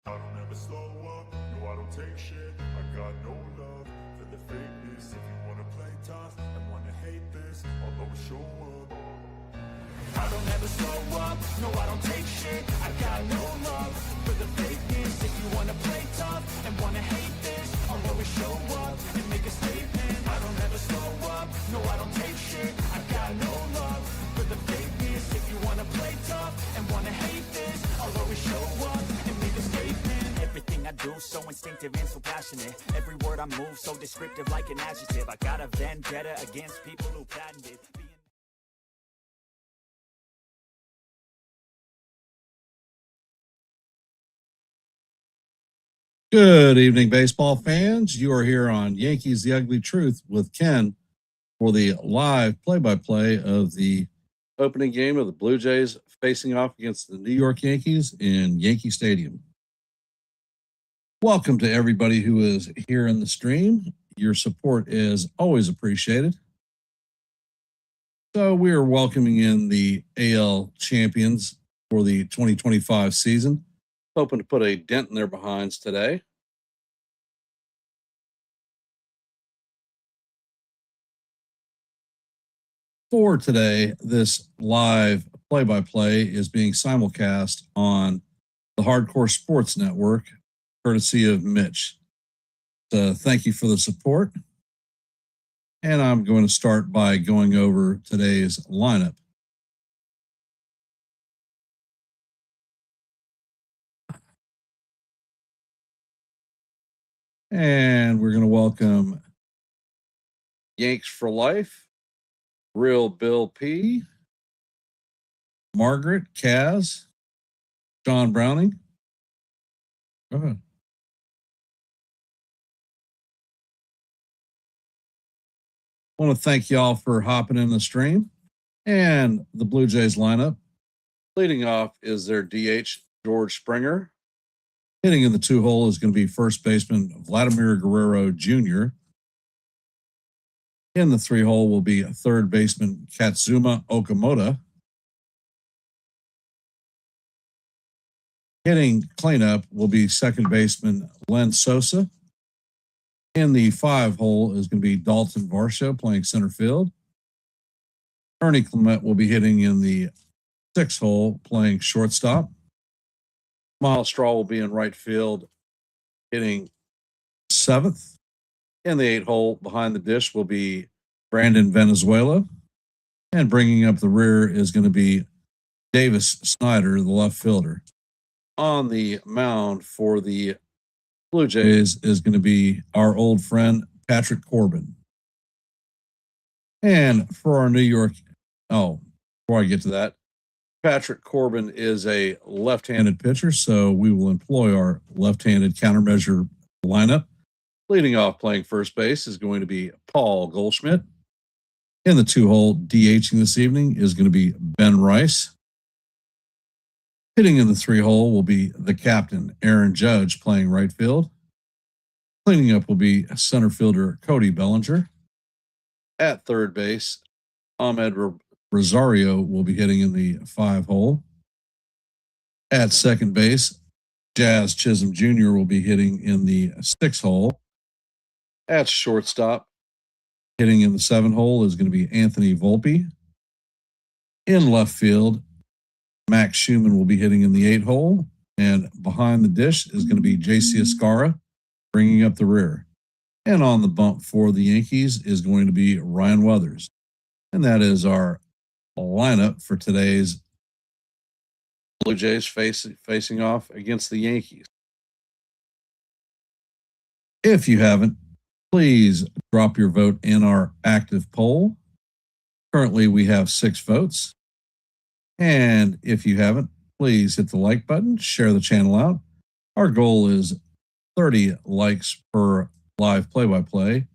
I don't ever slow up, no I don't take shit. I got no love for the fakeness. If you wanna play tough and wanna hate this, I'll always show up. I don't ever slow up, no I don't take shit. I got no love for the fakeness. If you wanna play tough and wanna hate this, I'll always show up and make a statement. I don't ever slow up, no I don't take shit. I got no love for the fakeness. If you wanna play tough and wanna hate this, I'll always show up and make a statement. Everything I do so instinctive and so passionate. Every word I move so descriptive like an adjective. I got a vendetta against people who patented being. Good evening, baseball fans. You are here on Yankees The Ugly Truth with Ken for the live play-by-play of the opening game of the Blue Jays facing off against the New York Yankees in Yankee Stadium. Welcome to everybody who is here in the stream. Your support is always appreciated. So we are welcoming in the AL champions for the 2025 season. Hoping to put a dent in their behinds today. For today, this live play-by-play is being simulcast on the Hardcore Sports Network, courtesy of Mitch. So thank you for the support. And I'm going to start by going over today's lineup. And we're going to welcome Yanks for Life, Real Bill P, Margaret, Kaz, John Browning. Go ahead. I want to thank y'all for hopping in the stream. And the Blue Jays lineup. Leading off is their DH, George Springer. Hitting in the 2-hole is going to be first baseman Vladimir Guerrero Jr. In the 3-hole will be third baseman Katsuma Okamoto. Hitting cleanup will be second baseman Len Sosa. In the 5-hole is going to be Dalton Varsho playing center field. Ernie Clement will be hitting in the 6-hole playing shortstop. Miles Straw will be in right field, hitting 7th. In the 8-hole behind the dish will be Brandon Venezuela. And bringing up the rear is going to be Davis Snyder, the left fielder. On the mound for the Blue Jays is going to be our old friend, Patrick Corbin. And for our New York, before I get to that, Patrick Corbin is a left-handed pitcher, so we will employ our left-handed countermeasure lineup. Leading off playing first base is going to be Paul Goldschmidt. In the 2-hole, DHing this evening is going to be Ben Rice. Hitting in the 3-hole will be the captain, Aaron Judge, playing right field. Cleaning up will be center fielder Cody Bellinger. At third base, Ahmed Rosario will be hitting in the 5-hole. At second base, Jazz Chisholm Jr. will be hitting in the 6-hole. At shortstop, hitting in the 7-hole is going to be Anthony Volpe. In left field, Max Schumann will be hitting in the 8-hole. And behind the dish is going to be J.C. Escara, bringing up the rear. And on the bump for the Yankees is going to be Ryan Weathers. And that is our lineup for today's Blue Jays facing off against the Yankees. If you haven't, please drop your vote in our active poll. Currently, we have 6 votes. And if you haven't, please hit the like button, share the channel out. Our goal is 30 likes per live play-by-play.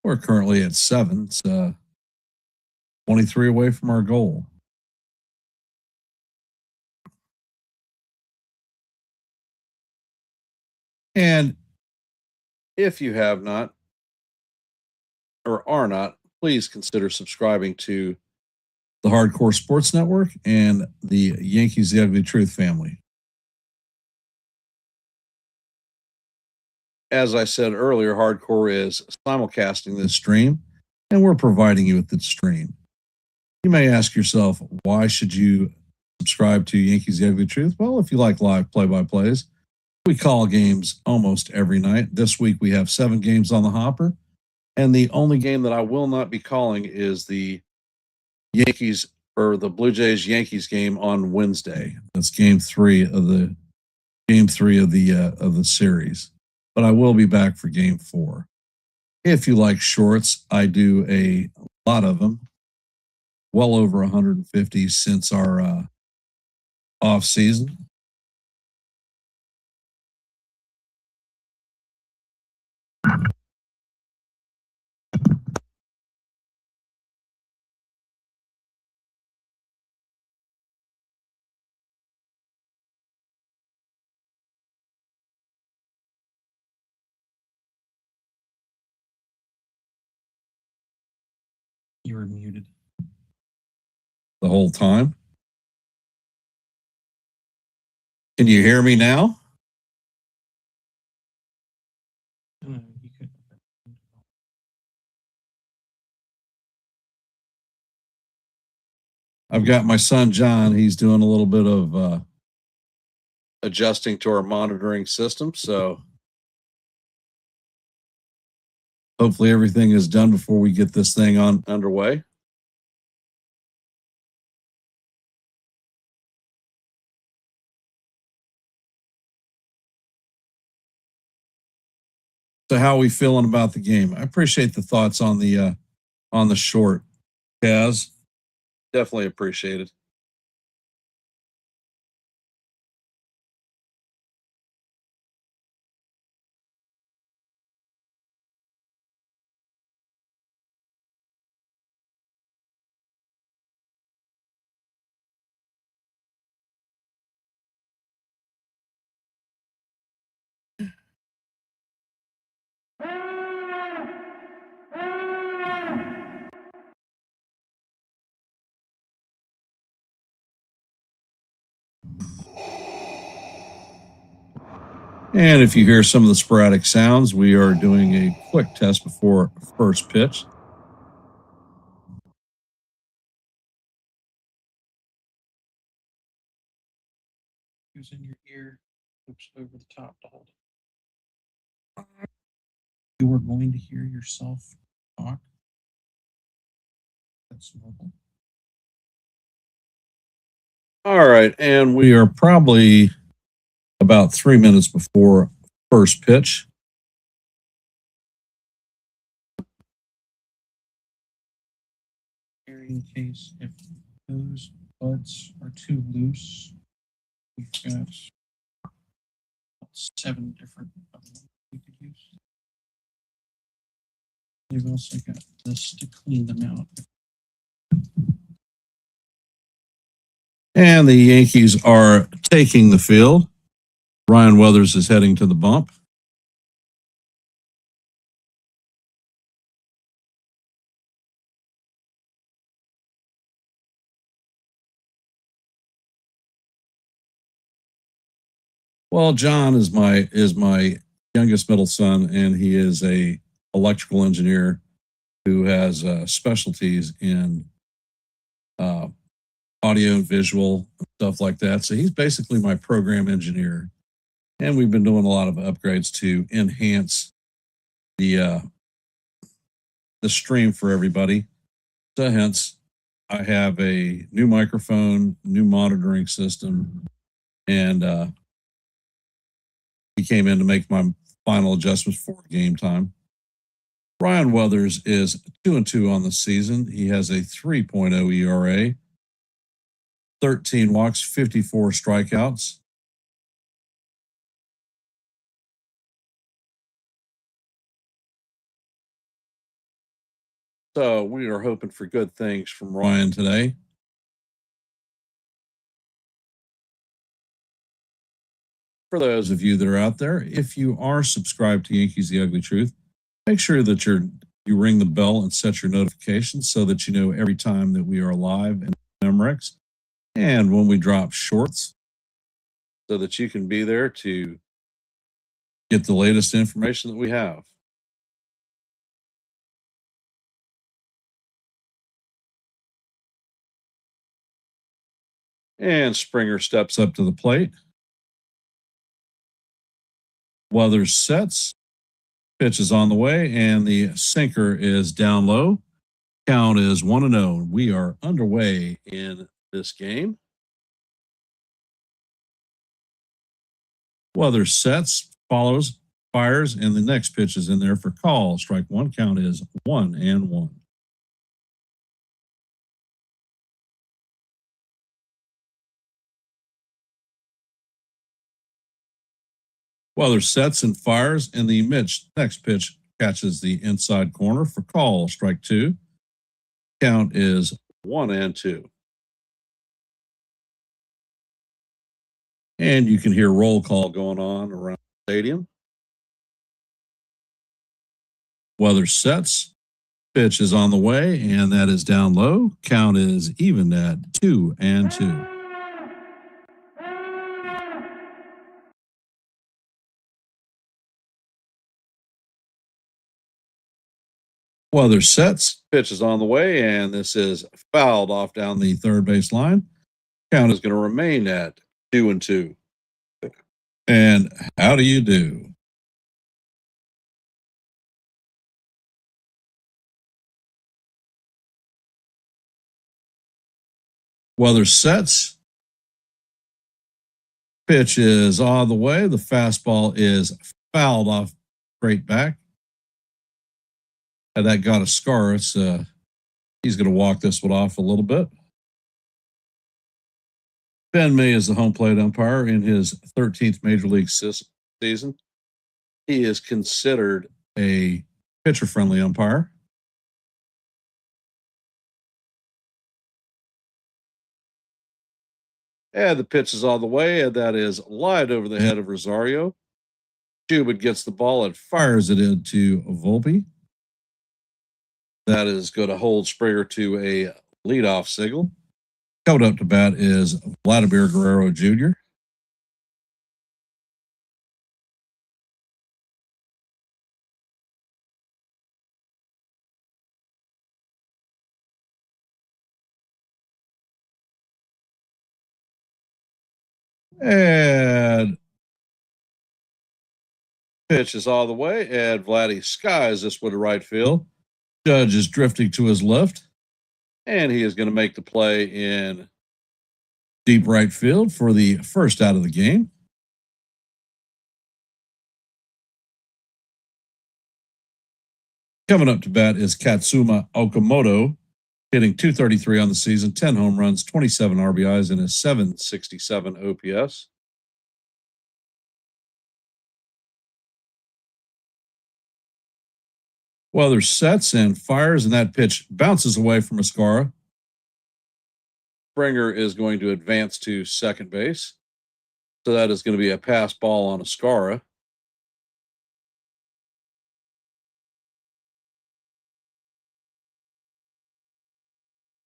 We're currently at 7. It's 23 away from our goal. And if you have not or are not, please consider subscribing to the Hardcore Sports Network and the Yankees The Ugly Truth family. as I said earlier, Hardcore is simulcasting this stream, and we're providing you with the stream. You may ask yourself, why should you subscribe to Yankees The Ugly Truth? Well, if you like live play-by-plays, we call games almost every night. This week we have 7 games on the hopper, and the only game that I will not be calling is the Yankees or the Blue Jays Yankees game on Wednesday. That's game 3 of the series. But I will be back for game 4. If you like shorts, I do a lot of them. Well over 150 since our off season. You were muted The whole time. Can you hear me now? You could. I've got my son John. He's doing a little bit of adjusting to our monitoring system. So hopefully everything is done before we get this thing underway. So how are we feeling about the game? I appreciate the thoughts on the short, Kaz. Definitely appreciate it. And if you hear some of the sporadic sounds, we are doing a quick test before first pitch. Who's in your ear? Oops, over the top to hold it. You were going to hear yourself talk. That's normal. All right, and we are probably about 3 minutes before first pitch. In case if those buds are too loose, we've got 7 different we could use. We've also got this to clean them out. And the Yankees are taking the field. Ryan Weathers is heading to the bump. Well, John is my youngest middle son, and he is a electrical engineer who has specialties in audio and visual stuff like that. So he's basically my program engineer, and we've been doing a lot of upgrades to enhance the stream for everybody. So hence, I have a new microphone, new monitoring system, and he came in to make my final adjustments for game time. Ryan Weathers is 2-2 on the season. He has a 3.0 ERA, 13 walks, 54 strikeouts. So we are hoping for good things from Ryan today. For those of you that are out there, if you are subscribed to Yankees The Ugly Truth, make sure that you ring the bell and set your notifications so that you know every time that we are live in Memorex and when we drop shorts, so that you can be there to get the latest information that we have. And Springer steps up to the plate. Weathers sets. Pitch is on the way, and the sinker is down low. Count is 1-0. We are underway in this game. Weathers sets, follows, fires, and the next pitch is in there for call. Strike one. Count is 1-1. Weathers sets and fires, and the next pitch catches the inside corner for call. Strike two. Count is 1-2. And you can hear roll call going on around the stadium. Weathers sets. Pitch is on the way, and that is down low. Count is even at 2-2. Weathers sets. Pitch is on the way, and this is fouled off down the third base line. Count is going to remain at 2-2. And how do you do? Weathers sets. Pitch is on the way. The fastball is fouled off straight back. And that got a scar. He's going to walk this one off a little bit. Ben May is the home plate umpire in his 13th Major League season. He is considered a pitcher-friendly umpire. And the pitch is on the way, and that is lined over the head of Rosario. Schubert gets the ball and fires it into Volpe. That is going to hold Springer to a leadoff single. Coming up to bat is Vladimir Guerrero Jr. And pitch is all the way, and Vladdy skies this one to right field. Judge is drifting to his left, and he is going to make the play in deep right field for the first out of the game. Coming up to bat is Katsuma Okamoto, hitting .233 on the season, 10 home runs, 27 RBIs, and a .767 OPS. Weathers sets and fires, and that pitch bounces away from Ascara. Springer is going to advance to second base. So that is going to be a pass ball on Ascara.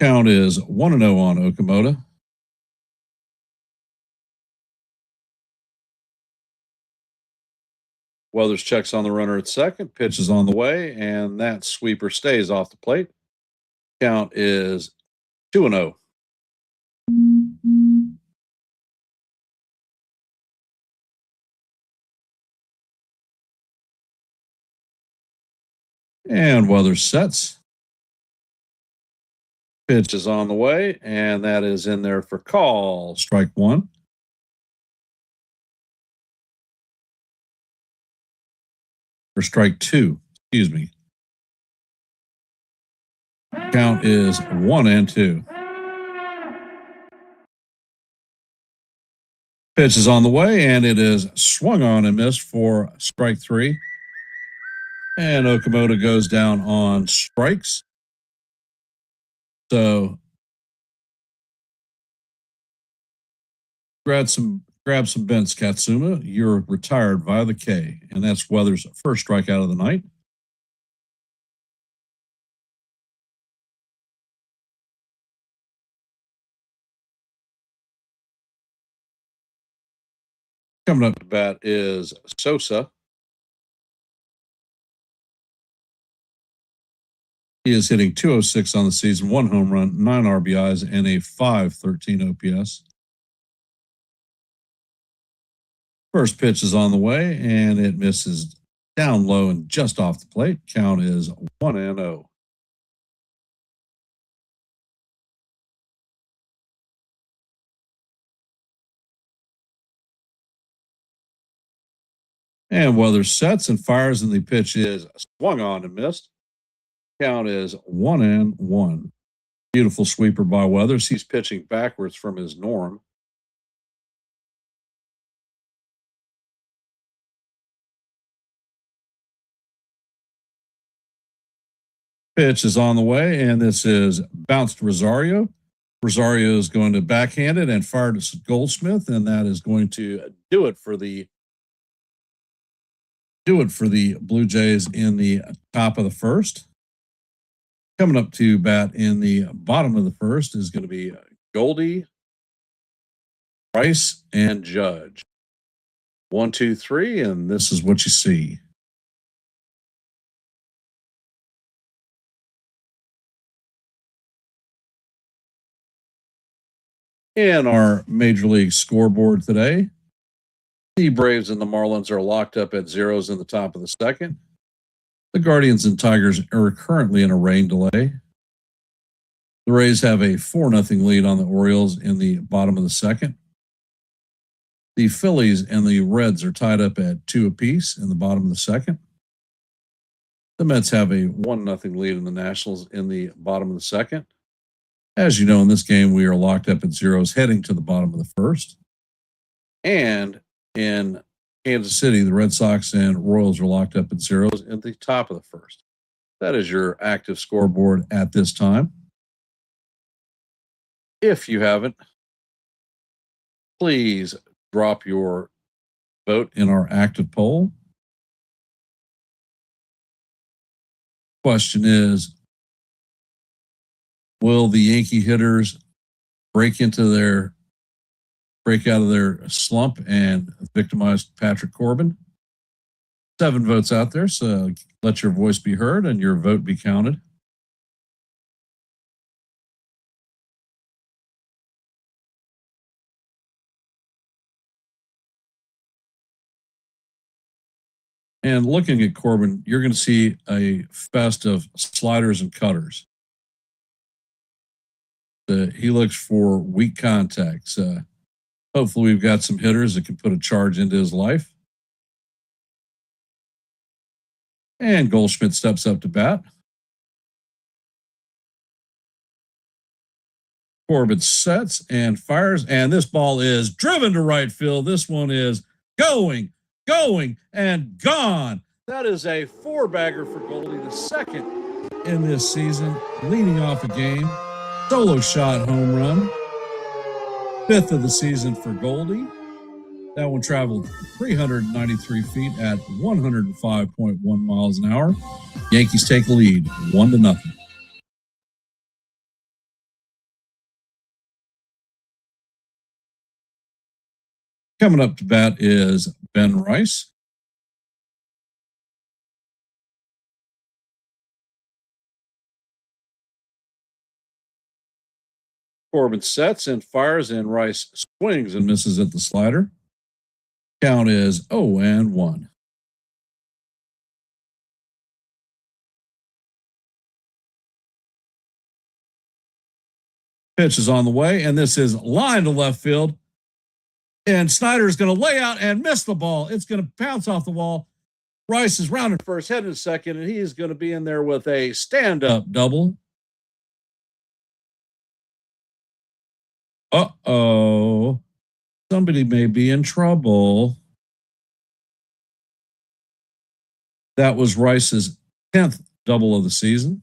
Count is 1-0 on Okamoto. Weathers checks on the runner at second. Pitch is on the way, and that sweeper stays off the plate. Count is 2-0. And Weathers sets. Pitch is on the way, and that is in there for call. Strike one. Or strike two, excuse me. Count is 1-2. Pitch is on the way, and it is swung on and missed for strike three. And Okamoto goes down on strikes. So grab some bents, Katsuma. You're retired via the K, and that's Weathers' first strikeout of the night. Coming up to bat is Sosa. He is hitting 206 on the season, 1 home run, 9 RBIs, and a 513 OPS. First pitch is on the way, and it misses down low and just off the plate. Count is 1-0. And Weather sets and fires, and the pitch is swung on and missed. Count is 1-1. Beautiful sweeper by Weathers. He's pitching backwards from his norm. Pitch is on the way, and this is bounced Rosario. Rosario is going to backhand it and fire to Goldschmidt, and that is going to do it for the Blue Jays in the top of the first. Coming up to bat in the bottom of the first is going to be Goldie, Rice, and Judge. 1, 2, 3, and this is what you see. In our Major League scoreboard today, the Braves and the Marlins are locked up at zeros in the top of the second. The Guardians and Tigers are currently in a rain delay. The Rays have a 4-0 lead on the Orioles in the bottom of the second. The Phillies and the Reds are tied up at 2 apiece in the bottom of the second. The Mets have a 1-0 lead in the Nationals in the bottom of the second. As you know, in this game, we are locked up at zeros heading to the bottom of the first. And in Kansas City, the Red Sox and Royals are locked up at zeros at the top of the first. That is your active scoreboard at this time. If you haven't, please drop your vote in our active poll. Question is, will the Yankee hitters break out of their slump and victimize Patrick Corbin? 7 votes out there, so let your voice be heard and your vote be counted. And looking at Corbin, you're going to see a fest of sliders and cutters. He looks for weak contacts. Hopefully we've got some hitters that can put a charge into his life. And Goldschmidt steps up to bat. Corbin sets and fires, and this ball is driven to right field. This one is going, and gone. That is a 4-bagger for Goldie, the second in this season, leading off a game. Solo shot home run. 5th of the season for Goldie. That one traveled 393 feet at 105.1 miles an hour. Yankees take the lead 1-0. Coming up to bat is Ben Rice. Corbin sets and fires, and Rice swings and misses at the slider. Count is 0-1. Pitch is on the way, and this is line to left field. And Snyder is going to lay out and miss the ball. It's going to bounce off the wall. Rice is rounding first, headed second, and he is going to be in there with a stand-up double. Uh-oh. Somebody may be in trouble. That was Rice's 10th double of the season.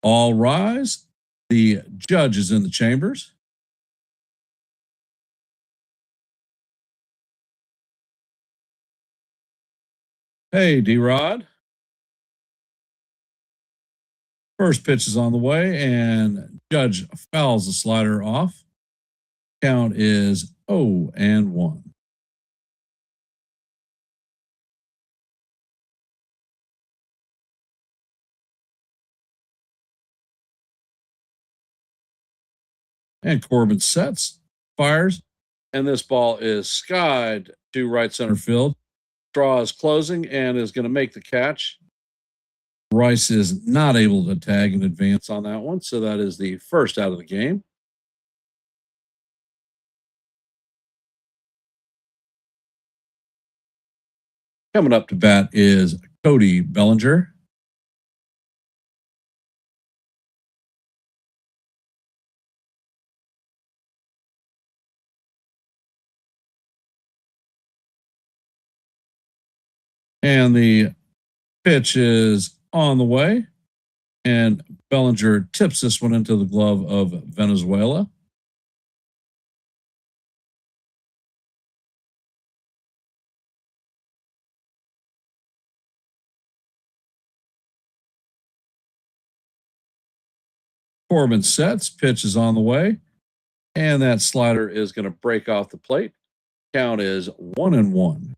All rise. The judge is in the chambers. Hey, D-Rod. First pitch is on the way, and Judge fouls the slider off. Count is 0-1. And Corbin sets, fires, and this ball is skied to right center field. Straw is closing and is going to make the catch. Rice is not able to tag in advance on that one, so that is the first out of the game. Coming up to bat is Cody Bellinger. And the pitch is on the way. And Bellinger tips this one into the glove of Venezuela. Corbin sets, pitch is on the way, and that slider is going to break off the plate. Count is 1-1.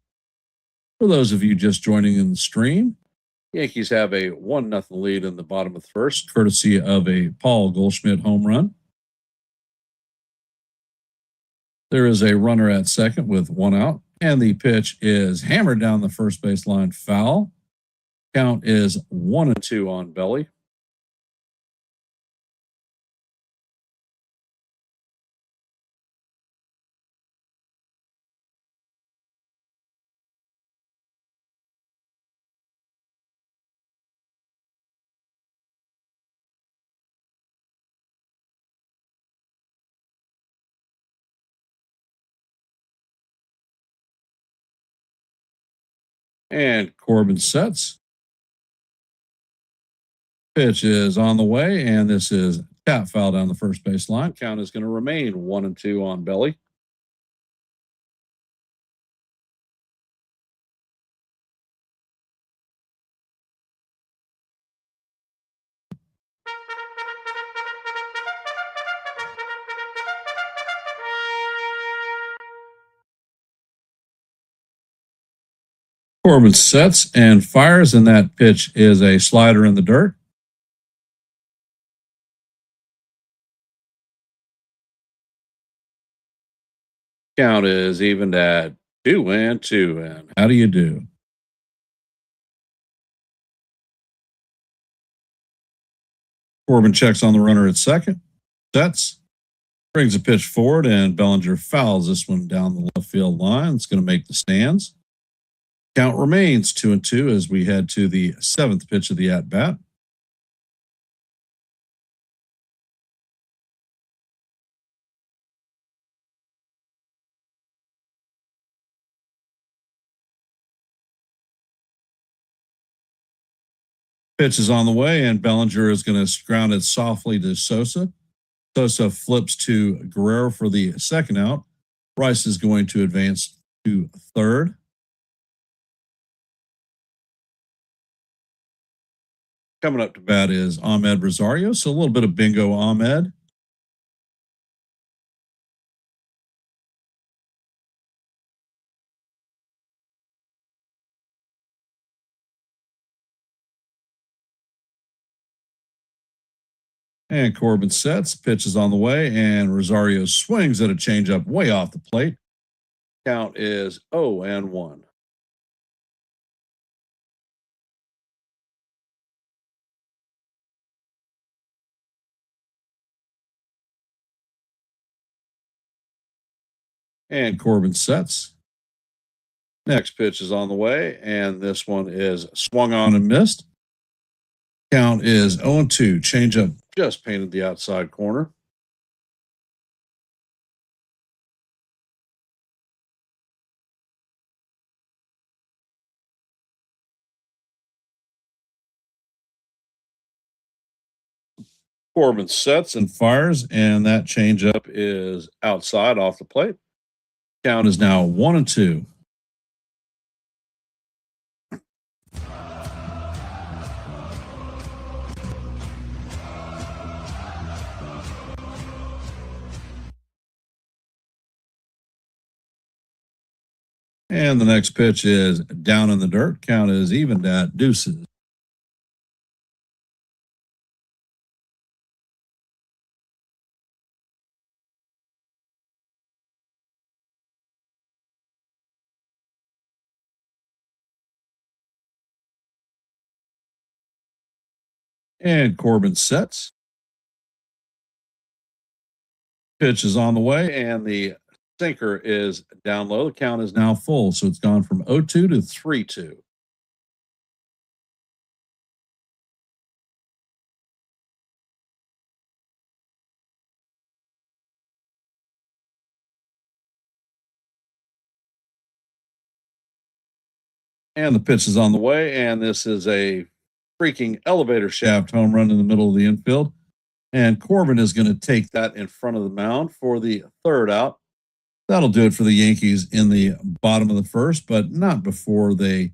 For those of you just joining in the stream, Yankees have a 1-0 lead in the bottom of the first, courtesy of a Paul Goldschmidt home run. There is a runner at second with one out, and the pitch is hammered down the first base line, foul. Count is 1-2 on Belly. And Corbin sets. Pitch is on the way, and this is tap foul down the first base line. Count is going to remain 1-2 on Belly. Corbin sets and fires, and that pitch is a slider in the dirt. Count is evened at 2-2. And how do you do? Corbin checks on the runner at second, sets, brings a pitch forward, and Bellinger fouls this one down the left field line. It's going to make the stands. Count remains 2-2 as we head to the seventh pitch of the at bat. Pitch is on the way, and Bellinger is going to ground it softly to Sosa. Sosa flips to Guerrero for the second out. Rice is going to advance to third. Coming up to bat is Ahmed Rosario. So a little bit of bingo, Ahmed. And Corbin sets, pitch is on the way, and Rosario swings at a changeup way off the plate. Count is 0-1. And Corbin sets. Next pitch is on the way, and this one is swung on and missed. Count is 0-2. Changeup just painted the outside corner. Corbin sets and fires, and that changeup is outside off the plate. Count is now 1-2. And the next pitch is down in the dirt. Count is evened at deuces. And Corbin sets. Pitch is on the way, and the sinker is down low. The count is now full, so it's gone from 0-2 to 3-2. And the pitch is on the way, and this is a freaking elevator shaft home run in the middle of the infield. And Corbin is going to take that in front of the mound for the third out. That'll do it for the Yankees in the bottom of the first, but not before they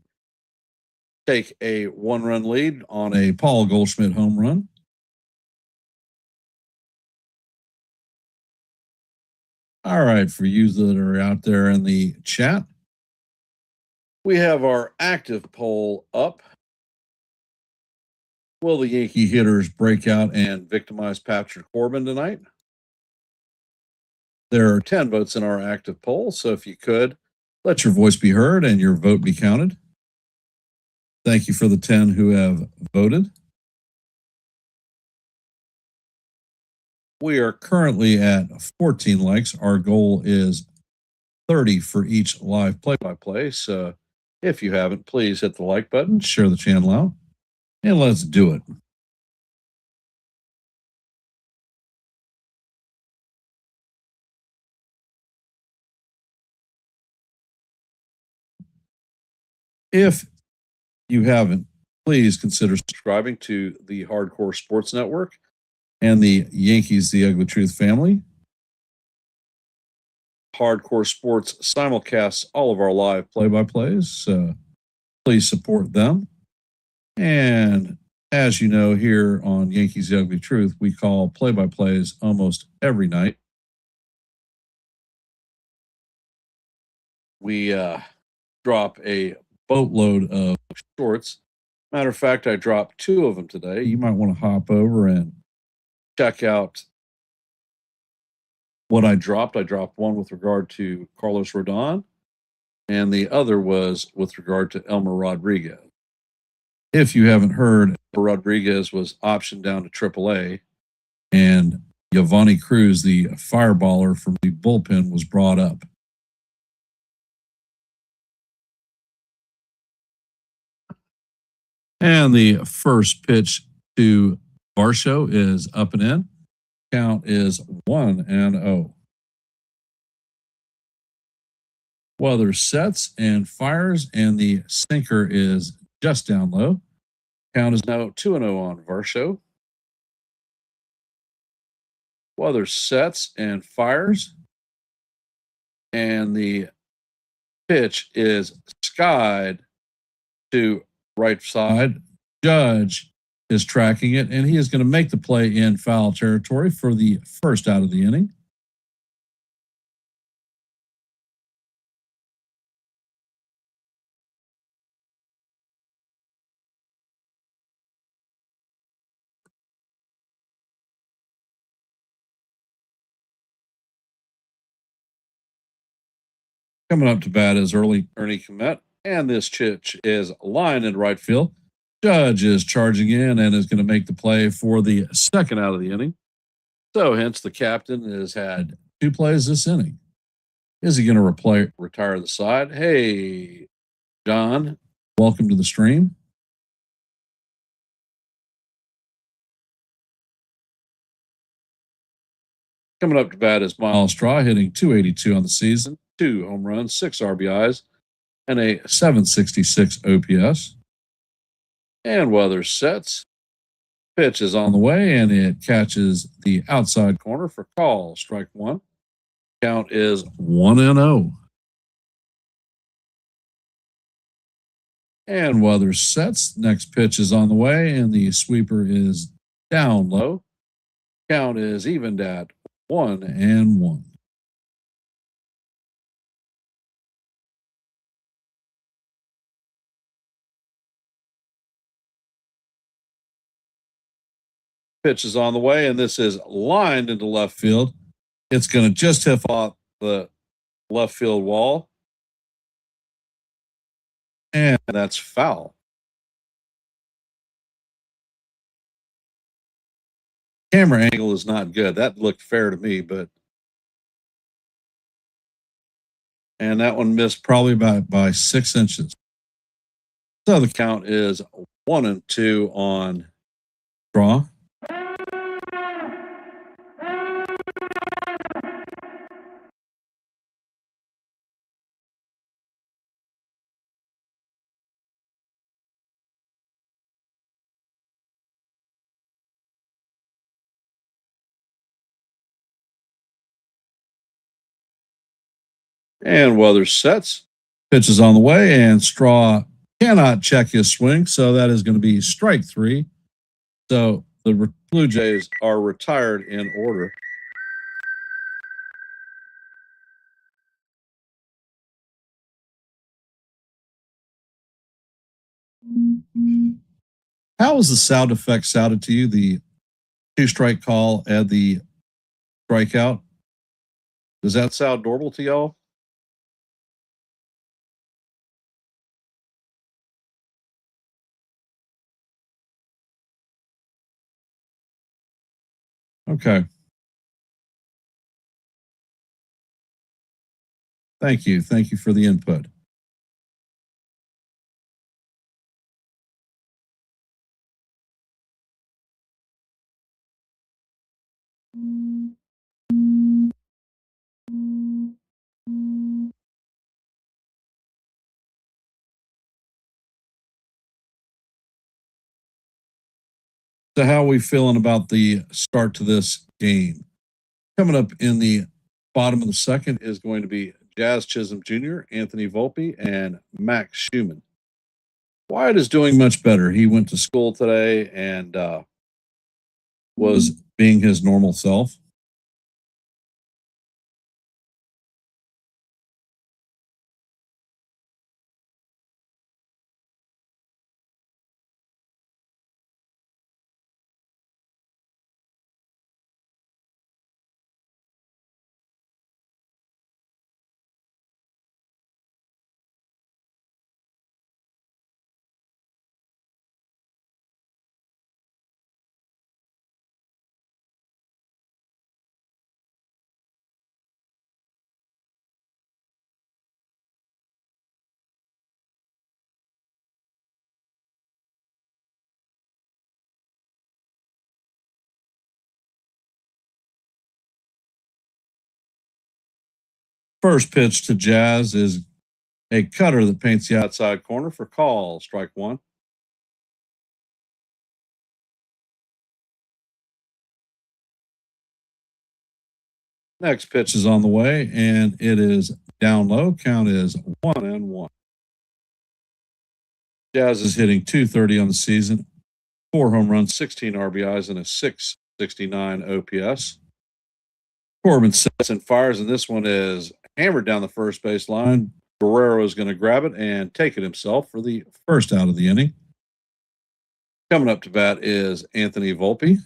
take a one-run lead on a Paul Goldschmidt home run. All right, for you that are out there in the chat, we have our active poll up. Will the Yankee hitters break out and victimize Patrick Corbin tonight? There are 10 votes in our active poll, so if you could, let your voice be heard and your vote be counted. Thank you for the 10 who have voted. We are currently at 14 likes. Our goal is 30 for each live play-by-play. So if you haven't, please hit the like button, share the channel out, and let's do it. If you haven't, please consider subscribing to the Hardcore Sports Network and the Yankees The Ugly Truth family. Hardcore Sports simulcasts all of our live play-by-plays. Please support them. And as you know, here on Yankees The Ugly Truth, we call play-by-plays almost every night. We drop a boatload of shorts. Matter of fact, I dropped 2 of them today. You might want to hop over and check out what I dropped. I dropped one with regard to Carlos Rodon, and the other was with regard to Elmer Rodriguez. If you haven't heard, Rodriguez was optioned down to AAA, and Giovanni Cruz, the fireballer from the bullpen, was brought up. And the first pitch to Varsho is up and in. Count is 1-0. Weather sets and fires, and the sinker is just down low. Count is now 2-0 on Varsho. Weather sets and fires, and the pitch is skied to right side. Judge is tracking it, and he is going to make the play in foul territory for the first out of the inning. Coming up to bat is Ernie Kmet, and this pitch is lined in right field. Judge is charging in and is going to make the play for the second out of the inning. So hence the captain has had 2 plays this inning. Is he going to retire the side? Hey, John, welcome to the stream. Coming up to bat is Miles Straw, hitting .282 on the season, 2 home runs, 6 RBIs, and a .766 OPS. And weather sets. Pitch is on the way, and it catches the outside corner for call. Strike 1. Count is 1-0. And weather sets. Next pitch is on the way, and the sweeper is down low. Count is evened at 1-1. Pitch is on the way, and this is lined into left field. It's going to just hit off the left field wall, and that's foul. camera angle is not good. That looked fair to me, but and that one missed probably by 6 inches. So the count is 1-2 on draw. And Weathers sets. Pitch is on the way, and Straw cannot check his swing, so that is going to be strike 3. So the Blue Jays are retired in order. How was the sound effect sounded to you? The 2-strike call and the strikeout. Does that sound normal to y'all? Okay. Thank you. Thank you for the input. So how are we feeling about the start to this game? Coming up in the bottom of the second is going to be Jazz Chisholm Jr., Anthony Volpe, and Max Schumann. Wyatt is doing much better. He went to school today and was being his normal self. First pitch to Jazz is a cutter that paints the outside corner for call, strike 1. Next pitch is on the way, and it is down low. Count is 1-1. Jazz is hitting .230 on the season, 4 home runs, 16 RBIs, and a .669 OPS. Corbin sets and fires, and this one is hammered down the first base line. Guerrero is going to grab it and take it himself for the first out of the inning. Coming up to bat is Anthony Volpe.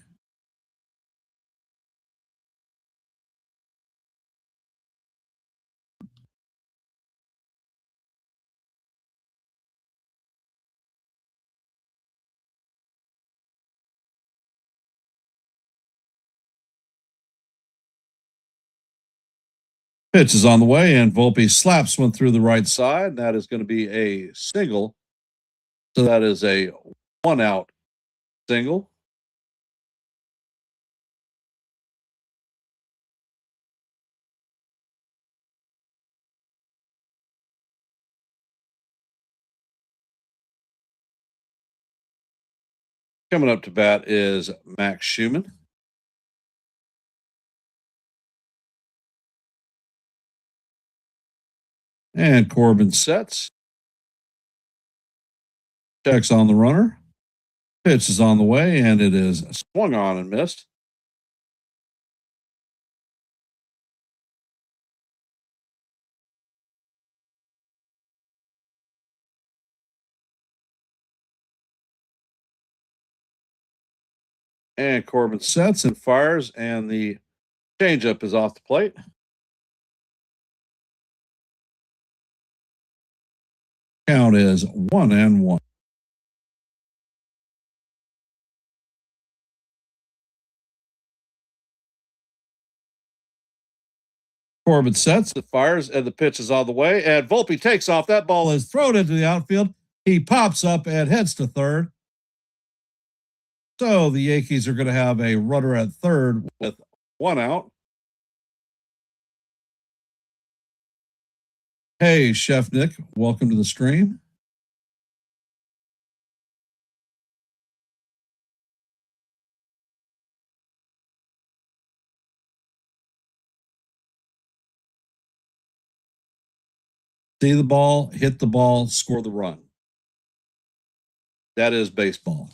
Pitch is on the way, and Volpe slaps one through the right side. That is going to be a single. So that is a 1-out single. Coming up to bat is Max Schumann. And Corbin sets. Checks on the runner. Pitch is on the way, and it is swung on and missed. And Corbin sets and fires, and the changeup is off the plate. Count is 1-1. Corbin sets, it fires, and the pitch is on the way. And Volpe takes off. That ball is thrown into the outfield. He pops up and heads to third. So the Yankees are going to have a runner at third with one out. Hey, Chef Nick, welcome to the stream. See the ball, hit the ball, score the run. That is baseball.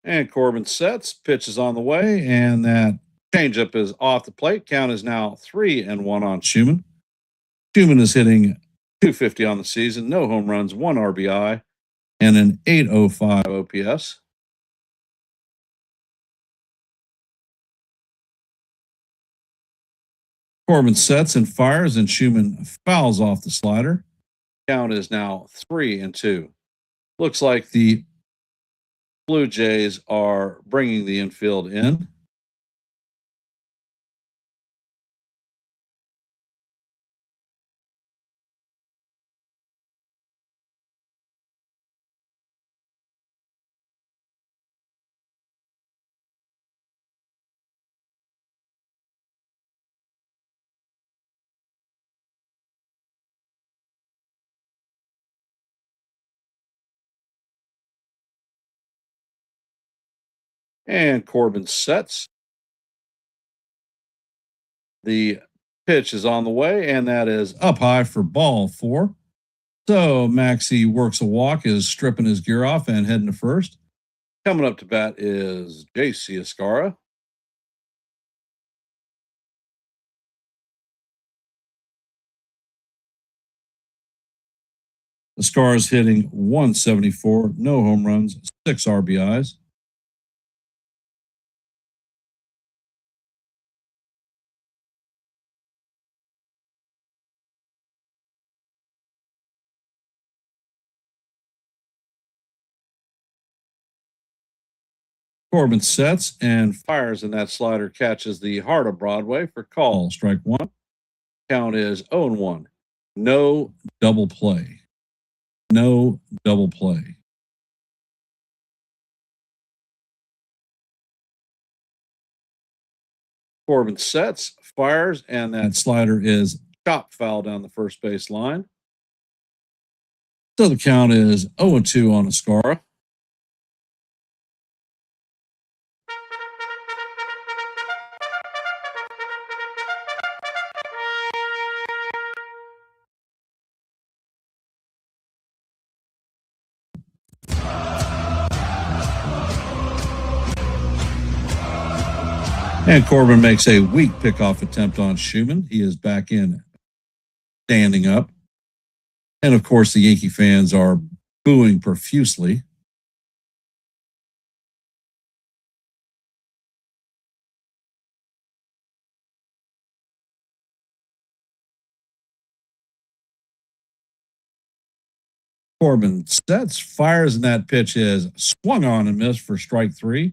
And Corbin sets, pitch is on the way, and that changeup is off the plate. Count is now 3-1 on Schumann. Schumann is hitting .250 on the season, no home runs, 1 RBI, and an .805 OPS. Corbin sets and fires, and Schumann fouls off the slider. Count is now 3-2. Looks like the Blue Jays are bringing the infield in. And Corbin sets. The pitch is on the way, and that is up high for ball 4. So Maxie works a walk, is stripping his gear off and heading to first. Coming up to bat is J.C. Escara. Escara's hitting .174, no home runs, 6 RBIs. Corbin sets and fires, and that slider catches the heart of Broadway for call. Strike 1. Count is 0-1. No double play. No double play. Corbin sets, fires, and that slider is chop foul down the first base line. So the count is 0-2 on Escara. And Corbin makes a weak pickoff attempt on Schumann. He is back in, standing up. And of course, the Yankee fans are booing profusely. Corbin sets, fires, and that pitch is swung on and missed for strike 3.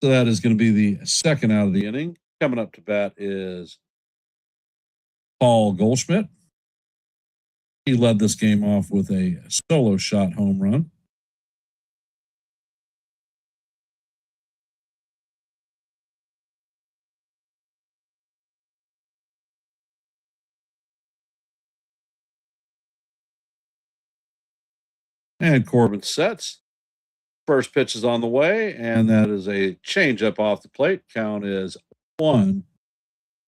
So that is going to be the second out of the inning. Coming up to bat is Paul Goldschmidt. He led this game off with a solo shot home run. And Corbin sets. First pitch is on the way, and that is a changeup off the plate. Count is 1-0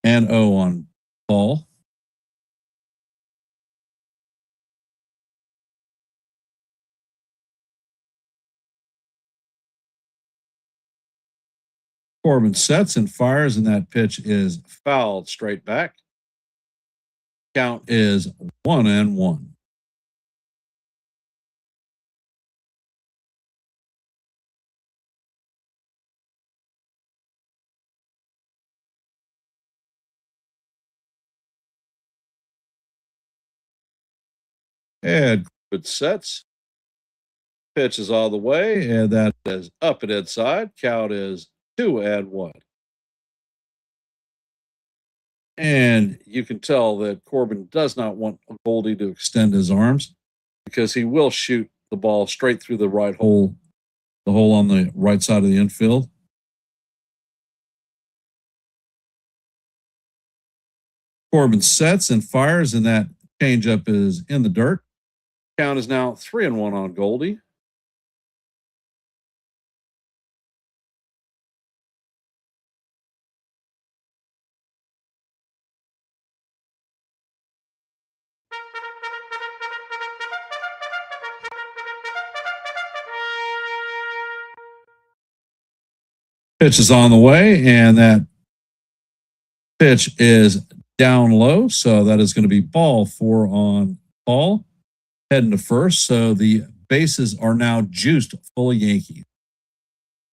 on Paul. Corbin sets and fires, and that pitch is fouled straight back. Count is 1-1. And Corbin sets. Pitch is all the way, and that is up and inside. Count is 2-1. And you can tell that Corbin does not want Goldie to extend his arms because he will shoot the ball straight through the right hole, the hole on the right side of the infield. Corbin sets and fires, and that changeup is in the dirt. Count is now 3-1 on Goldie. Pitch is on the way, and that pitch is down low. So that is going to be ball 4 on Paul, heading to first. So the bases are now juiced full of Yankees.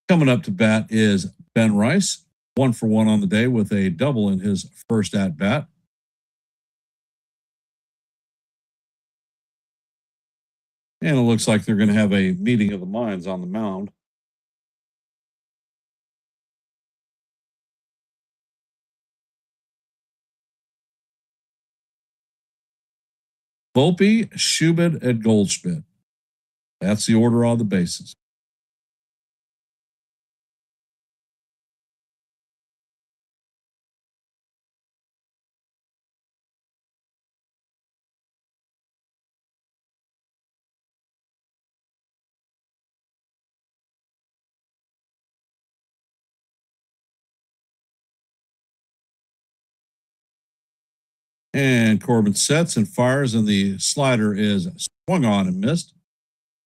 Coming up to bat is Ben Rice, 1-for-1 on the day with a double in his first at bat. And it looks like they're going to have a meeting of the minds on the mound. Volpe, Schubert, and Goldschmidt. That's the order on the bases. And Corbin sets and fires, and the slider is swung on and missed.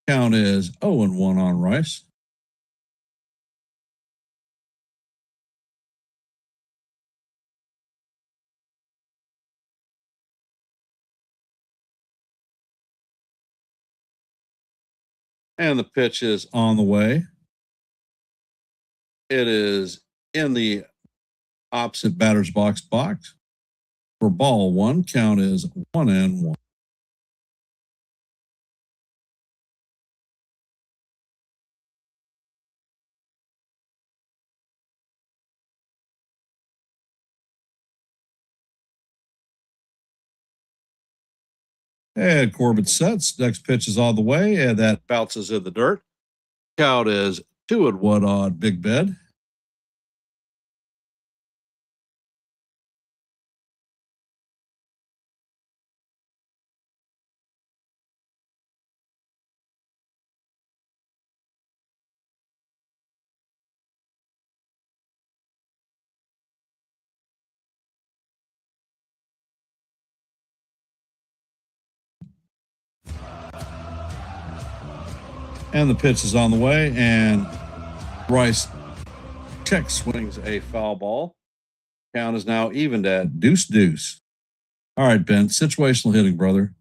Count is 0-1 on Rice. And the pitch is on the way. It is in the opposite batter's box for ball 1. Count is 1-1. And Corbin sets. Next pitch is on the way, and that bounces in the dirt. Count is 2-1 on Big Ben. And the pitch is on the way, and Rice check swings a foul ball. Count is now evened at 2-2. All right, Ben, situational hitting, brother.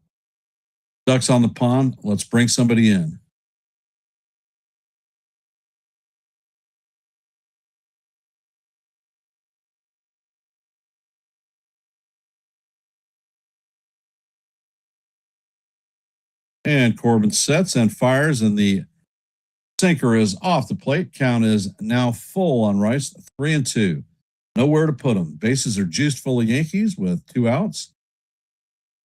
Ducks on the pond. Let's bring somebody in. And Corbin sets and fires, and the sinker is off the plate. Count is now full on Rice, 3-2. Nowhere to put them. Bases are juiced full of Yankees with 2 outs.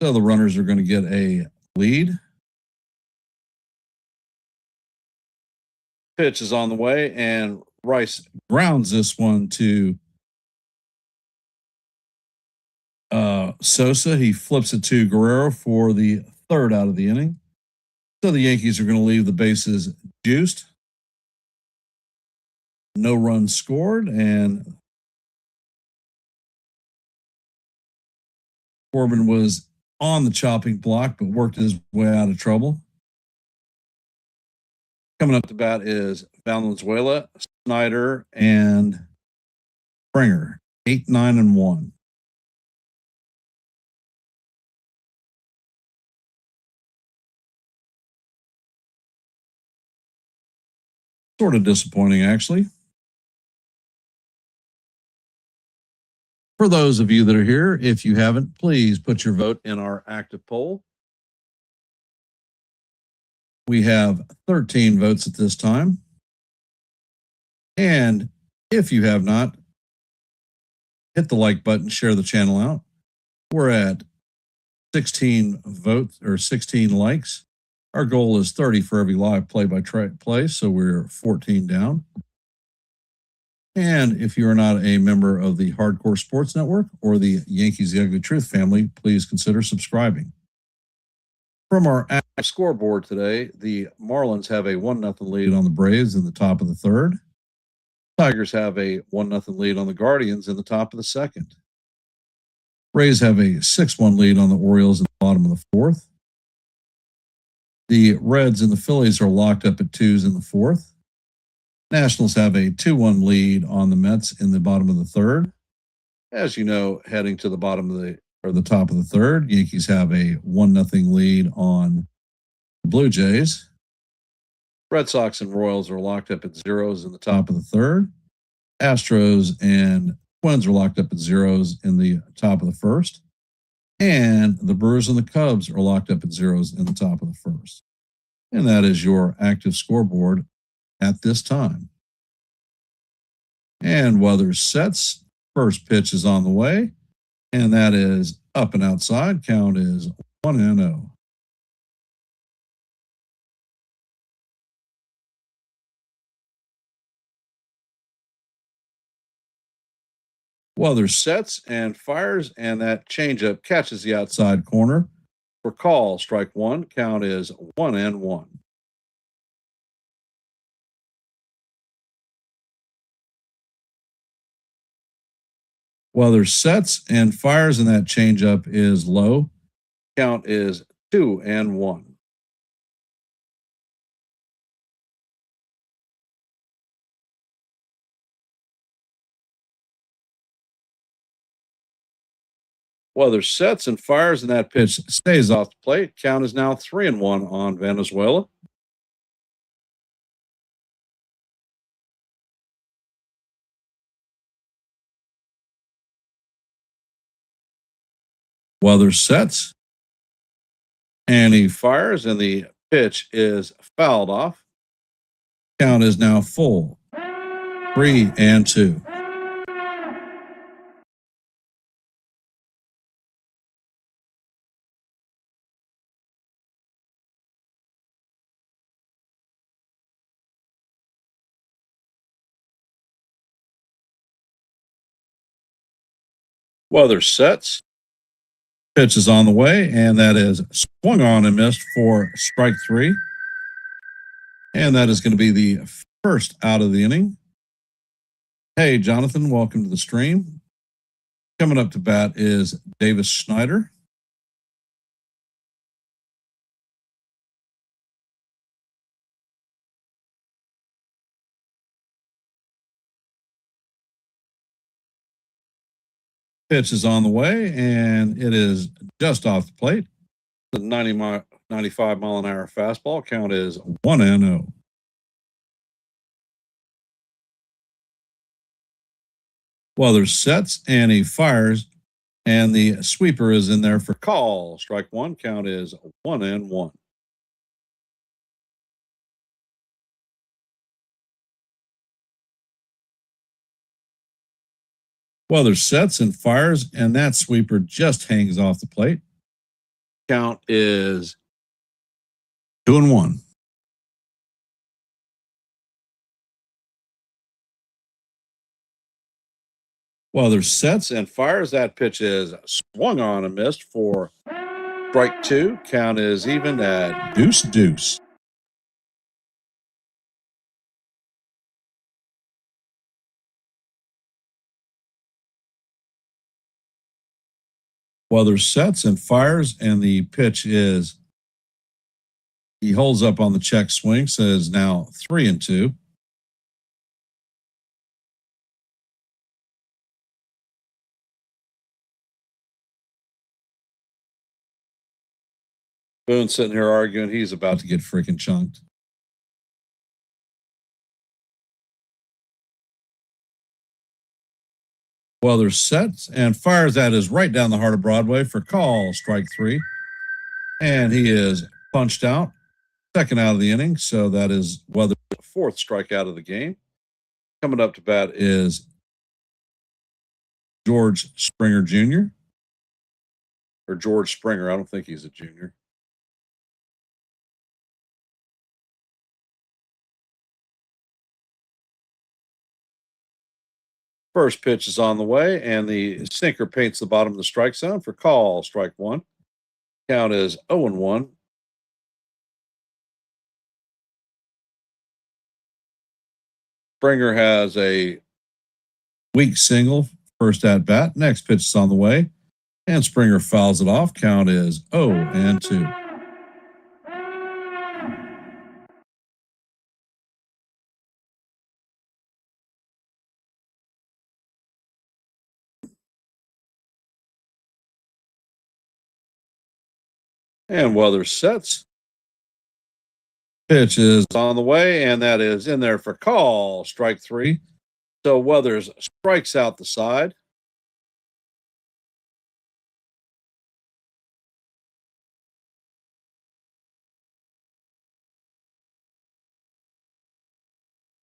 So the runners are going to get a lead. Pitch is on the way, and Rice grounds this one to Sosa. He flips it to Guerrero for the 3rd out of the inning. So the Yankees are going to leave the bases juiced. No runs scored, and Corbin was on the chopping block, but worked his way out of trouble. Coming up to bat is Valenzuela, Snyder, and Springer, 8, 9, and 1. Sort of disappointing, actually. For those of you that are here, if you haven't, please put your vote in our active poll. We have 13 votes at this time. And if you have not, hit the like button, share the channel out. We're at 16 votes or 16 likes. Our goal is 30 for every live play-by-play, so we're 14 down. And if you are not a member of the Hardcore Sports Network or the Yankees The Ugly Truth family, please consider subscribing. From our active scoreboard today, the Marlins have a 1-0 lead on the Braves in the top of the third. Tigers have a 1-0 lead on the Guardians in the top of the second. Rays have a 6-1 lead on the Orioles in the bottom of the fourth. The Reds and the Phillies are locked up at 2s in the fourth. Nationals have a 2-1 lead on the Mets in the bottom of the third. As you know, heading to the bottom of the top of the third, Yankees have a 1-0 lead on the Blue Jays. Red Sox and Royals are locked up at 0s in the top of the third. Astros and Twins are locked up at 0s in the top of the first. And the Brewers and the Cubs are locked up at 0s in the top of the first. And that is your active scoreboard at this time. And weather sets. First pitch is on the way. And that is up and outside. Count is 1-0. Weather sets and fires, and that changeup catches the outside corner. For call, strike one. Count is 1-1. Weather sets and fires, and that changeup is low. Count is 2-1. Weather sets and fires, and that pitch stays off the plate. Count is now 3-1 on Venezuela. Weather sets, and he fires, and the pitch is fouled off. Count is now full, 3-2. Weather sets. Pitch is on the way, and that is swung on and missed for strike three. And that is going to be the first out of the inning. Hey, Jonathan, welcome to the stream. Coming up to bat is Davis Schneider. Pitch is on the way, and it is just off the plate. The 95 mile an hour fastball. Count is 1-0. Weather sets, and he fires, and the sweeper is in there for call. Strike one. Count is 1-1. Weather sets and fires, and that sweeper just hangs off the plate. Count is 2-1. Weather sets and fires. That pitch is swung on and missed for strike two. Count is even at 2-2. Weather sets and fires, and the pitch is, he holds up on the check swing, says now 3-2. Boone's sitting here arguing he's about to get freaking chunked. Weather sets and fires. That is right down the heart of Broadway for call, strike three. And he is punched out. second out of the inning. So that is Weathers' fourth strikeout of the game. Coming up to bat is George Springer Jr. or George Springer. I don't think he's a junior. First pitch is on the way, and the sinker paints the bottom of the strike zone for call, strike one. Count is 0-1. Springer has a weak single, first at bat. Next pitch is on the way, and Springer fouls it off. Count is 0-2. And Weathers sets. Pitch is on the way, and that is in there for call, strike three. So Weathers strikes out the side.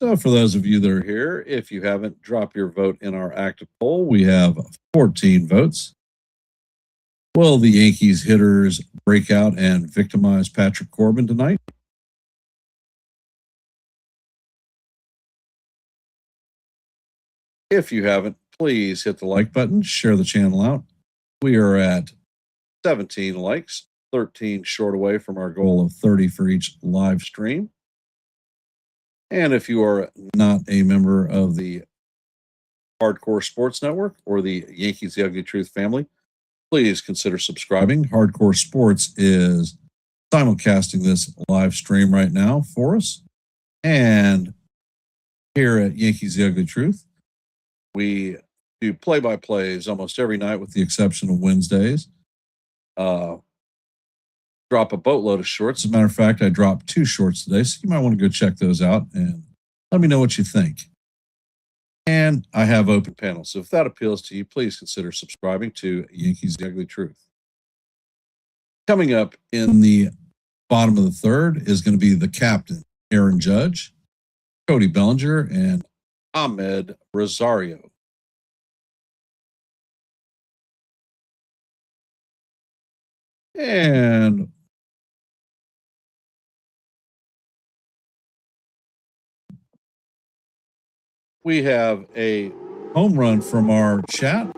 So for those of you that are here, if you haven't, drop your vote in our active poll. We have 14 votes. Will the Yankees hitters break out and victimize Patrick Corbin tonight? If you haven't, please hit the like button, share the channel out. We are at 17 likes, 13 short away from our goal of 30 for each live stream. And if you are not a member of the Hardcore Sports Network or the Yankees The Ugly Truth family, please consider subscribing. Hardcore Sports is simulcasting this live stream right now for us. And here at Yankees The Ugly Truth, we do play-by-plays almost every night with the exception of Wednesdays. Drop a boatload of shorts. As a matter of fact, I dropped 2 shorts today, so you might want to go check those out and let me know what you think. And I have open panels, so if that appeals to you, please consider subscribing to Yankees The Ugly Truth. Coming up in the bottom of the third is going to be the captain, Aaron Judge, Cody Bellinger, and Ahmed Rosario. And we have a home run from our chat.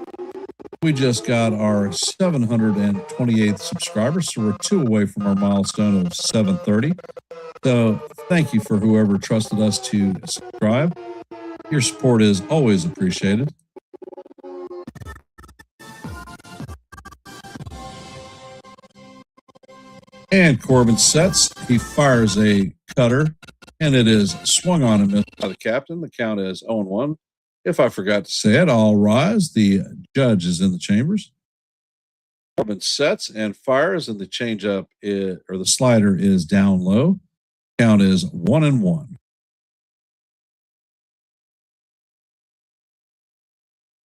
We just got our 728th subscriber, so we're 2 away from our milestone of 730. So thank you for whoever trusted us to subscribe. Your support is always appreciated. And Corbin sets. He fires a cutter, and it is swung on and missed by the captain. The count is 0-1. If I forgot to say it, I'll rise. The judge is in the chambers. Corbin sets and fires, and the changeup or the slider is down low. Count is 1-1.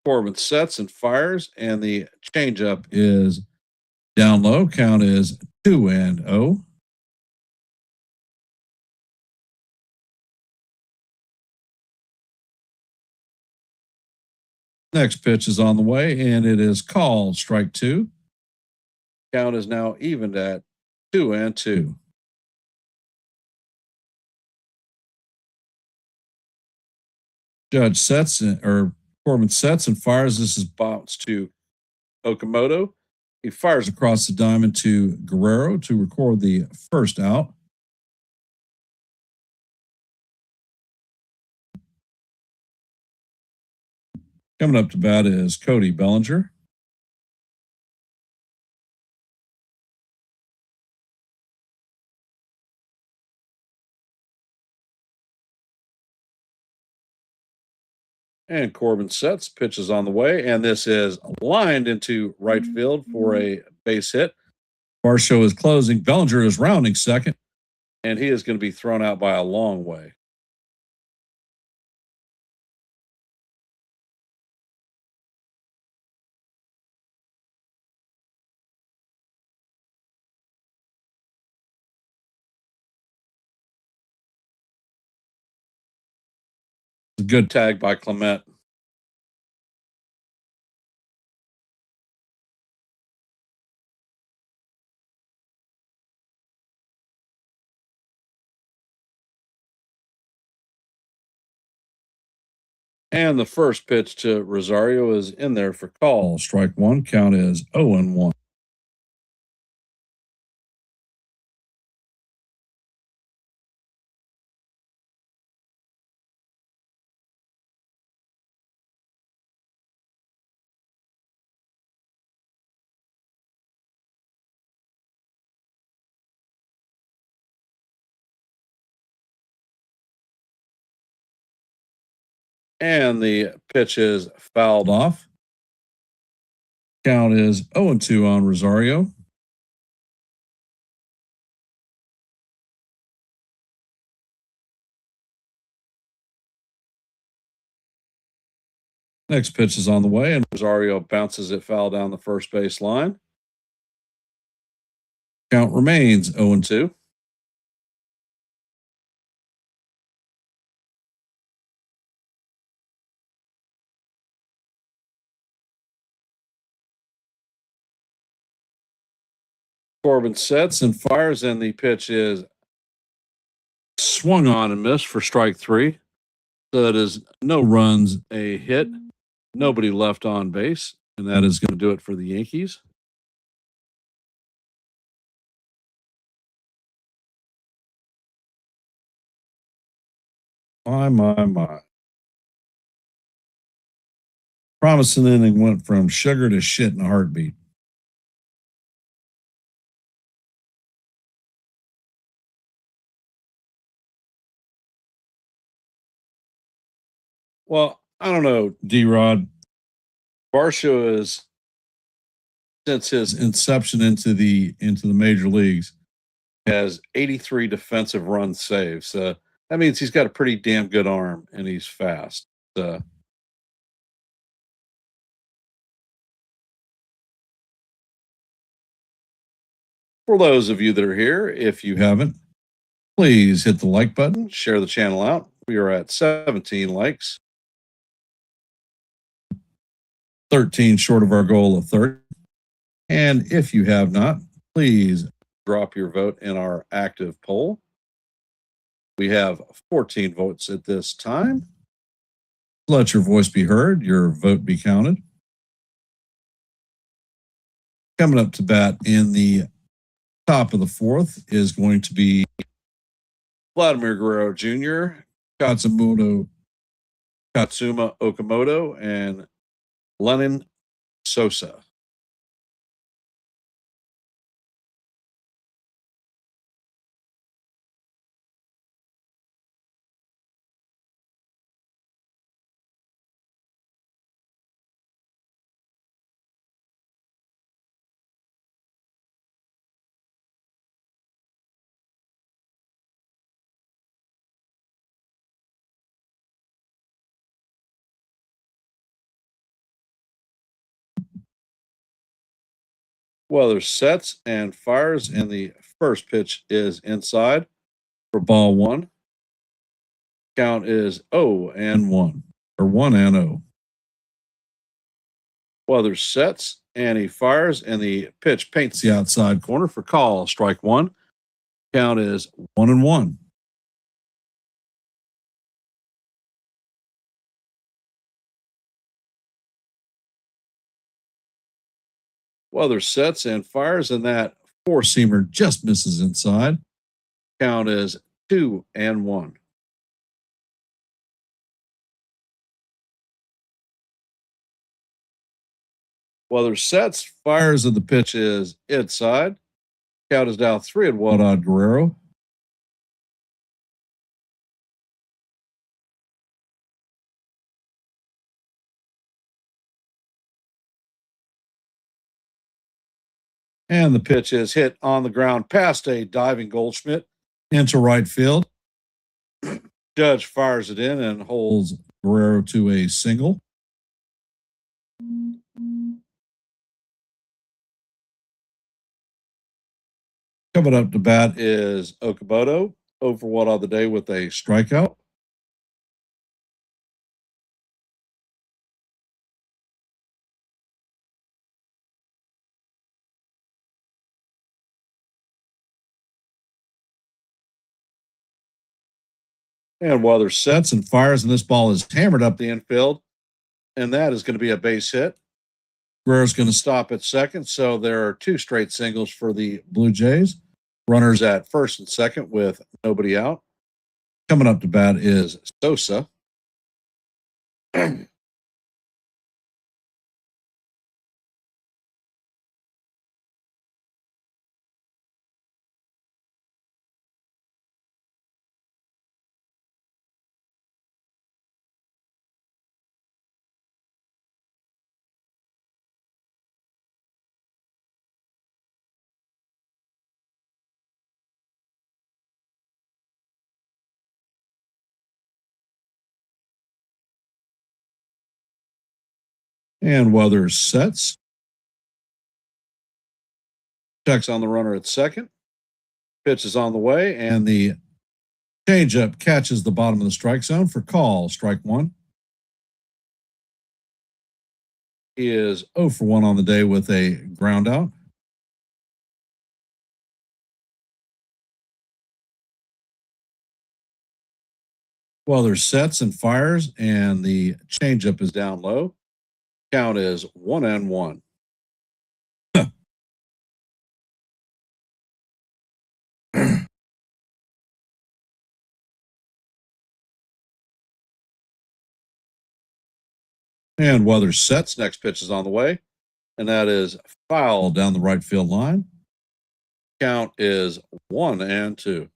Corbin sets and fires, and the changeup is down low. Count is 2-0. Next pitch is on the way, and it is called strike 2. Count is now evened at 2-2. Judge sets, or Corbin sets and fires. This is bounced to Okamoto. He fires across the diamond to Guerrero to record the first out. Coming up to bat is Cody Bellinger. And Corbin sets, pitches on the way, and this is lined into right field for a base hit. Varsho is closing. Bellinger is rounding second, and he is going to be thrown out by a long way. Good tag by Clement. And the first pitch to Rosario is in there for call. Strike one. Count is 0-1. And the pitch is fouled off. Count is 0-2 on Rosario. Next pitch is on the way, and Rosario bounces it foul down the first base line. Count remains 0-2. Corbin sets and fires, and the pitch is swung on and missed for strike three. So that is no runs, a hit, nobody left on base, and that is going to do it for the Yankees. My. Promising inning went from sugar to shit in a heartbeat. Well, I don't know, D-Rod. Varsho is, since his inception into the major leagues, has 83 defensive run saves. That means he's got a pretty damn good arm and he's fast. For those of you that are here, if you haven't, please hit the like button, share the channel out. We are at 17 likes, 13 short of our goal of 30. And if you have not, please drop your vote in our active poll. We have 14 votes at this time. Let your voice be heard, your vote be counted. Coming up to bat in the top of the fourth is going to be Vladimir Guerrero Jr., Katsuma Okamoto, and Lennon Sosa. Weather sets and fires, and the first pitch is inside for ball one. Count is 0-1, or 1-0. Weather sets and he fires, and the pitch paints the outside corner for call. Strike one. Count is 1-1. Weather sets and fires, and that four-seamer just misses inside. Count is 2-1. Weather sets, fires, and the pitch is inside. Count is now 3-1 on Guerrero. And the pitch is hit on the ground past a diving Goldschmidt into right field. Judge fires it in and holds Guerrero to a single. Coming up to bat is Okamoto, 0 for 1 on the day with a strikeout. And Weather sets and fires, and this ball is hammered up the infield, and that is going to be a base hit. Guerrero's going to stop at second, so there are two straight singles for the Blue Jays. Runners at first and second with nobody out. Coming up to bat is Sosa. And Weather sets. Checks on the runner at second. Pitch is on the way, and the changeup catches the bottom of the strike zone for call. Strike one. He is 0 for 1 on the day with a ground out. Weather sets and fires, and the changeup is down low. Count is 1-1. And Weather sets. Next pitch is on the way, and that is foul down the right field line. Count is 1-2.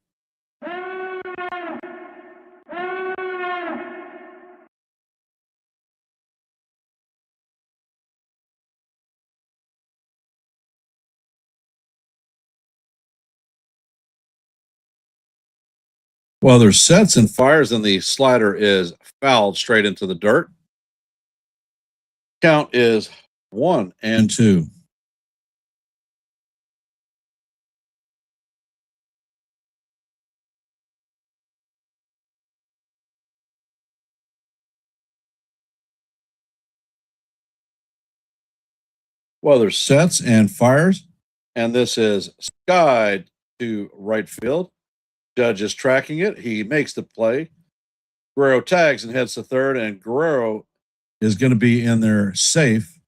Weather sets and fires, and the slider is fouled straight into the dirt. Count is 1-2. Weather sets and fires, and this is skied to right field. Judge is tracking it. He makes the play. Guerrero tags and heads to third, and Guerrero is going to be in there safe.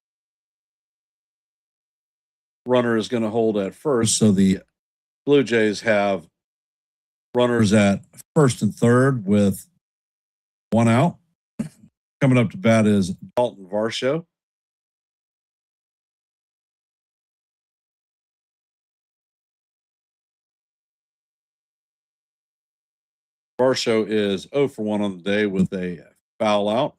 Runner is going to hold at first, so the Blue Jays have runners at first and third with one out. Coming up to bat is Dalton Varsho. Varsho is 0 for 1 on the day with a foul out.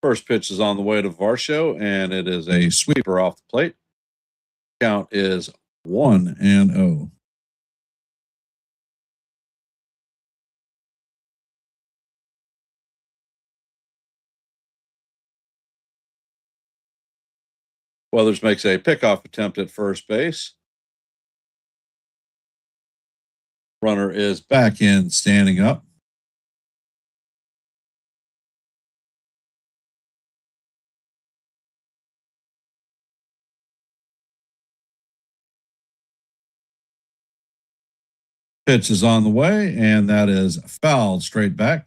First pitch is on the way to Varsho, and it is a sweeper off the plate. Count is 1-0. Weathers makes a pickoff attempt at first base. Runner is back in, standing up. Pitch is on the way, and that is fouled straight back.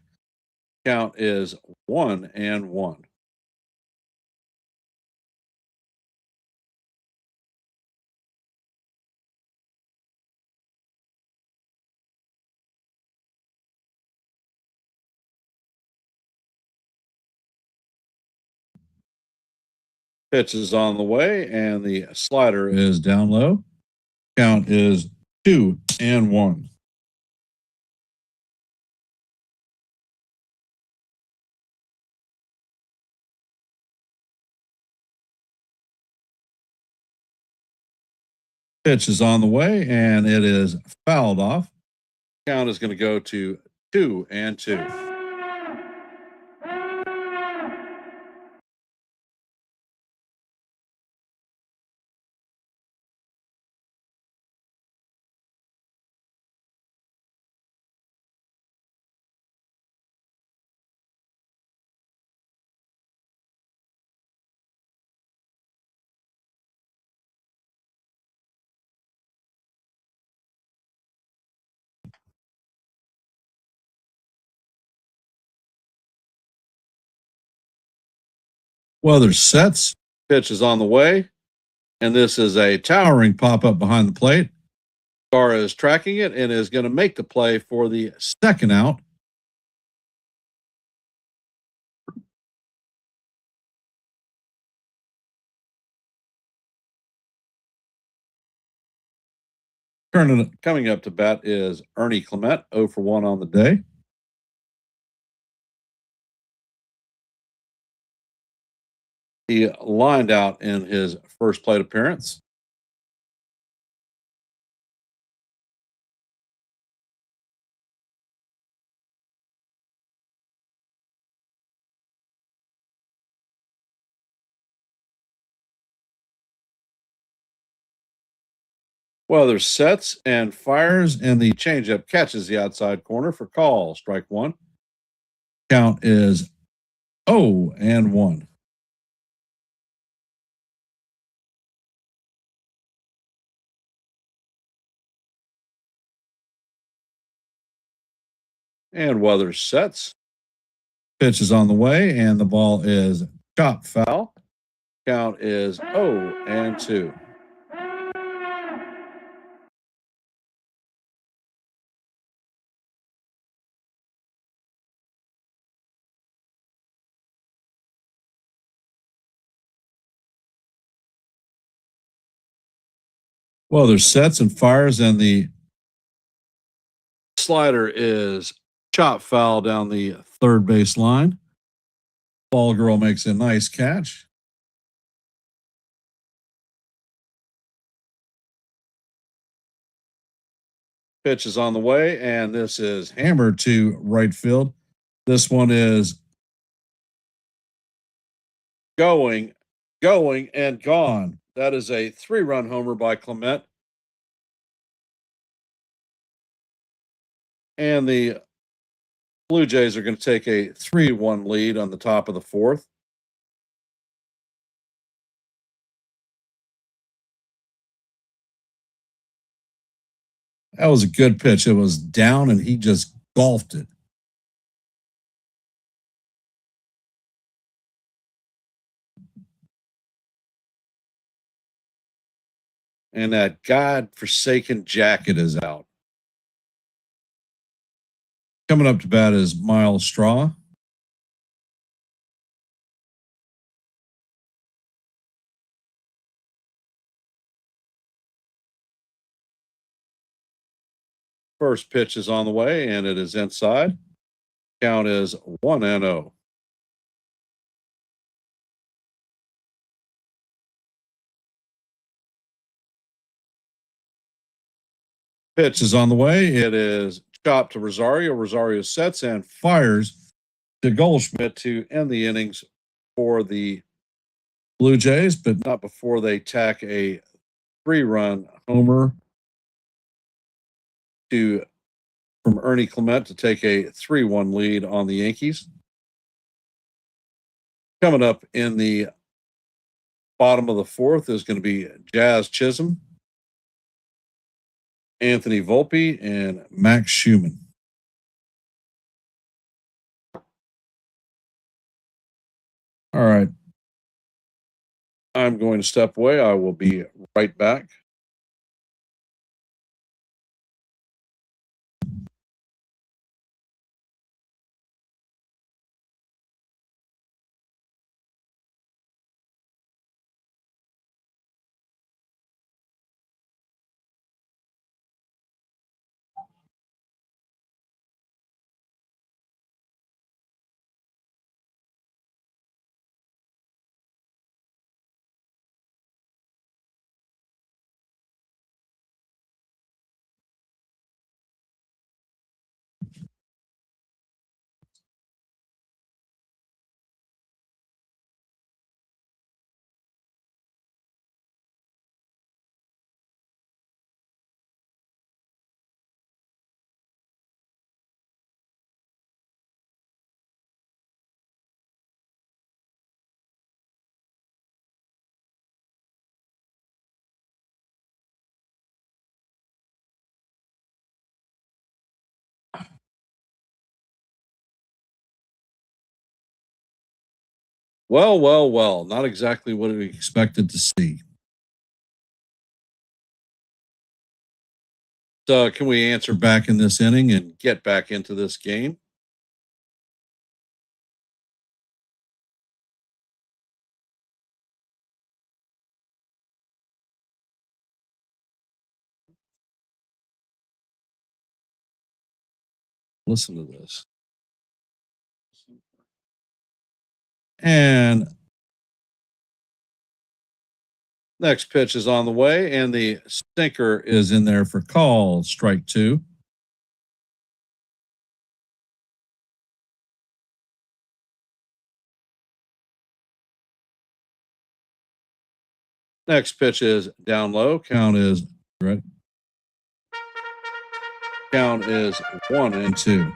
Count is 1-1. Pitch is on the way, and the slider is down low. Count is 2-1. Pitch is on the way, and it is fouled off. Count is going to go to 2-2. Weather sets. Pitch is on the way. And this is a towering pop up behind the plate. Star is tracking it and is going to make the play for the second out. Coming up to bat is Ernie Clement, 0 for 1 on the day. He lined out in his first plate appearance. Weather sets and fires, and the changeup catches the outside corner for call. Strike one. Count is 0-1. And Weather sets. Pitch is on the way, and the ball is chop foul. Count is 0-2. Weather sets and fires, and the slider is chop foul down the third base line. Ball girl makes a nice catch. Pitch is on the way, and this is hammered to right field. This one is going, and gone. That is a 3-run homer by Clement. And the Blue Jays are going to take a 3-1 lead on the top of the fourth. That was a good pitch. It was down, and he just golfed it. And that God-forsaken jacket is out. Coming up to bat is Miles Straw. First pitch is on the way, and it is inside. Count is 1-0. Pitch is on the way. It is chopped to Rosario. Rosario sets and fires to Goldschmidt to end the innings for the Blue Jays, but not before they tack a 3-run homer from Ernie Clement to take a 3-1 lead on the Yankees. Coming up in the bottom of the fourth is going to be Jazz Chisholm, Anthony Volpe, and Max Schumann. All right. I'm going to step away. I will be right back. Well, well, well. Not exactly what we expected to see. So, can we answer back in this inning and get back into this game? Listen to this. And next pitch is on the way, and the sinker is in there for call. Strike two. Next pitch is down low. Count is right. Count is 1-2.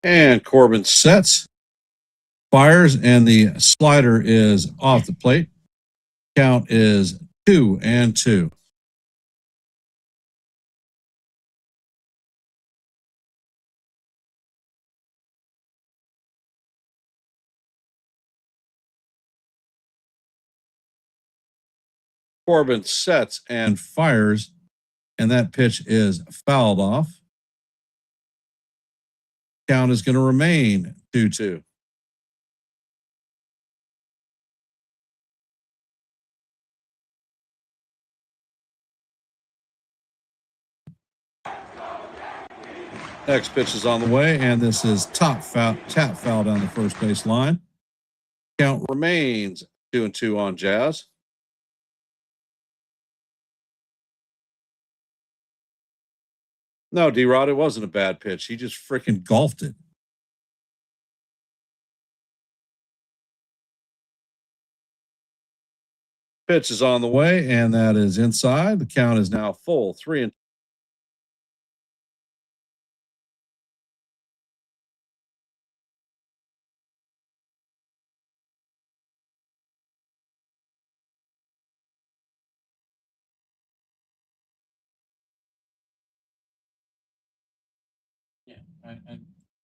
And Corbin sets, fires, and the slider is off the plate. Count is 2-2. Corbin sets and fires, and that pitch is fouled off. Count is going to remain 2-2. Next pitch is on the way, and this is tap foul down the first base line. Count remains 2-2 on Jazz. No, D-Rod, it wasn't a bad pitch. He just freaking golfed it. Pitch is on the way, and that is inside. The count is now full 3-2.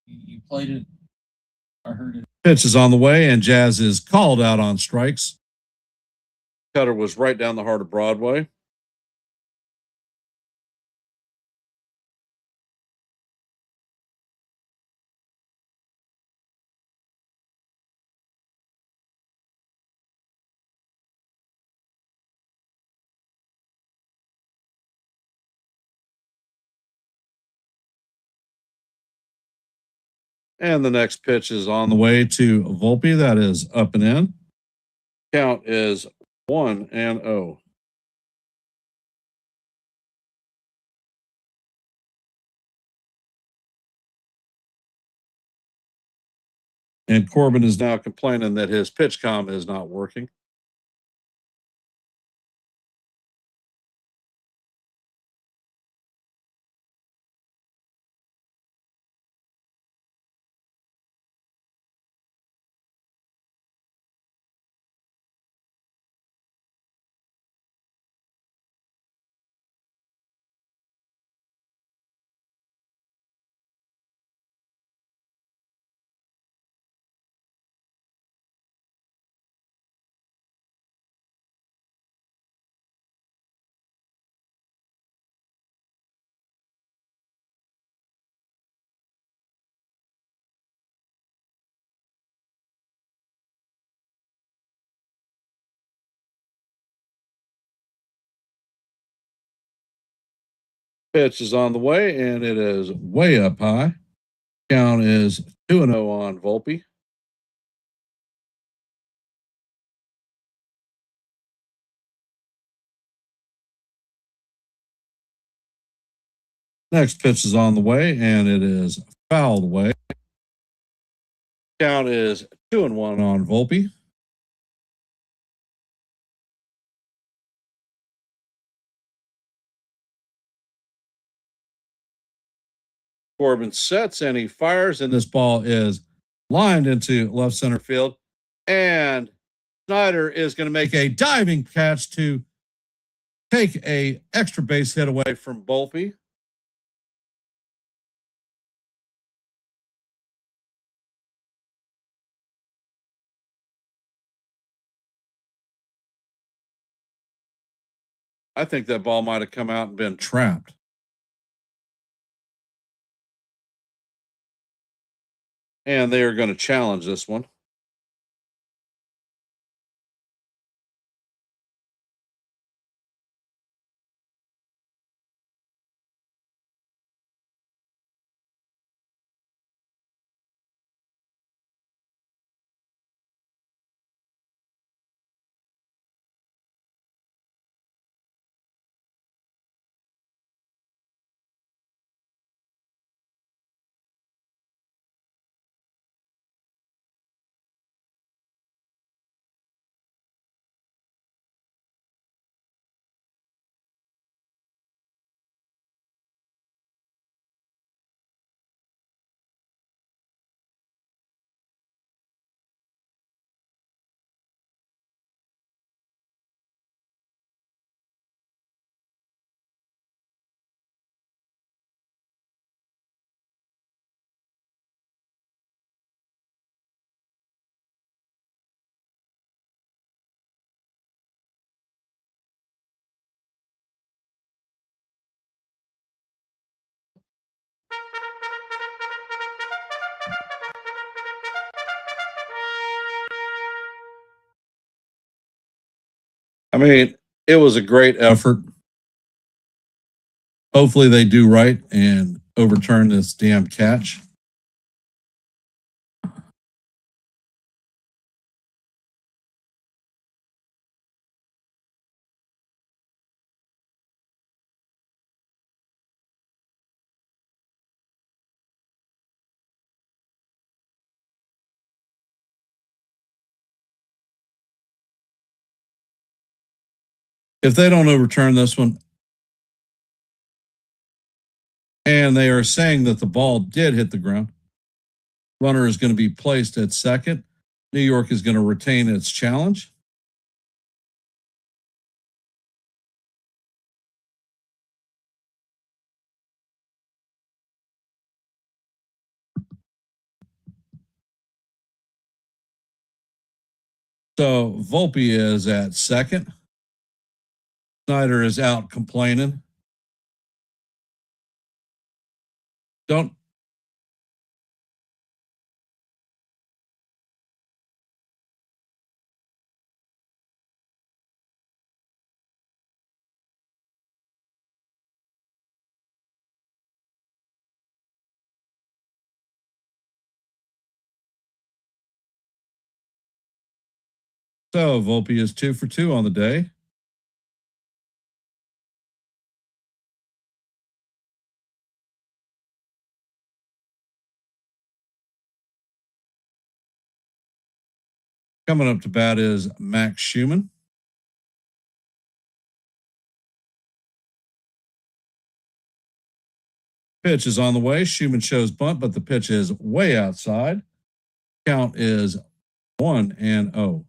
You played it. I heard it. Pitch is on the way, and Jazz is called out on strikes. Cutter was right down the heart of Broadway. And the next pitch is on the way to Volpe. That is up and in. Count is 1-0. And Corbin is now complaining that his pitch comm is not working. Pitch is on the way, and it is way up high. Count is 2-0 on Volpe. Next pitch is on the way, and it is fouled away. Count is 2-1 on Volpe. Corbin sets and he fires, and this ball is lined into left center field. And Snyder is going to make a diving catch to take a extra base hit away from Volpe. I think that ball might have come out and been trapped. And they are going to challenge this one. I mean, it was a great effort. Hopefully they do right and overturn this damn catch. If they don't overturn this one, and they are saying that the ball did hit the ground, runner is going to be placed at second. New York is going to retain its challenge. So Volpe is at second. Snyder is out complaining. Don't. So Volpe is 2 for 2 on the day. Coming up to bat is Max Schumann. Pitch is on the way. Schumann shows bunt, but the pitch is way outside. Count is 1-0.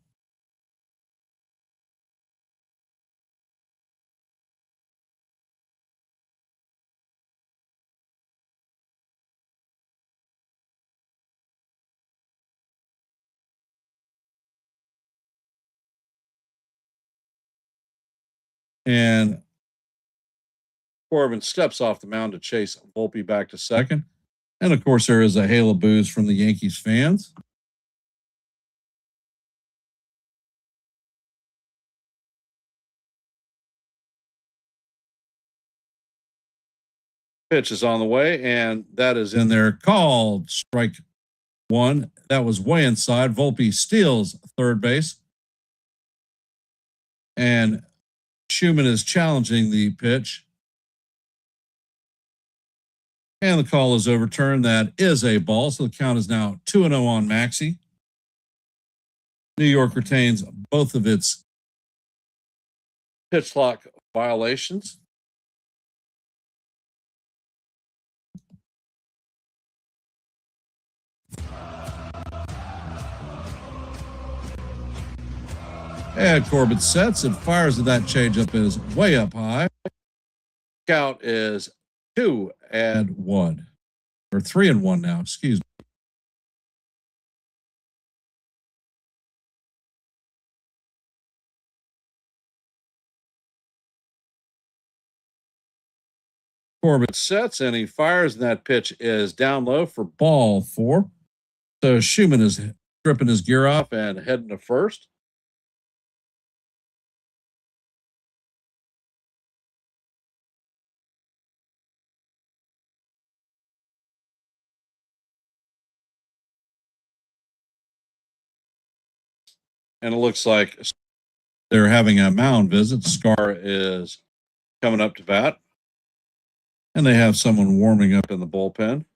And Corbin steps off the mound to chase Volpe back to second. And of course, there is a hail of boos from the Yankees fans. Pitch is on the way, and that is in there, called strike one. That was way inside. Volpe steals third base. And Schumann is challenging the pitch. And the call is overturned. That is a ball. So the count is now 2-0 on Maxey. New York retains both of its pitch clock violations. And Corbin sets and fires, and that changeup is way up high. Count is 2-1, or 3-1 now. Excuse me. Corbin sets and he fires, and that pitch is down low for ball 4. So Schumann is stripping his gear off and heading to first. And it looks like they're having a mound visit. Scar is coming up to bat. And they have someone warming up in the bullpen.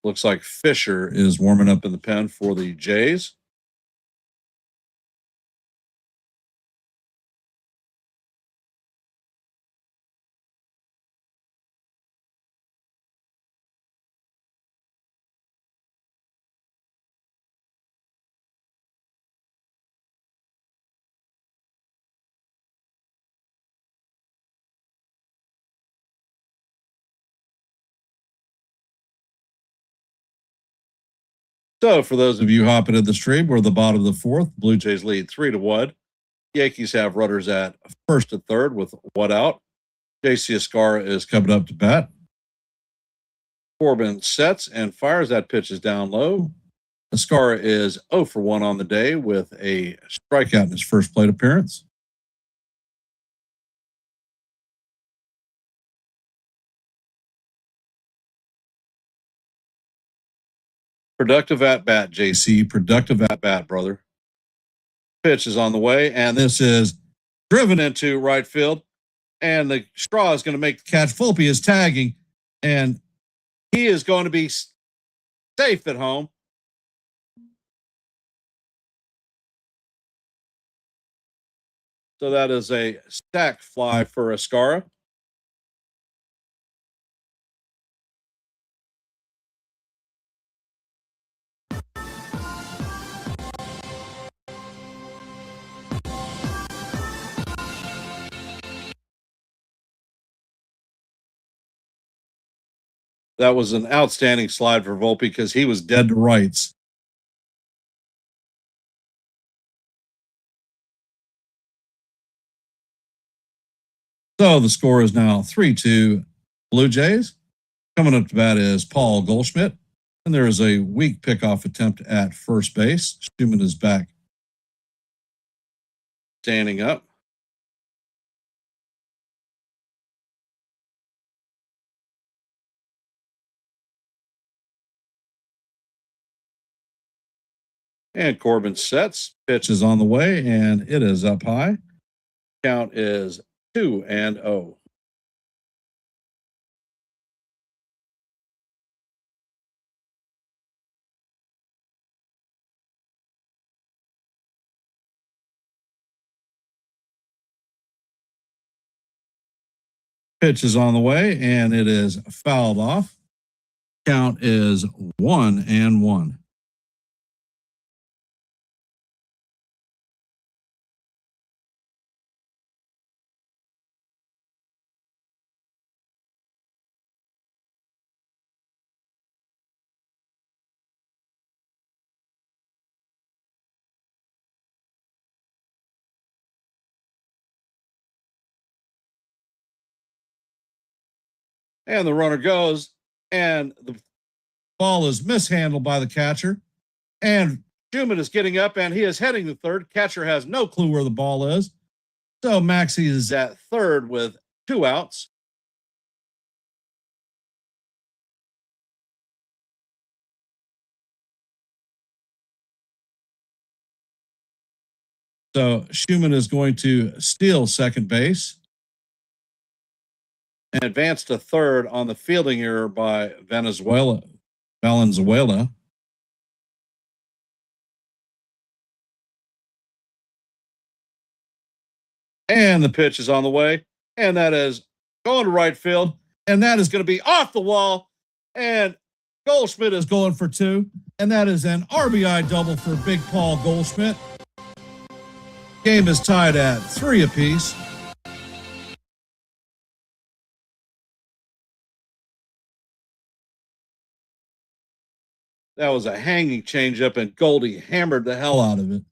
Looks like Fisher is warming up in the pen for the Jays. So, for those of you hopping in the stream, we're at the bottom of the 4th. Blue Jays lead 3-1. Yankees have runners at first and third with 1 out. JC Escarra is coming up to bat. Corbin sets and fires. That pitch is down low. Escarra is 0 for 1 on the day with a strikeout in his first plate appearance. Productive at bat, JC. Productive at bat, brother. Pitch is on the way, and this is driven into right field. And the straw is going to make the catch. Volpe is tagging, and he is going to be safe at home. So that is a stack fly for Escarra. That was an outstanding slide for Volpe because he was dead to rights. So the score is now 3-2 Blue Jays. Coming up to bat is Paul Goldschmidt. And there is a weak pickoff attempt at first base. Schumann is back standing up. And Corbin sets. Pitch is on the way, and it is up high. Count is 2-0. Pitch is on the way, and it is fouled off. Count is 1-1. And the runner goes, and the ball is mishandled by the catcher. And Schumann is getting up, and he is heading to third. Catcher has no clue where the ball is. So Maxey is at third with 2 outs. So Schumann is going to steal second base and advance to third on the fielding error by Valenzuela. And the pitch is on the way, and that is going to right field, and that is going to be off the wall, and Goldschmidt is going for 2, and that is an RBI double for Big Paul Goldschmidt. Game is tied at 3 apiece. That was a hanging changeup, and Goldie hammered the hell out of it.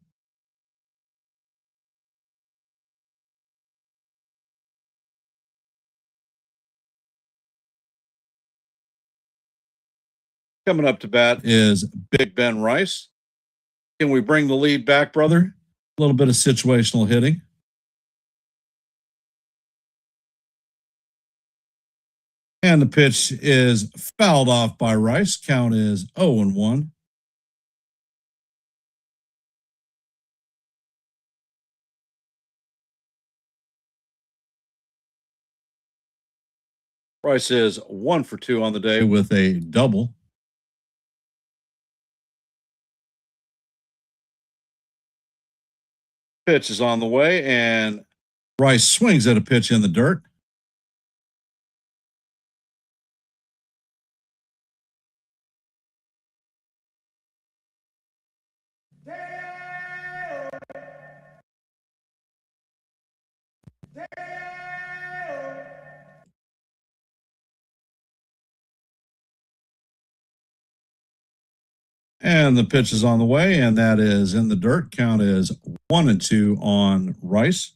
Coming up to bat is Big Ben Rice. Can we bring the lead back, brother? A little bit of situational hitting. And the pitch is fouled off by Rice. Count is 0-1. Rice is 1 for 2 on the day with a double. Pitch is on the way, and Rice swings at a pitch in the dirt. And the pitch is on the way, and that is in the dirt. Count is 1-2 on Rice.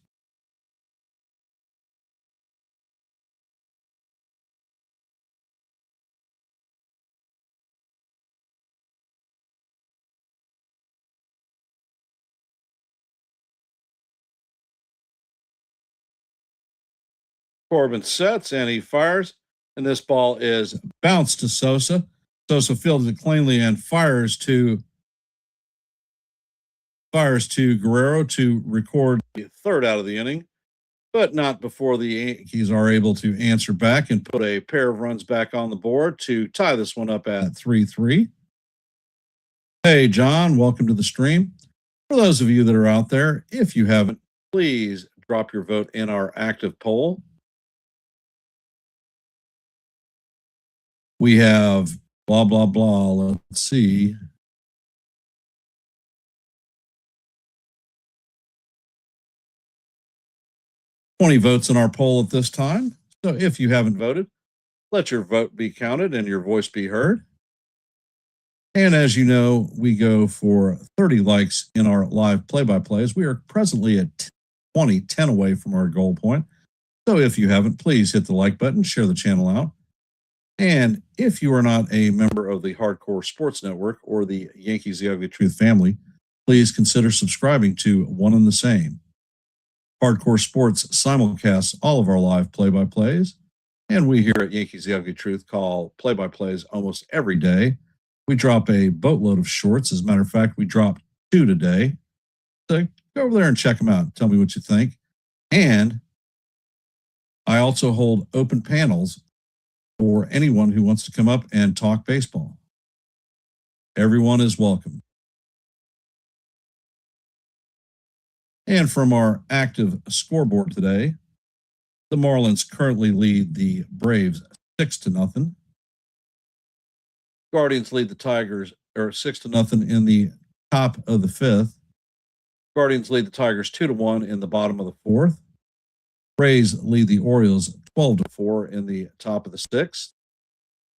Corbin sets and he fires, and this ball is bounced to Sosa. Sosa fields it cleanly and fires to Guerrero to record the third out of the inning, but not before the Yankees are able to answer back and put a pair of runs back on the board to tie this one up at 3-3. Hey, John, welcome to the stream. For those of you that are out there, if you haven't, please drop your vote in our active poll. We have blah, blah, blah. Let's see. $20 votes in our poll at this time. So if you haven't voted, let your vote be counted and your voice be heard. And as you know, we go for 30 likes in our live play-by-plays. We are presently at 10 away from our goal point. So if you haven't, please hit the like button, share the channel out. And if you are not a member of the Hardcore Sports Network or the Yankees The Ugly Truth family, please consider subscribing to one and the same. Hardcore Sports simulcasts all of our live play-by-plays, and we here at Yankees The Ugly Truth call play-by-plays almost every day. We drop a boatload of shorts. As a matter of fact, we dropped 2 today. So go over there and check them out. Tell me what you think. And I also hold open panels for anyone who wants to come up and talk baseball. Everyone is welcome. And from our active scoreboard today, the Marlins currently lead the Braves 6-0. Guardians lead the Tigers 6-0 in the top of the 5th. Guardians lead the Tigers 2-1 in the bottom of the 4th. Rays lead the Orioles 12-4 in the top of the 6th.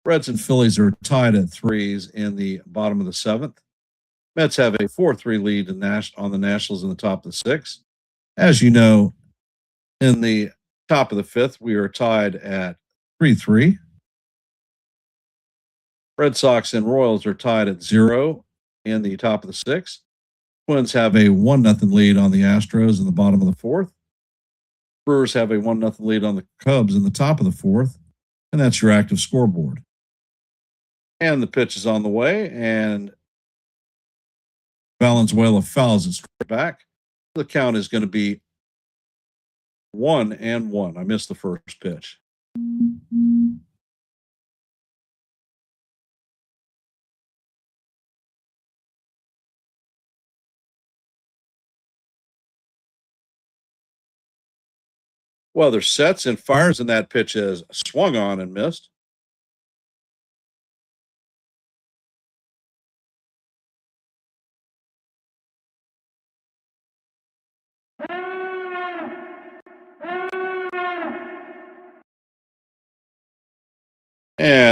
Reds and Phillies are tied at 3s in the bottom of the 7th. Mets have a 4-3 lead on the Nationals in the top of the 6th. As you know, in the top of the 5th, we are tied at 3-3. Red Sox and Royals are tied at 0 in the top of the 6th. Twins have a 1-0 lead on the Astros in the bottom of the 4th. Brewers have a 1-0 lead on the Cubs in the top of the 4th. And that's your active scoreboard. And the pitch is on the way, and Valenzuela fouls it straight back. The count is going to be 1-1. I missed the first pitch. Weather sets and fires, and that pitch is swung on and missed.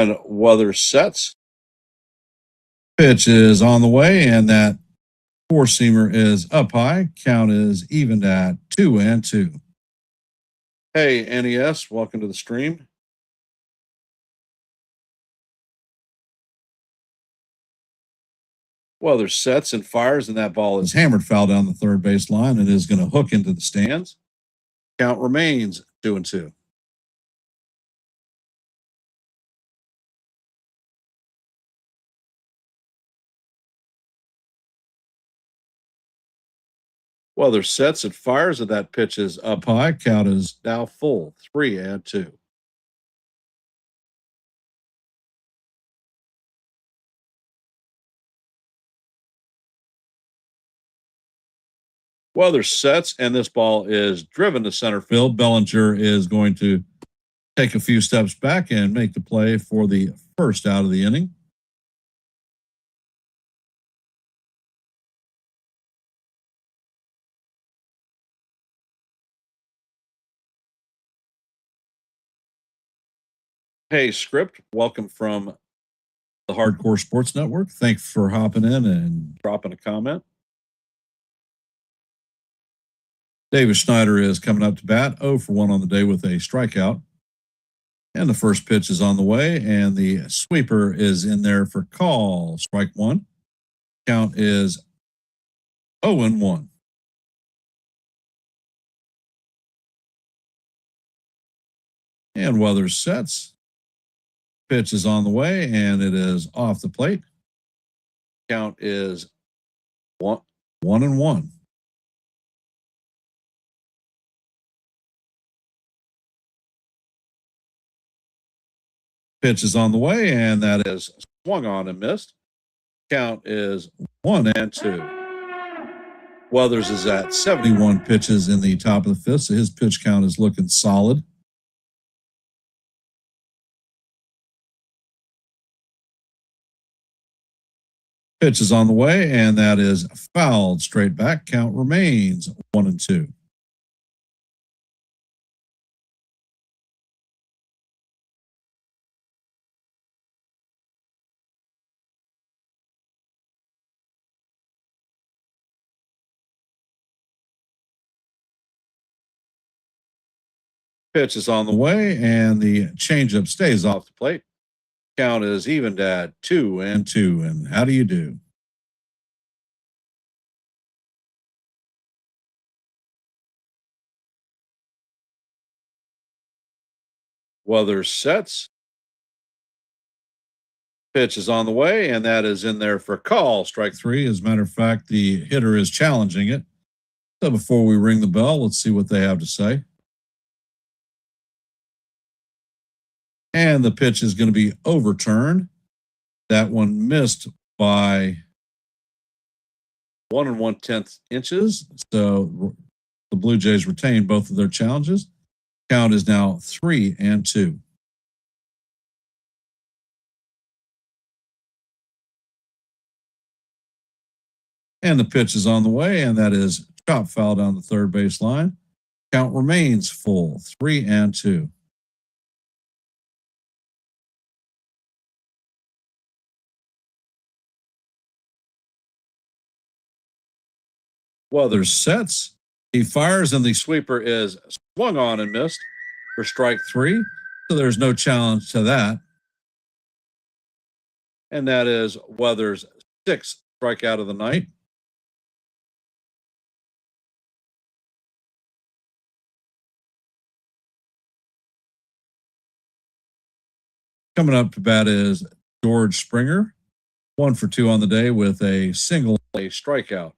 And weather sets. Pitch is on the way, and that four-seamer is up high. Count is evened at 2-2. Hey, NES, welcome to the stream. Weather sets and fires, and that ball is hammered foul down the third base line and is going to hook into the stands. Count remains 2-2. Weather sets and fires, and that pitch is up high. Count is now full, 3-2. Weather sets, and this ball is driven to center field. Bellinger is going to take a few steps back and make the play for the first out of the inning. Hey, Script, welcome from the Hardcore Sports Network. Thanks for hopping in and dropping a comment. David Schneider is coming up to bat, 0 for 1 on the day with a strikeout. And the first pitch is on the way, and the sweeper is in there for call. Strike one. Count is 0-1. And weather sets. Pitch is on the way, and it is off the plate. Count is 1-1. Pitch is on the way, and that is swung on and missed. Count is 1-2. Weathers is at 71 pitches in the top of the fifth, so his pitch count is looking solid. Pitch is on the way, and that is fouled straight back. Count remains 1-2. Pitch is on the way, and the changeup stays off the plate. Count is evened at 2-2. And how do you do? Weather sets. Pitch is on the way, and that is in there for call. Strike three. As a matter of fact, the hitter is challenging it. So before we ring the bell, let's see what they have to say. And the pitch is going to be overturned. That one missed by 1 1/10 inches. So the Blue Jays retain both of their challenges. Count is now 3-2. And the pitch is on the way, and that is chop foul down the third base line. Count remains full, 3-2. Weather sets. He fires, and the sweeper is swung on and missed for strike three. So there's no challenge to that. And that is Weather's sixth strikeout of the night. Coming up to bat is George Springer, 1 for 2 on the day with a single A strikeout.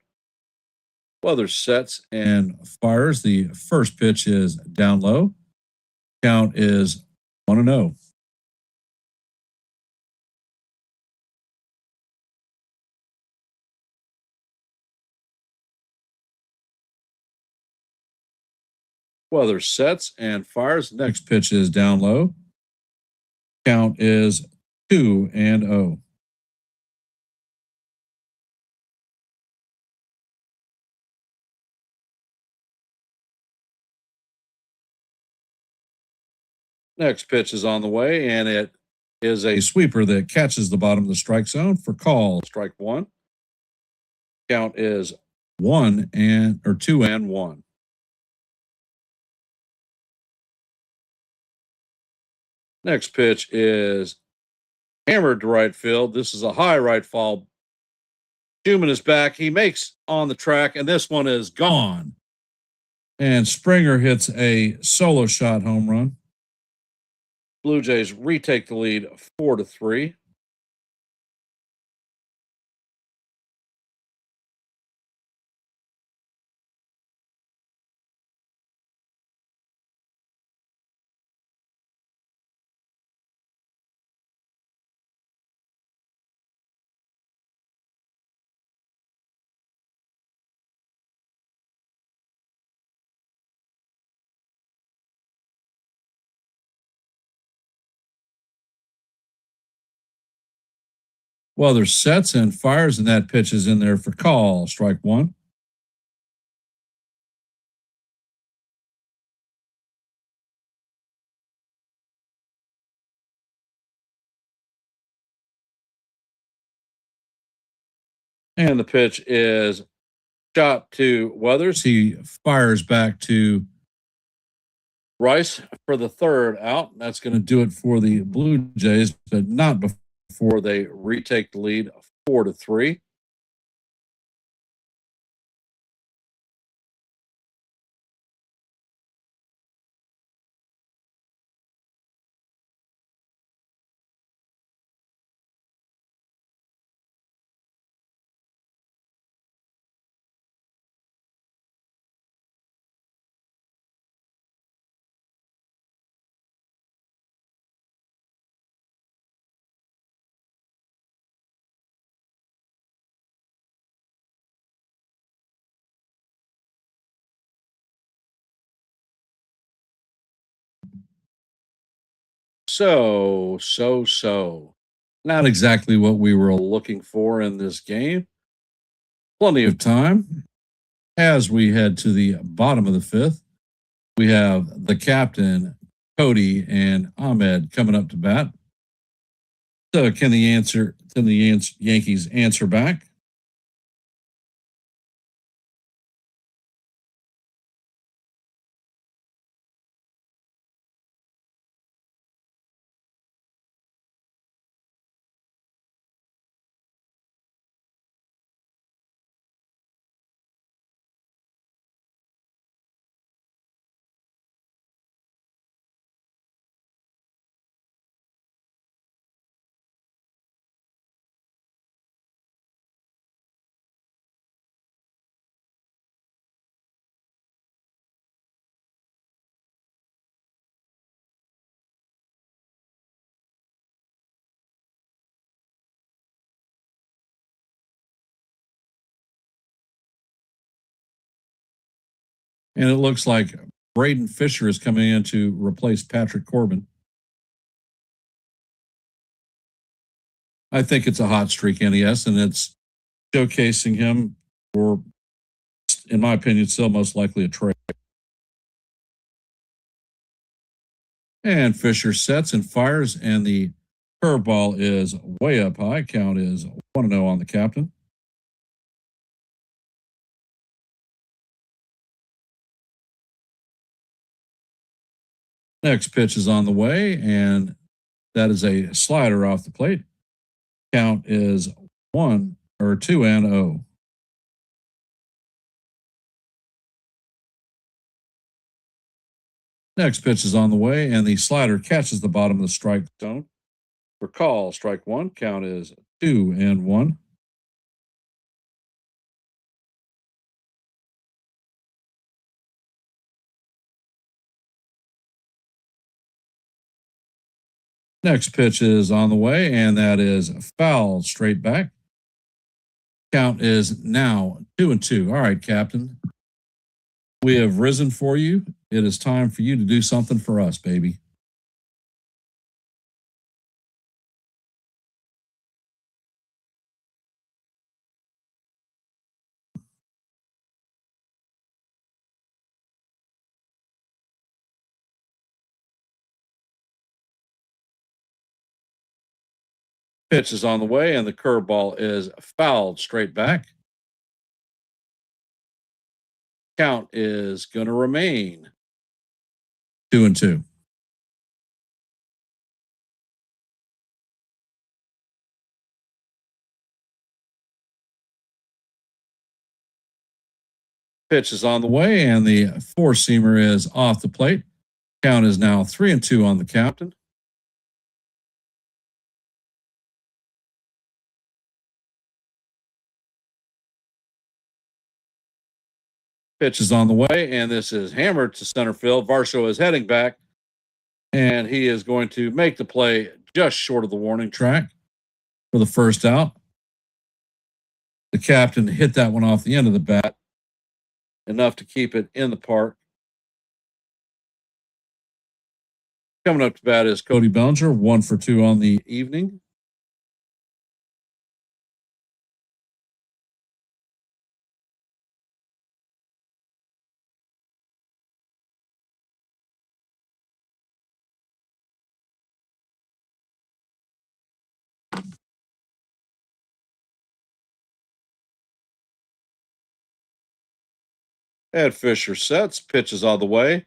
Weather sets and fires. The first pitch is down low. Count is 1-0. Weather sets and fires. The next pitch is down low. Count is 2-0. Next pitch is on the way, and it is a sweeper that catches the bottom of the strike zone for call. Strike one. Count is 2 and 1. Next pitch is hammered to right field. This is a high right fall. Schumann is back. He makes on the track, and this one is gone. And Springer hits a solo shot home run. Blue Jays retake the lead 4-3. Well, there's sets and fires, and that pitch is in there for call. Strike one. And the pitch is shot to Weathers. He fires back to Rice for the third out. That's going to do it for the Blue Jays, but not before they retake the lead 4-3. So. Not exactly what we were looking for in this game. Plenty of time. As we head to the bottom of the fifth, we have the captain, Cody, and Ahmed coming up to bat. So can the Yankees answer back? And it looks like Braden Fisher is coming in to replace Patrick Corbin. I think it's a hot streak, NES, and it's showcasing him for, in my opinion, still most likely a trade. And Fisher sets and fires, and the curveball is way up high. Count is 1-0 on the captain. Next pitch is on the way, and that is a slider off the plate. Count is 2-0. Next pitch is on the way, and the slider catches the bottom of the strike zone. For call, strike one. Count is 2-1. Next pitch is on the way, and that is foul straight back. Count is now 2-2. All right, Captain. We have risen for you. It is time for you to do something for us, baby. Pitch is on the way, and the curveball is fouled straight back. Count is going to remain 2-2. Pitch is on the way, and the four-seamer is off the plate. Count is now 3-2 on the captain. Pitch is on the way, and this is hammered to center field. Varsho is heading back, and he is going to make the play just short of the warning track for the first out. The captain hit that one off the end of the bat, enough to keep it in the park. Coming up to bat is Cody Bellinger, 1 for 2 on the evening. Ed Fisher sets, pitches all the way.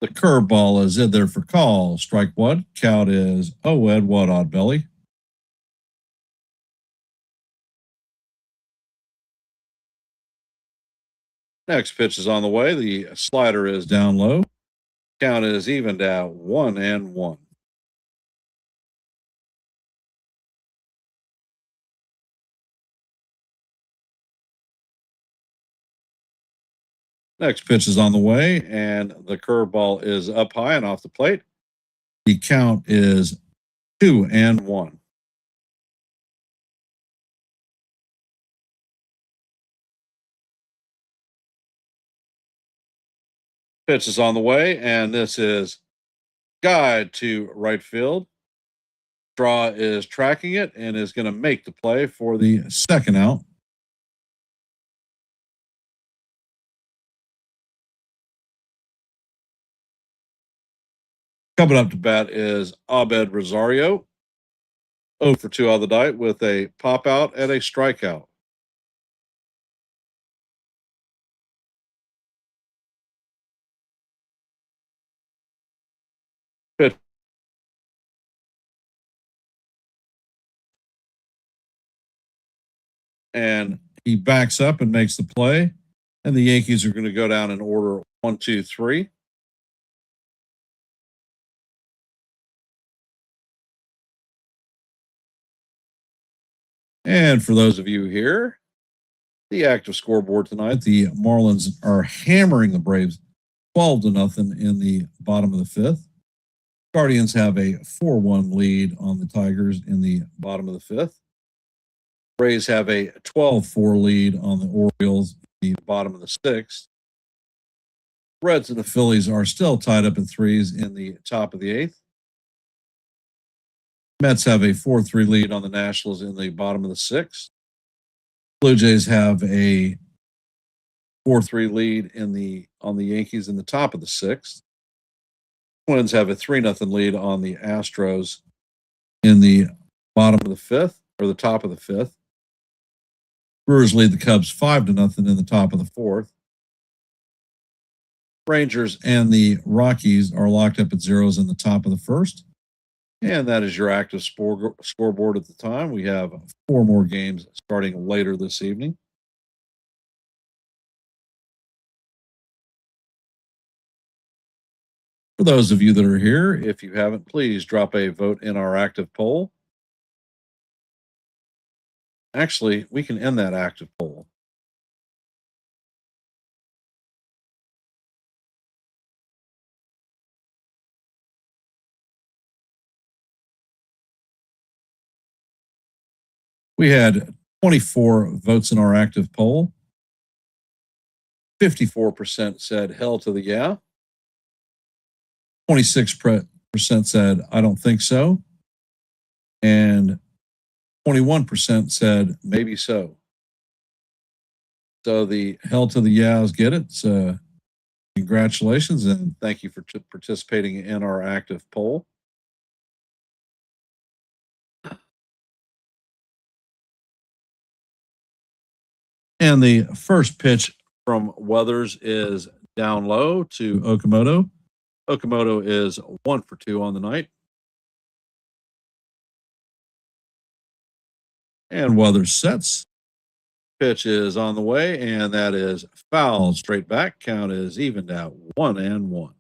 The curveball is in there for call. Strike one. Count is Ed, what on belly. Next pitch is on the way. The slider is down low. Count is evened out 1-1. Next pitch is on the way, and the curveball is up high and off the plate. The count is 2-1. Pitch is on the way, and this is guide to right field. Straw is tracking it and is going to make the play for the second out. Coming up to bat is Abed Rosario, 0 for 2 on the night with a pop out and a strikeout. Pitch. And he backs up and makes the play. And the Yankees are going to go down in order 1, 2, 3. And for those of you here, the active scoreboard tonight, the Marlins are hammering the Braves 12-0 in the bottom of the fifth. Guardians have a 4-1 lead on the Tigers in the bottom of the fifth. Rays have a 12-4 lead on the Orioles in the bottom of the sixth. Reds and the Phillies are still tied up in threes in the top of the eighth. Mets have a 4-3 lead on the Nationals in the bottom of the sixth. Blue Jays have a 4-3 lead on the Yankees in the top of the sixth. Twins have a 3-0 lead on the Astros in the bottom of the fifth, or the top of the fifth. Brewers lead the Cubs 5-0 in the top of the fourth. Rangers and the Rockies are locked up at zeros in the top of the first. And that is your active scoreboard at the time. We have 4 more games starting later this evening. For those of you that are here, if you haven't, please drop a vote in our active poll. Actually, we can end that active poll. We had 24 votes in our active poll. 54% said hell to the yeah. 26% said I don't think so. And 21% said maybe so. So the hell to the yeahs get it. So congratulations and thank you for participating in our active poll. And the first pitch from Weathers is down low to Okamoto. Okamoto is 1 for 2 on the night. And Weathers sets. Pitch is on the way, and that is foul straight back. Count is evened out 1-1.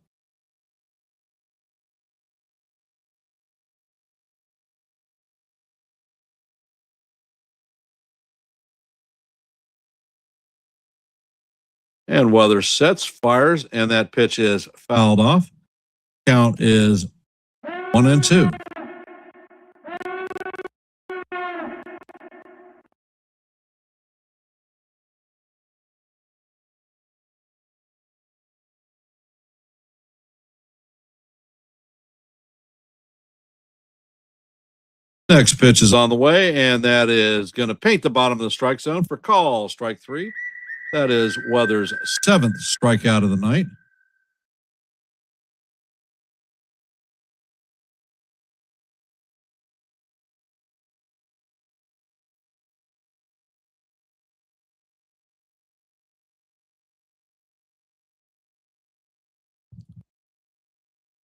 And Weathers sets, fires, and that pitch is fouled off. Count is 1-2. Next pitch is on the way, and that is going to paint the bottom of the strike zone for call. Strike 3. That is Weathers' 7th strikeout of the night.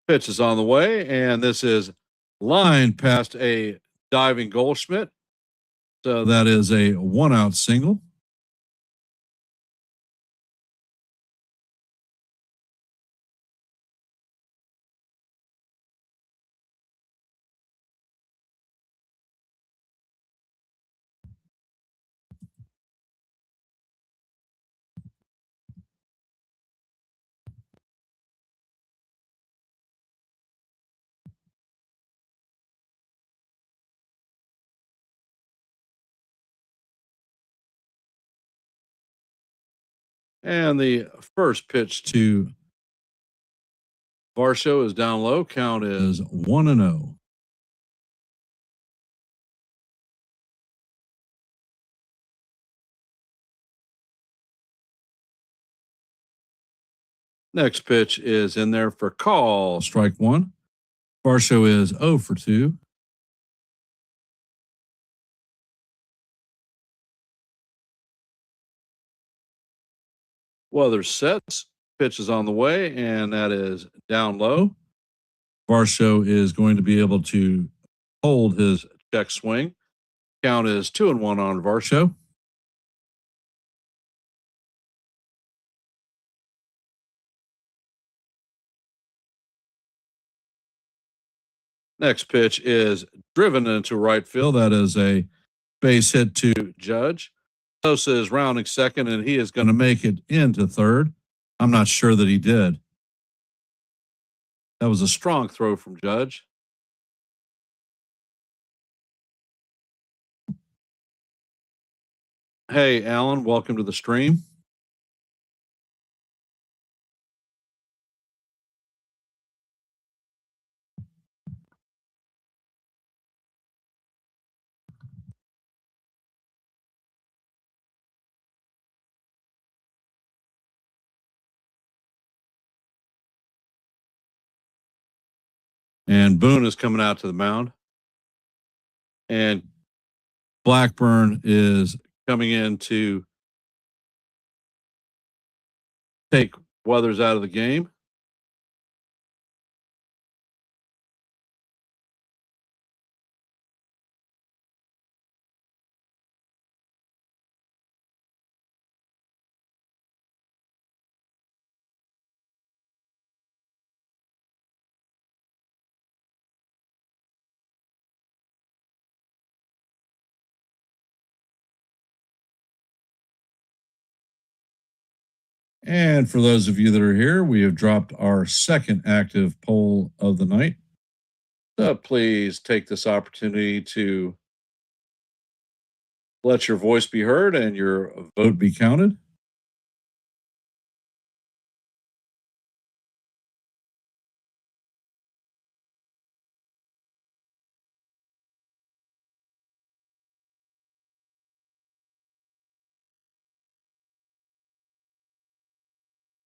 Pitch is on the way, and this is line past a diving Goldschmidt. So that is a 1-out single. And the first pitch to Varsho is down low. Count is 1-0. Next pitch is in there for call. Strike 1. Varsho is 0 for 2. Weathers sets. Pitch is on the way, and that is down low. Varsho is going to be able to hold his check swing. Count is 2-1 on Varsho. Next pitch is driven into right field. That is a base hit to Judge. Sosa is rounding second, and he is going to make it into third. I'm not sure that he did. That was a strong throw from Judge. Hey, Alan, welcome to the stream. And Boone is coming out to the mound. And Blackburn is coming in to take Weathers out of the game. And for those of you that are here, we have dropped our second active poll of the night. So please take this opportunity to let your voice be heard and your vote be counted.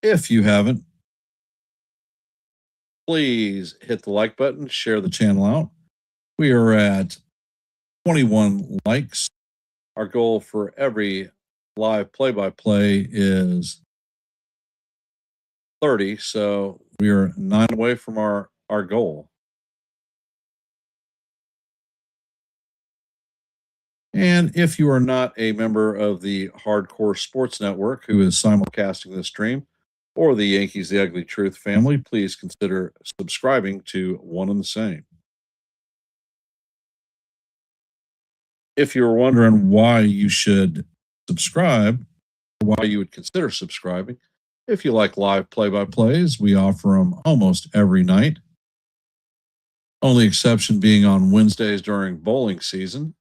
If you haven't, please hit the like button, share the channel out. We are at 21 likes. Our goal for every live play-by-play is 30, so we are 9 away from our goal. And if you are not a member of the Hardcore Sports Network who is simulcasting this stream, or the Yankees The Ugly Truth family, please consider subscribing to one and the same. If you're wondering why you should subscribe, or why you would consider subscribing, if you like live play-by-plays, we offer them almost every night. Only exception being on Wednesdays during bowling season.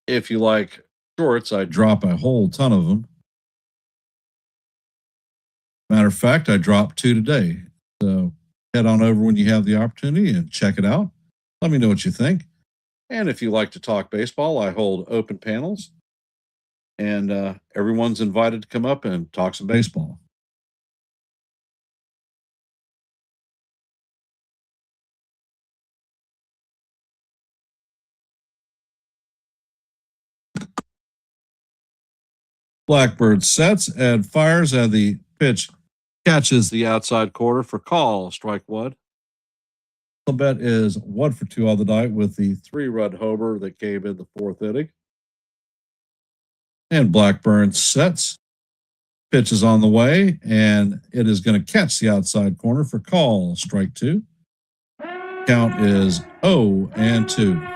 If you like shorts, I drop a whole ton of them. Matter of fact, I dropped 2 today. So head on over when you have the opportunity and check it out. Let me know what you think. And if you like to talk baseball, I hold open panels. And everyone's invited to come up and talk some baseball. Blackbird sets and fires, and the pitch catches the outside corner for call. Strike one. The bet is 1 for 2 on the night with the 3-run homer that came in the 4th inning. And Blackburn sets. Pitch is on the way, and it is going to catch the outside corner for call. Strike 2. Count is 0-2.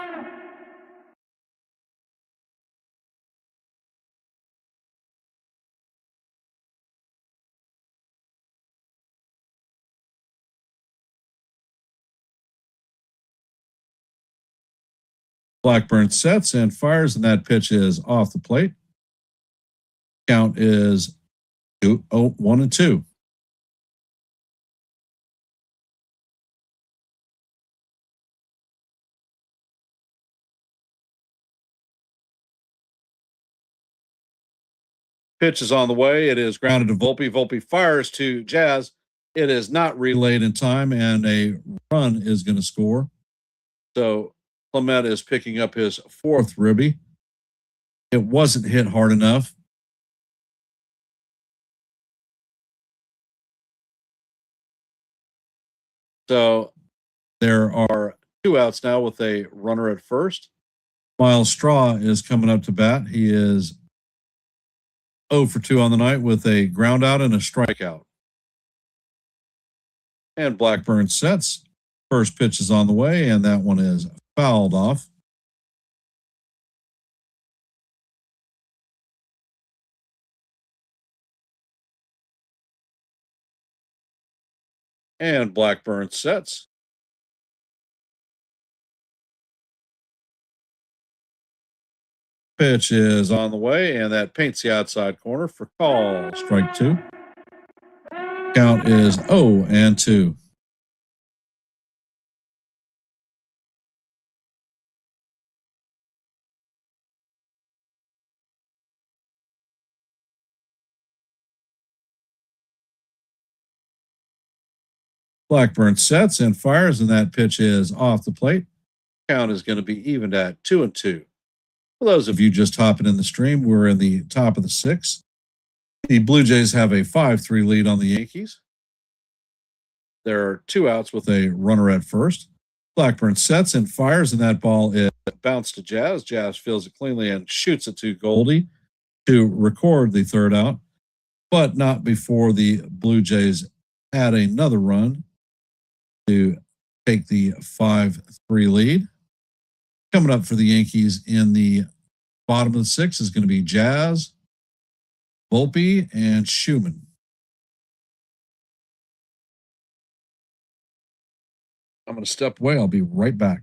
Blackburn sets and fires, and that pitch is off the plate. Count is 1-2. Pitch is on the way. It is grounded to Volpe. Volpe fires to Jazz. It is not relayed in time, and a run is going to score. So Clement is picking up his 4th ribby. It wasn't hit hard enough. So there are 2 outs now with a runner at first. Miles Straw is coming up to bat. He is 0 for 2 on the night with a ground out and a strikeout. And Blackburn sets. First pitch is on the way, and that one is fouled off. And Blackburn sets. Pitch is on the way, and that paints the outside corner for call. Strike 2. Count is 0-2. Blackburn sets and fires, and that pitch is off the plate. Count is going to be evened at 2-2. For those of you just hopping in the stream, we're in the top of the 6th. The Blue Jays have a 5-3 lead on the Yankees. There are 2 outs with a runner at first. Blackburn sets and fires, and that ball is bounced to Jazz. Jazz fields it cleanly and shoots it to Goldie to record the 3rd out, but not before the Blue Jays add another run to take the 5-3 lead. Coming up for the Yankees in the bottom of the 6th is going to be Jazz, Volpe, and Schumann. I'm going to step away. I'll be right back.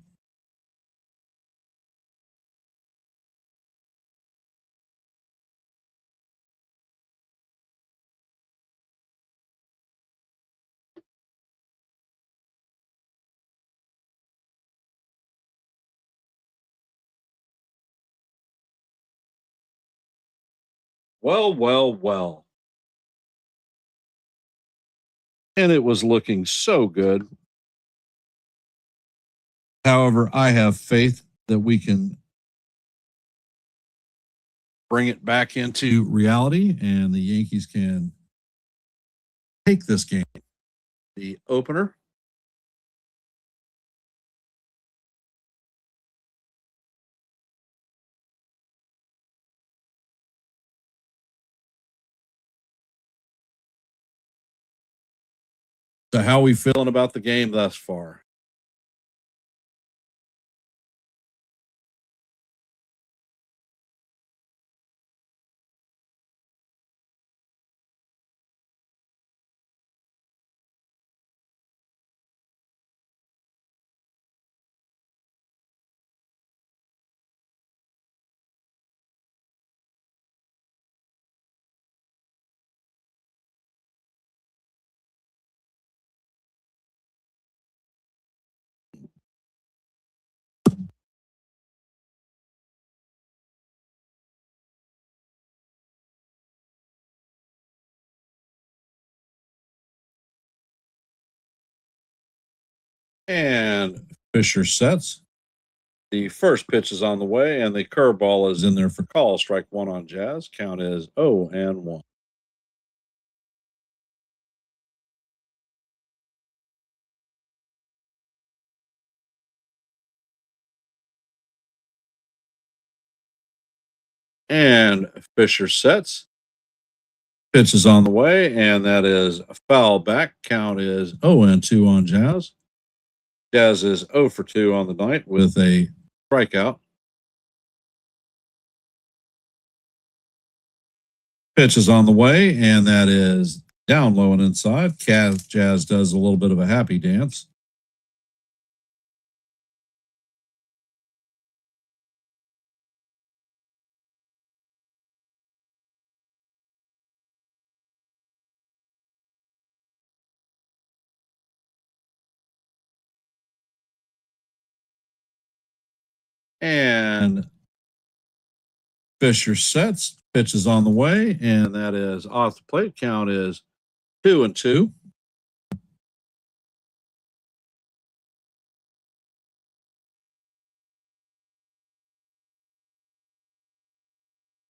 Well. And it was looking so good. However, I have faith that we can bring it back into reality, and the Yankees can take this game. The opener. So how are we feeling about the game thus far? And Fisher sets. The first pitch is on the way, and the curveball is in there for call. Strike one on Jazz. Count is 0-1. And Fisher sets. Pitch is on the way, and that is a foul back. Count is 0-2 on Jazz. Jazz is 0 for 2 on the night with a strikeout. Pitch is on the way, and that is down low and inside. Jazz does a little bit of a happy dance. And Fisher sets. Pitch is on the way, and that is off the plate. Count is 2-2.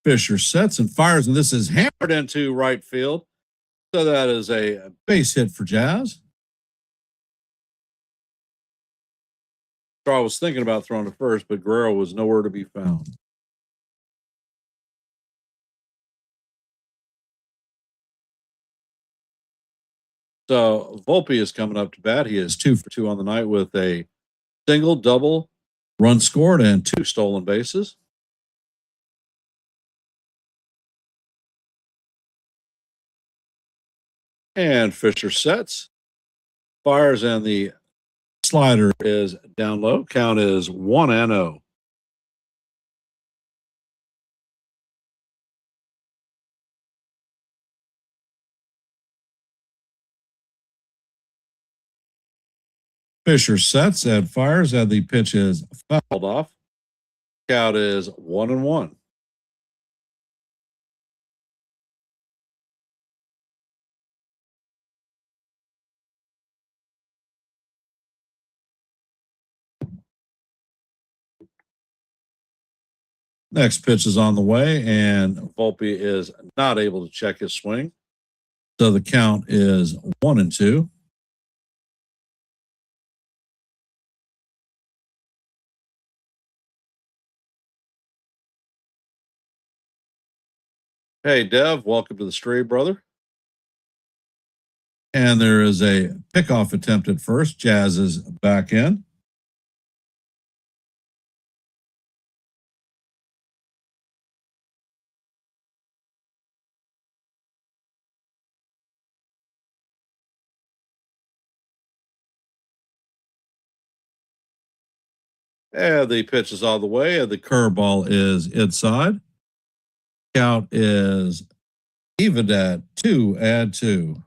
Fisher sets and fires, and this is hammered into right field. So that is a base hit for Jazz. So I was thinking about throwing to first, but Guerrero was nowhere to be found. So Volpe is coming up to bat. He is 2 for 2 on the night with a single, double, run scored, and 2 stolen bases. And Fisher sets, fires, and the slider is down low. Count is 1-0. Fisher sets and fires, and the pitch is fouled off. Count is 1-1. Next pitch is on the way, and Volpe is not able to check his swing. So the count is 1-2. Hey, Dev, welcome to the stream, brother. And there is a pickoff attempt at first. Jazz is back in. And the pitch is on the way, and the curveball is inside. Count is even at 2-2.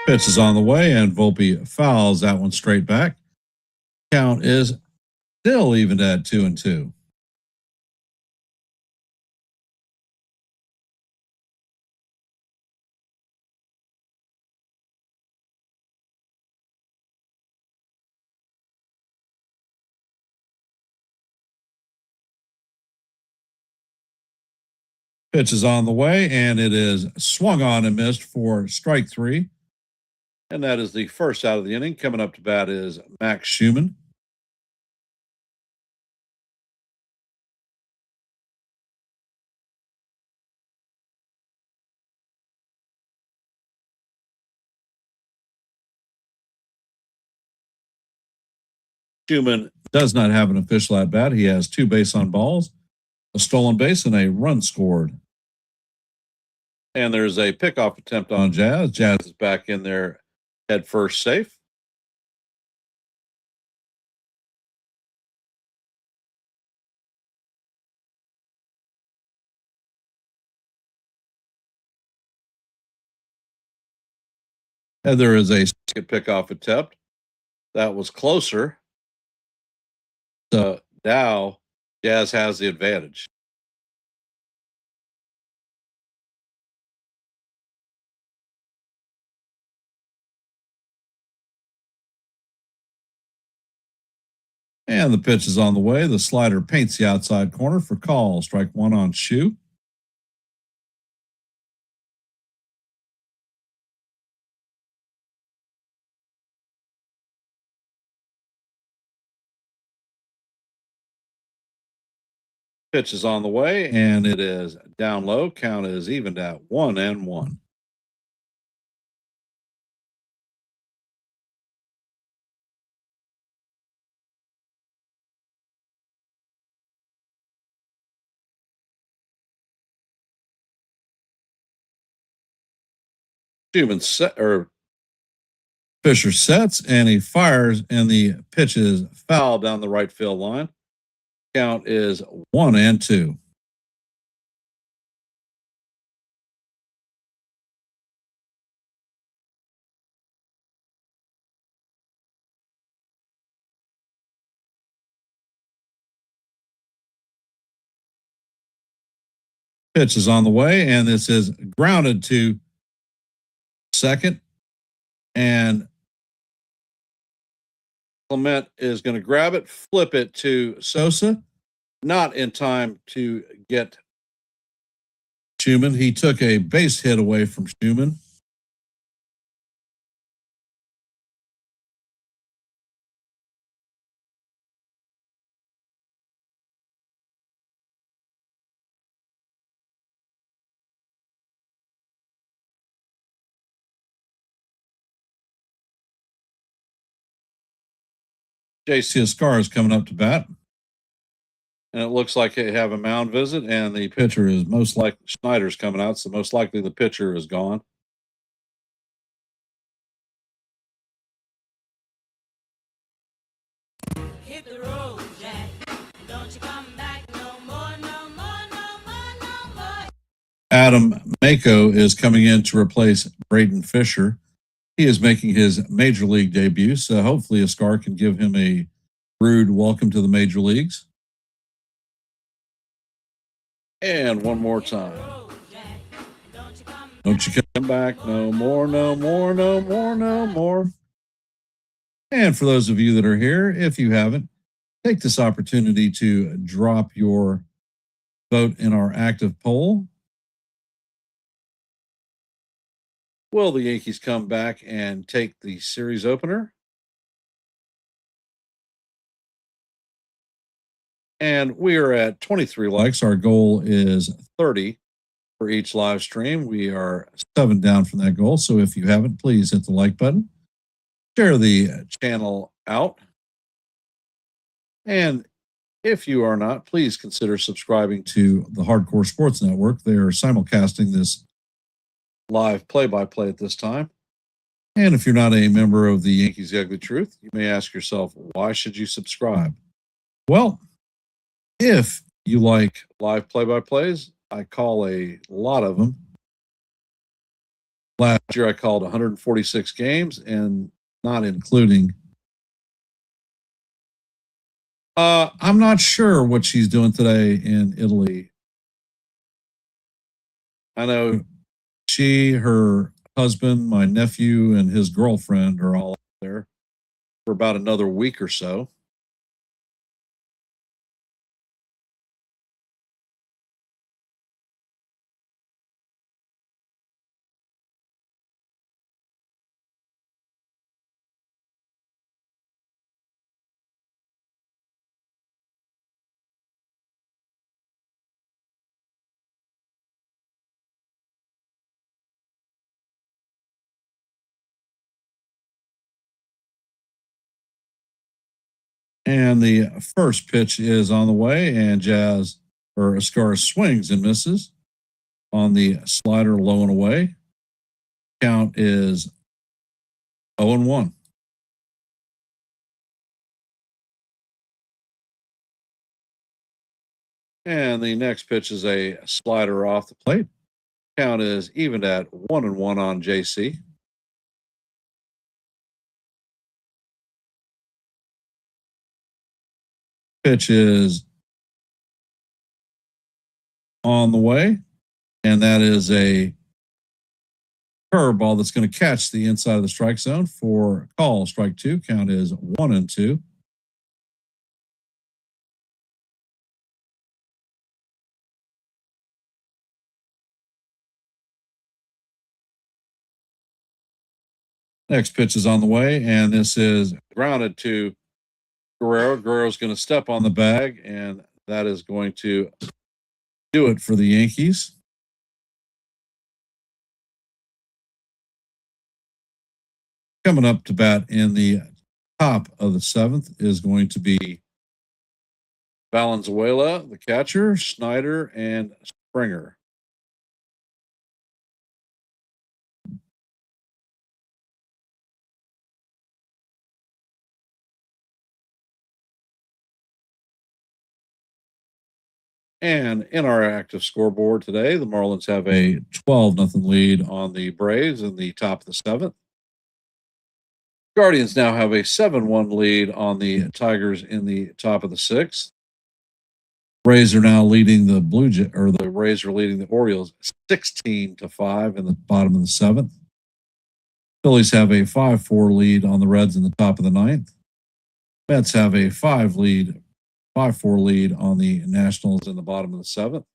Pitch is on the way, and Volpe fouls that one straight back. Count is still even at 2-2. Pitch is on the way, and it is swung on and missed for strike 3. And that is the first out of the inning. Coming up to bat is Max Schumann. Schumann does not have an official at bat. He has 2 base on balls, a stolen base, and a run scored. And there's a pickoff attempt on Jazz. Jazz is back in there at first safe. And there is a second pickoff attempt. That was closer. So now Jazz has the advantage. And the pitch is on the way. The slider paints the outside corner for call. Strike 1 on Shu. Pitch is on the way, and it is down low. Count is evened at 1-1. Schumann Fisher sets, and he fires, and the pitch is foul down the right field line. Count is 1-2. Pitch is on the way, and this is grounded to second. And Clement is going to grab it, flip it to Sosa. Not in time to get Schumann. He took a base hit away from Schumann. J.C. Escar is coming up to bat. And it looks like they have a mound visit, and the pitcher is most likely Schneider's coming out, so most likely the pitcher is gone. Hit the road, Jack. Don't you come back no more, no more, no more, no more. Adam Mako is coming in to replace Braden Fisher. He is making his major league debut, so hopefully Escar can give him a rude welcome to the major leagues. And one more time. Don't you come back no more, no more, no more, no more. And for those of you that are here, if you haven't, take this opportunity to drop your vote in our active poll. Will the Yankees come back and take the series opener? And we are at 23 likes. Our goal is 30 for each live stream. We are 7 down from that goal. So if you haven't, please hit the like button. Share the channel out. And if you are not, please consider subscribing to the Hardcore Sports Network. They are simulcasting this live play-by-play at this time. And if you're not a member of the Yankees The Ugly Truth, you may ask yourself, why should you subscribe? Well, if you like live play-by-plays, I call a lot of them. Last year I called 146 games, and not including. I'm not sure what she's doing today in Italy. I know she, her husband, my nephew, and his girlfriend are all there for about another week or so. And the first pitch is on the way, and Ascara swings and misses on the slider low and away. Count is 0-1. And the next pitch is a slider off the plate. Count is evened at 1-1 on JC. Pitch is on the way, and that is a curveball that's going to catch the inside of the strike zone for call. Strike two. Count is 1-2. Next pitch is on the way, and this is grounded to Guerrero. Guerrero's going to step on the bag, and that is going to do it for the Yankees. Coming up to bat in the top of the seventh is going to be Valenzuela, the catcher, Schneider, and Springer. And in our active scoreboard today, the Marlins have a 12-0 lead on the Braves in the top of the seventh. Guardians now have a 7-1 lead on the Tigers in the top of the sixth. Rays are now leading the the Rays are leading the Orioles 16-5 in the bottom of the seventh. Phillies have a 5-4 lead on the Reds in the top of the ninth. Mets have a 5-4 lead on the Nationals in the bottom of the seventh.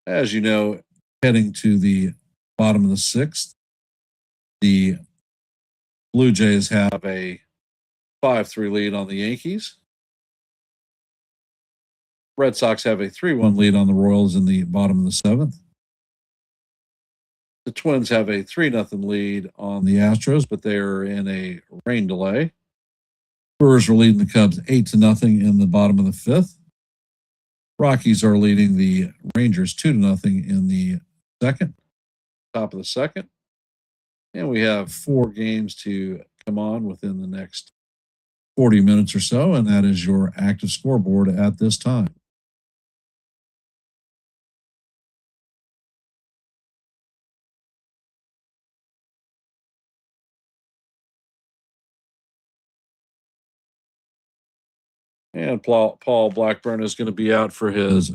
As you know, heading to the bottom of the sixth, the Blue Jays have a 5-3 lead on the Yankees. Red Sox have a 3-1 lead on the Royals in the bottom of the seventh. The Twins have a 3-0 lead on the Astros, but they are in a rain delay. Brewers are leading the Cubs 8-0 in the bottom of the fifth. Rockies are leading the Rangers 2-0 in the top of the second. And we have 4 games to come on within the next 40 minutes or so, and that is your active scoreboard at this time. And Paul Blackburn is going to be out for his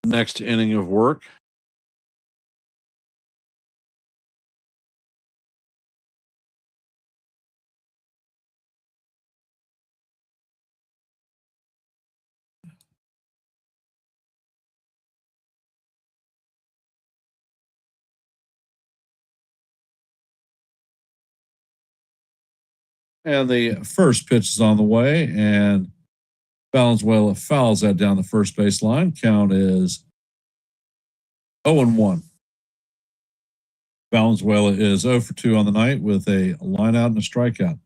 next inning of work. And the first pitch is on the way, and Valenzuela fouls that down the first base line. Count is 0-1. Valenzuela is 0-2 on the night with a line out and a strikeout.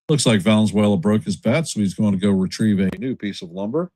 Looks like Valenzuela broke his bat, so he's going to go retrieve a new piece of lumber.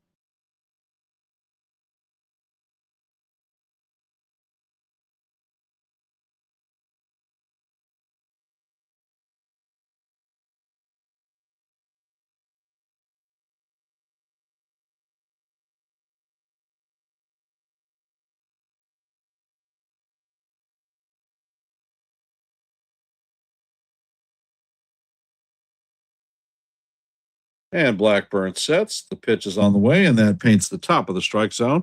And Blackburn sets. The pitch is on the way, and that paints the top of the strike zone.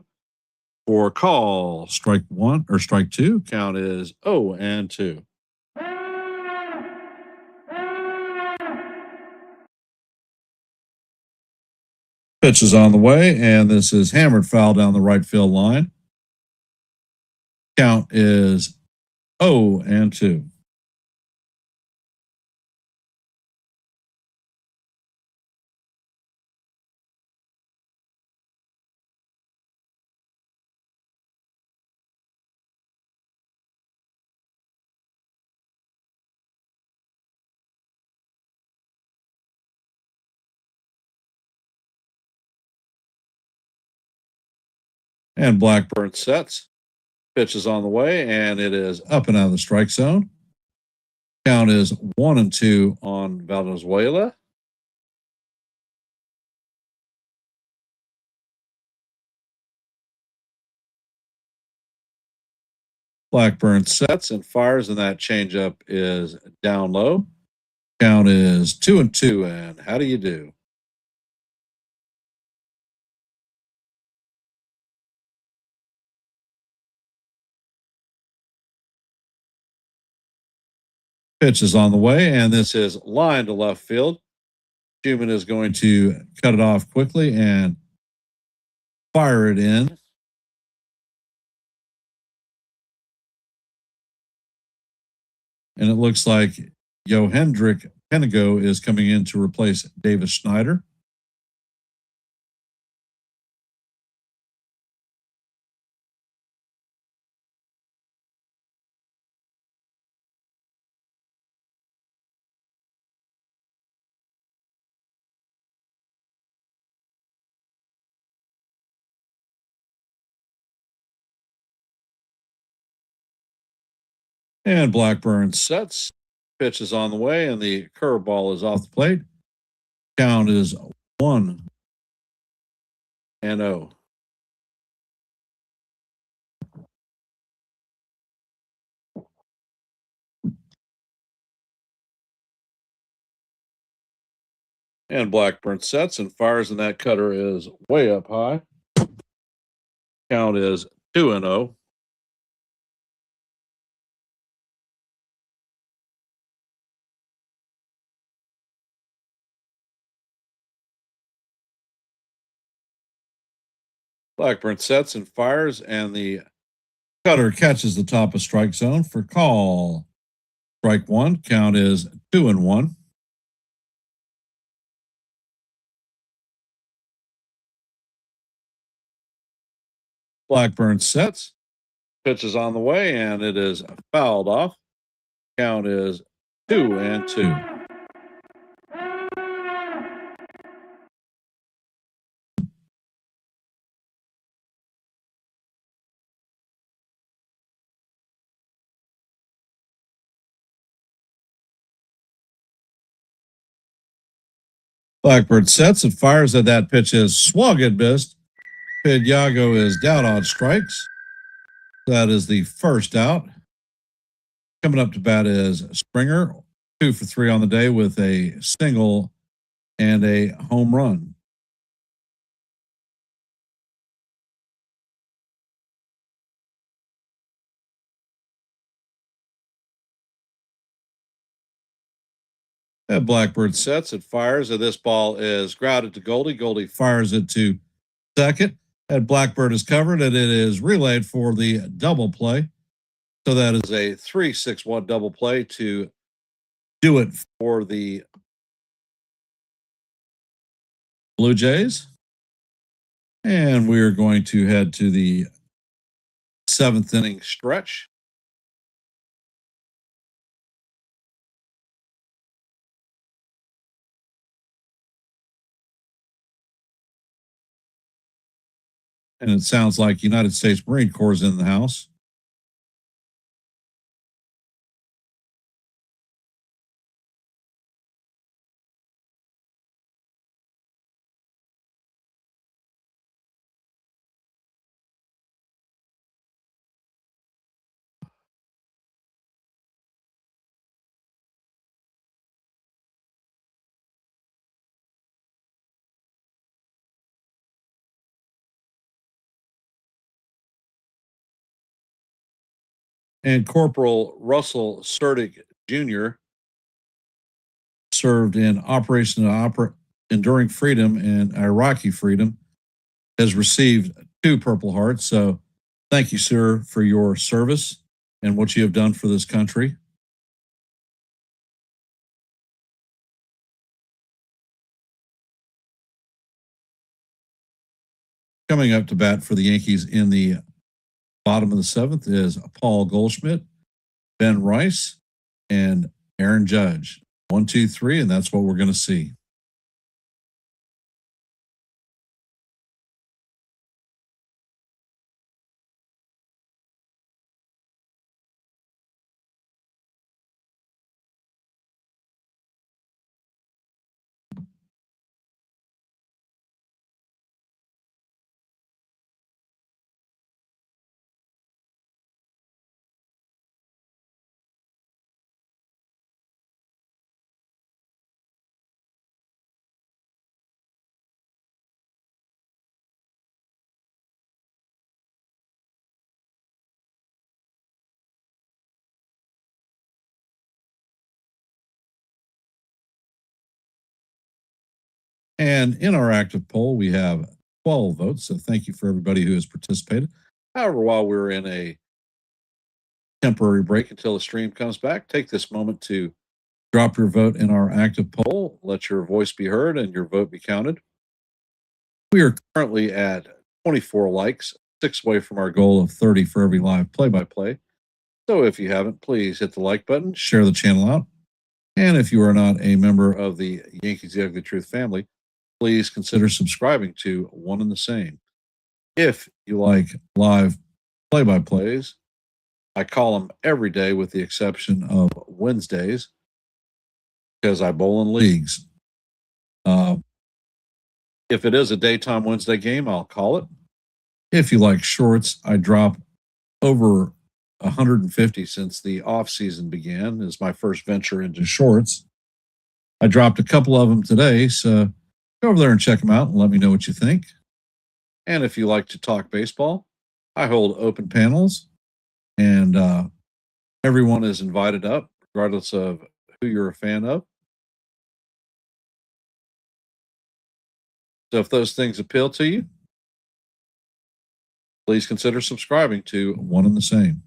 For call, strike one or strike two. Count is 0-2. Pitch is on the way, and this is hammered foul down the right field line. Count is 0-2. And Blackburn sets. Pitch is on the way, and it is up and out of the strike zone. Count is 1-2 on Valenzuela. Blackburn sets and fires, and that changeup is down low. Count is 2-2, and how do you do? Pitch is on the way, and this is line to left field. Schumann is going to cut it off quickly and fire it in. And it looks like Johendrick Penigo is coming in to replace Davis Schneider. And Blackburn sets. Pitch is on the way, and the curveball is off the plate. Count is 1-0. And Blackburn sets and fires, and that cutter is way up high. Count is 2-0. Blackburn sets and fires, and the cutter catches the top of strike zone for call. Strike one. Count is 2-1. Blackburn sets. Pitch is on the way, and it is fouled off. Count is 2-2. Blackbird sets and fires at that pitch is swung and missed. Piago is down on strikes. That is the first out. Coming up to bat is Springer, 2 for 3 on the day with a single and a home run. And Blackbird sets and fires, and this ball is grounded to Goldie. Goldie fires it to second, and Blackbird is covered, and it is relayed for the double play. So that is a 3-6-1 double play to do it for the Blue Jays. And we are going to head to the 7th inning stretch. And it sounds like United States Marine Corps is in the house. And Corporal Russell Serdick Jr. served in Operation Enduring Freedom and Iraqi Freedom, has received 2 Purple Hearts. So thank you, sir, for your service and what you have done for this country. Coming up to bat for the Yankees in the bottom of the 7th is Paul Goldschmidt, Ben Rice, and Aaron Judge. 1, 2, 3, and that's what we're going to see. And in our active poll, we have 12 votes. So thank you for everybody who has participated. However, while we're in a temporary break until the stream comes back, take this moment to drop your vote in our active poll. Let your voice be heard and your vote be counted. We are currently at 24 likes, 6 away from our goal of 30 for every live play-by-play. So if you haven't, please hit the like button, share the channel out. And if you are not a member of the Yankees The Ugly Truth family, please consider subscribing to One and the Same. If you like live play-by-plays, I call them every day with the exception of Wednesdays because I bowl in leagues. If it is a daytime Wednesday game, I'll call it. If you like shorts, I drop over 150 since the off season began. Is my first venture into shorts. I dropped a couple of them today, so go over there and check them out and let me know what you think. And if you like to talk baseball, I hold open panels, and everyone is invited up, regardless of who you're a fan of. So if those things appeal to you, please consider subscribing to One and the Same.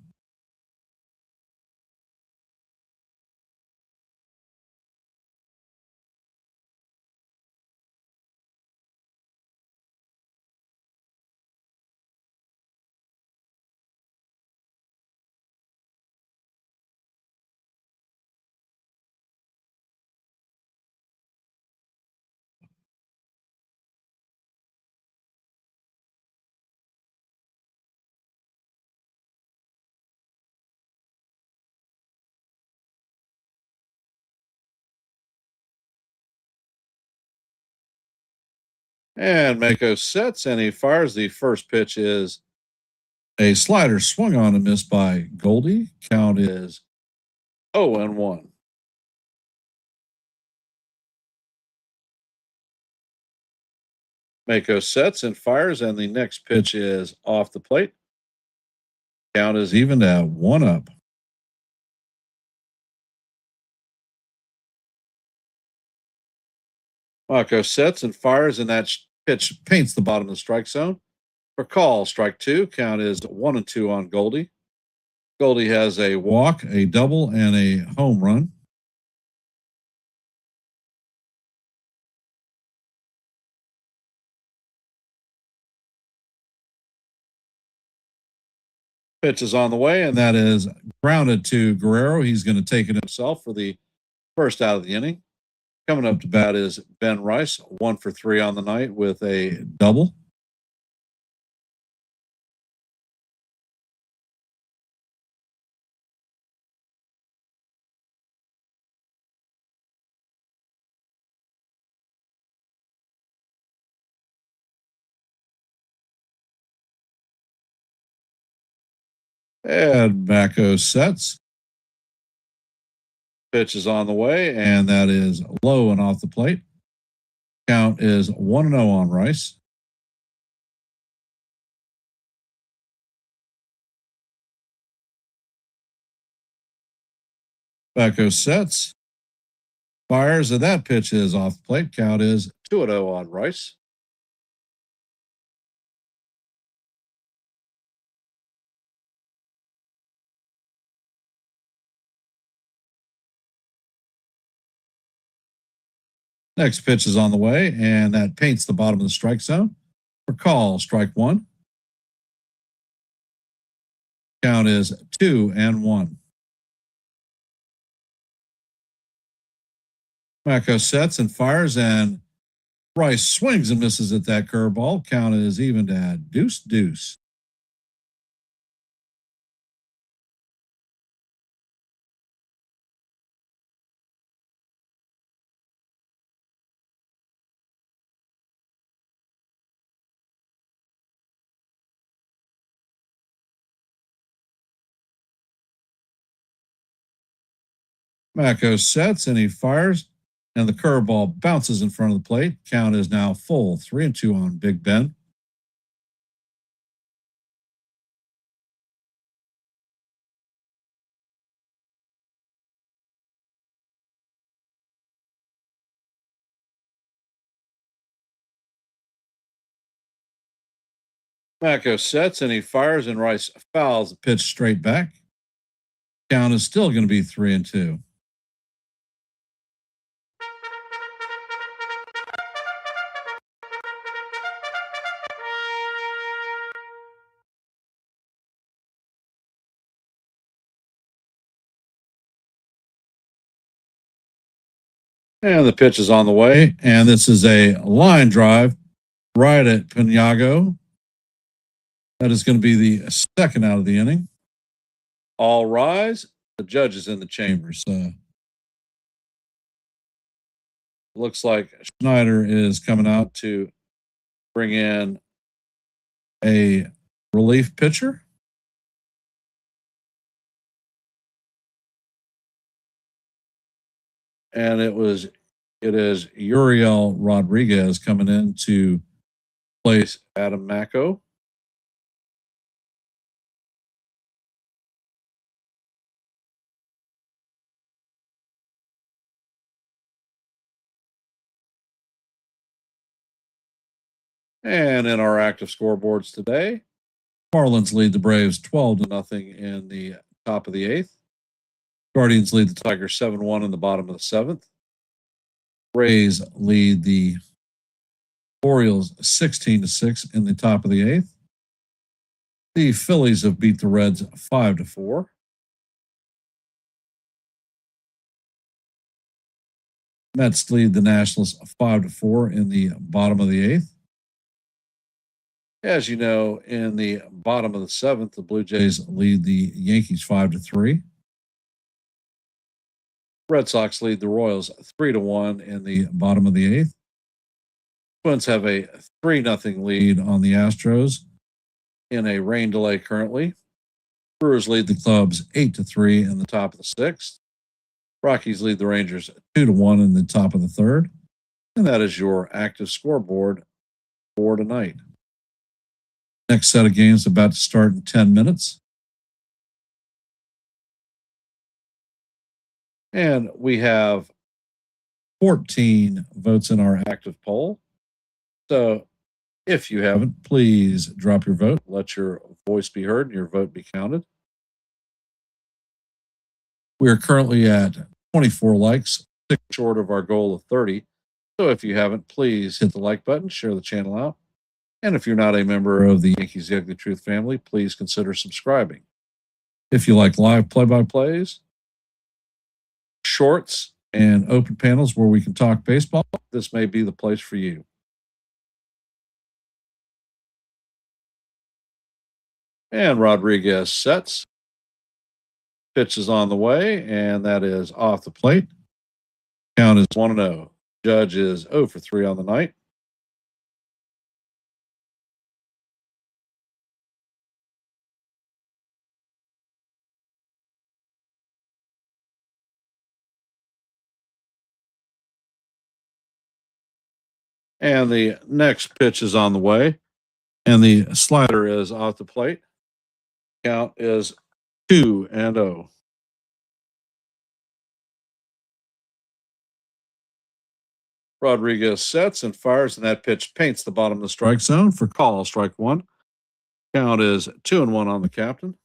And Mako sets and he fires. The first pitch is a slider swung on and missed by Goldie. Count is 0-1. Mako sets and fires, and the next pitch is off the plate. Count is even at 1-up. Mako sets and fires, and that pitch paints the bottom of the strike zone. For call, strike 2. Count is 1-2 on Goldie. Goldie has a walk, a double, and a home run. Pitch is on the way, and that is grounded to Guerrero. He's going to take it himself for the first out of the inning. Coming up to bat is Ben Rice, 1 for 3 on the night with a double. And Mako sets. Pitch is on the way, and that is low and off the plate. Count is 1-0 on Rice. Mako sets. Fires, and that pitch is off the plate. Count is 2-0 on Rice. Next pitch is on the way, and that paints the bottom of the strike zone. For call, strike 1. Count is 2-1. Mako sets and fires, and Rice swings and misses at that curveball. Count is even at 2-2. Mako sets and he fires, and the curveball bounces in front of the plate. Count is now full 3-2 on Big Ben. Mako sets and he fires, and Rice fouls the pitch straight back. Count is still going to be 3-2. And the pitch is on the way. And this is a line drive right at Pinago. That is going to be the second out of the inning. All rise. The judge is in the chambers. Looks like Schneider is coming out to bring in a relief pitcher. And it is Uriel Rodriguez coming in to place Adam Mako. And in our active scoreboards today, Marlins lead the Braves 12-0 in the top of the 8th. Guardians lead the Tigers 7-1 in the bottom of the 7th. Rays lead the Orioles 16-6 in the top of the 8th. The Phillies have beat the Reds 5-4. Mets lead the Nationals 5-4 in the bottom of the 8th. As you know, in the bottom of the 7th, the Blue Jays lead the Yankees 5-3. Red Sox lead the Royals 3-1 in the bottom of the 8th. Twins have a 3-0 lead on the Astros in a rain delay currently. Brewers lead the Cubs 8-3 in the top of the 6th. Rockies lead the Rangers 2-1 in the top of the 3rd. And that is your active scoreboard for tonight. Next set of games about to start in 10 minutes. And we have 14 votes in our active poll. So if you haven't, please drop your vote. Let your voice be heard and your vote be counted. We are currently at 24 likes, 6 short of our goal of 30. So if you haven't, please hit the like button, share the channel out. And if you're not a member of the Yankees The Ugly Truth family, please consider subscribing. If you like live play-by-plays, shorts, and open panels where we can talk baseball, this may be the place for you. And Rodriguez sets. Pitch is on the way, and that is off the plate. Count is 1-0. Judge is 0 for 3 on the night. And the next pitch is on the way, and the slider is off the plate. Count is 2-0. Rodriguez sets and fires, and that pitch paints the bottom of the strike zone for call, strike 1. Count is 2-1 on the captain.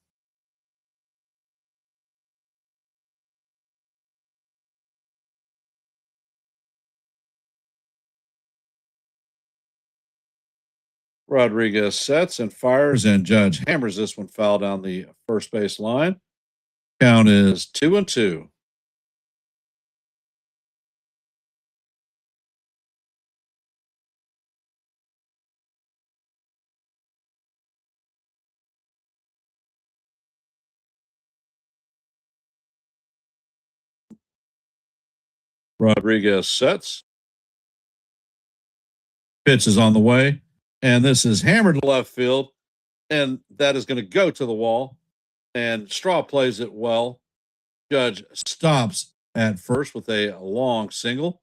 Rodriguez sets and fires, and Judge hammers this one foul down the first base line. Count is 2-2. Rodriguez sets. Pitch is on the way, and this is hammered to left field, and that is going to go to the wall. And Straw plays it well. Judge stops at first with a long single.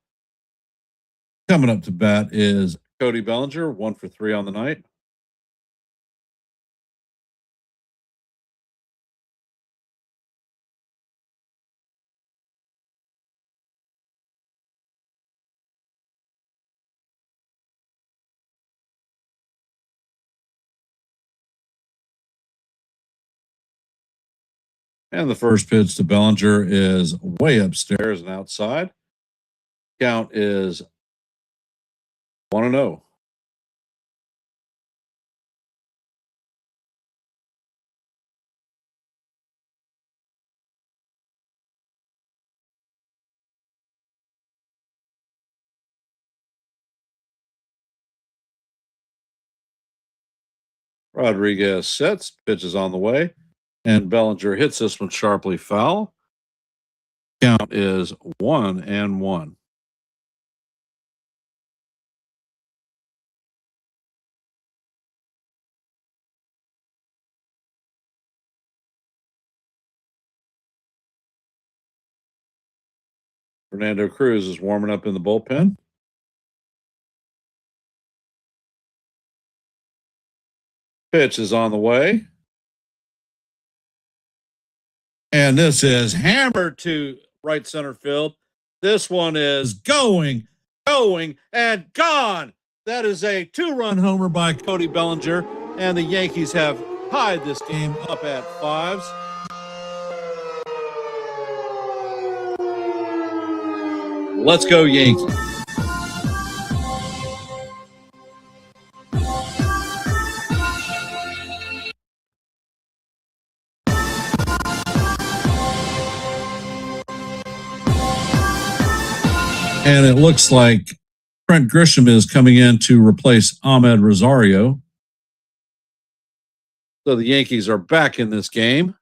Coming up to bat is Cody Bellinger, 1 for 3 on the night. And the first pitch to Bellinger is way upstairs and outside. Count is 1-0. Rodriguez sets, pitches on the way, and Bellinger hits this one sharply foul. Count is 1-1. Fernando Cruz is warming up in the bullpen. Pitch is on the way. And this is hammered to right center field. This one is going, and gone. That is a 2-run homer by Cody Bellinger, and the Yankees have tied this game up at 5s. Let's go, Yankees. And it looks like Trent Grisham is coming in to replace Ahmed Rosario. So the Yankees are back in this game.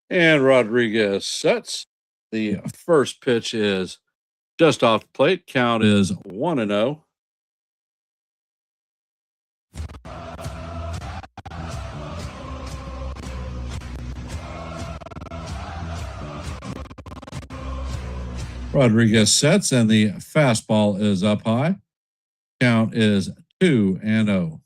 And Rodriguez sets. The first pitch is just off the plate. Count is 1-0. Rodriguez sets, and the fastball is up high. Count is 2-0.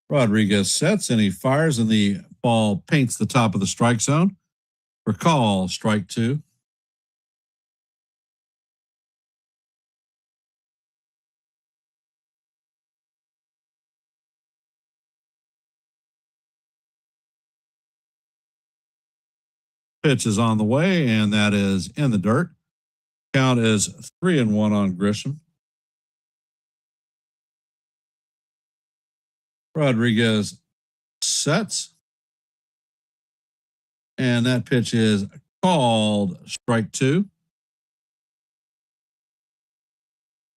Rodriguez sets, and he fires, and the ball paints the top of the strike zone. For call, strike 2. Pitch is on the way, and that is in the dirt. Count is 3-1 on Grisham. Rodriguez sets, and that pitch is called strike 2.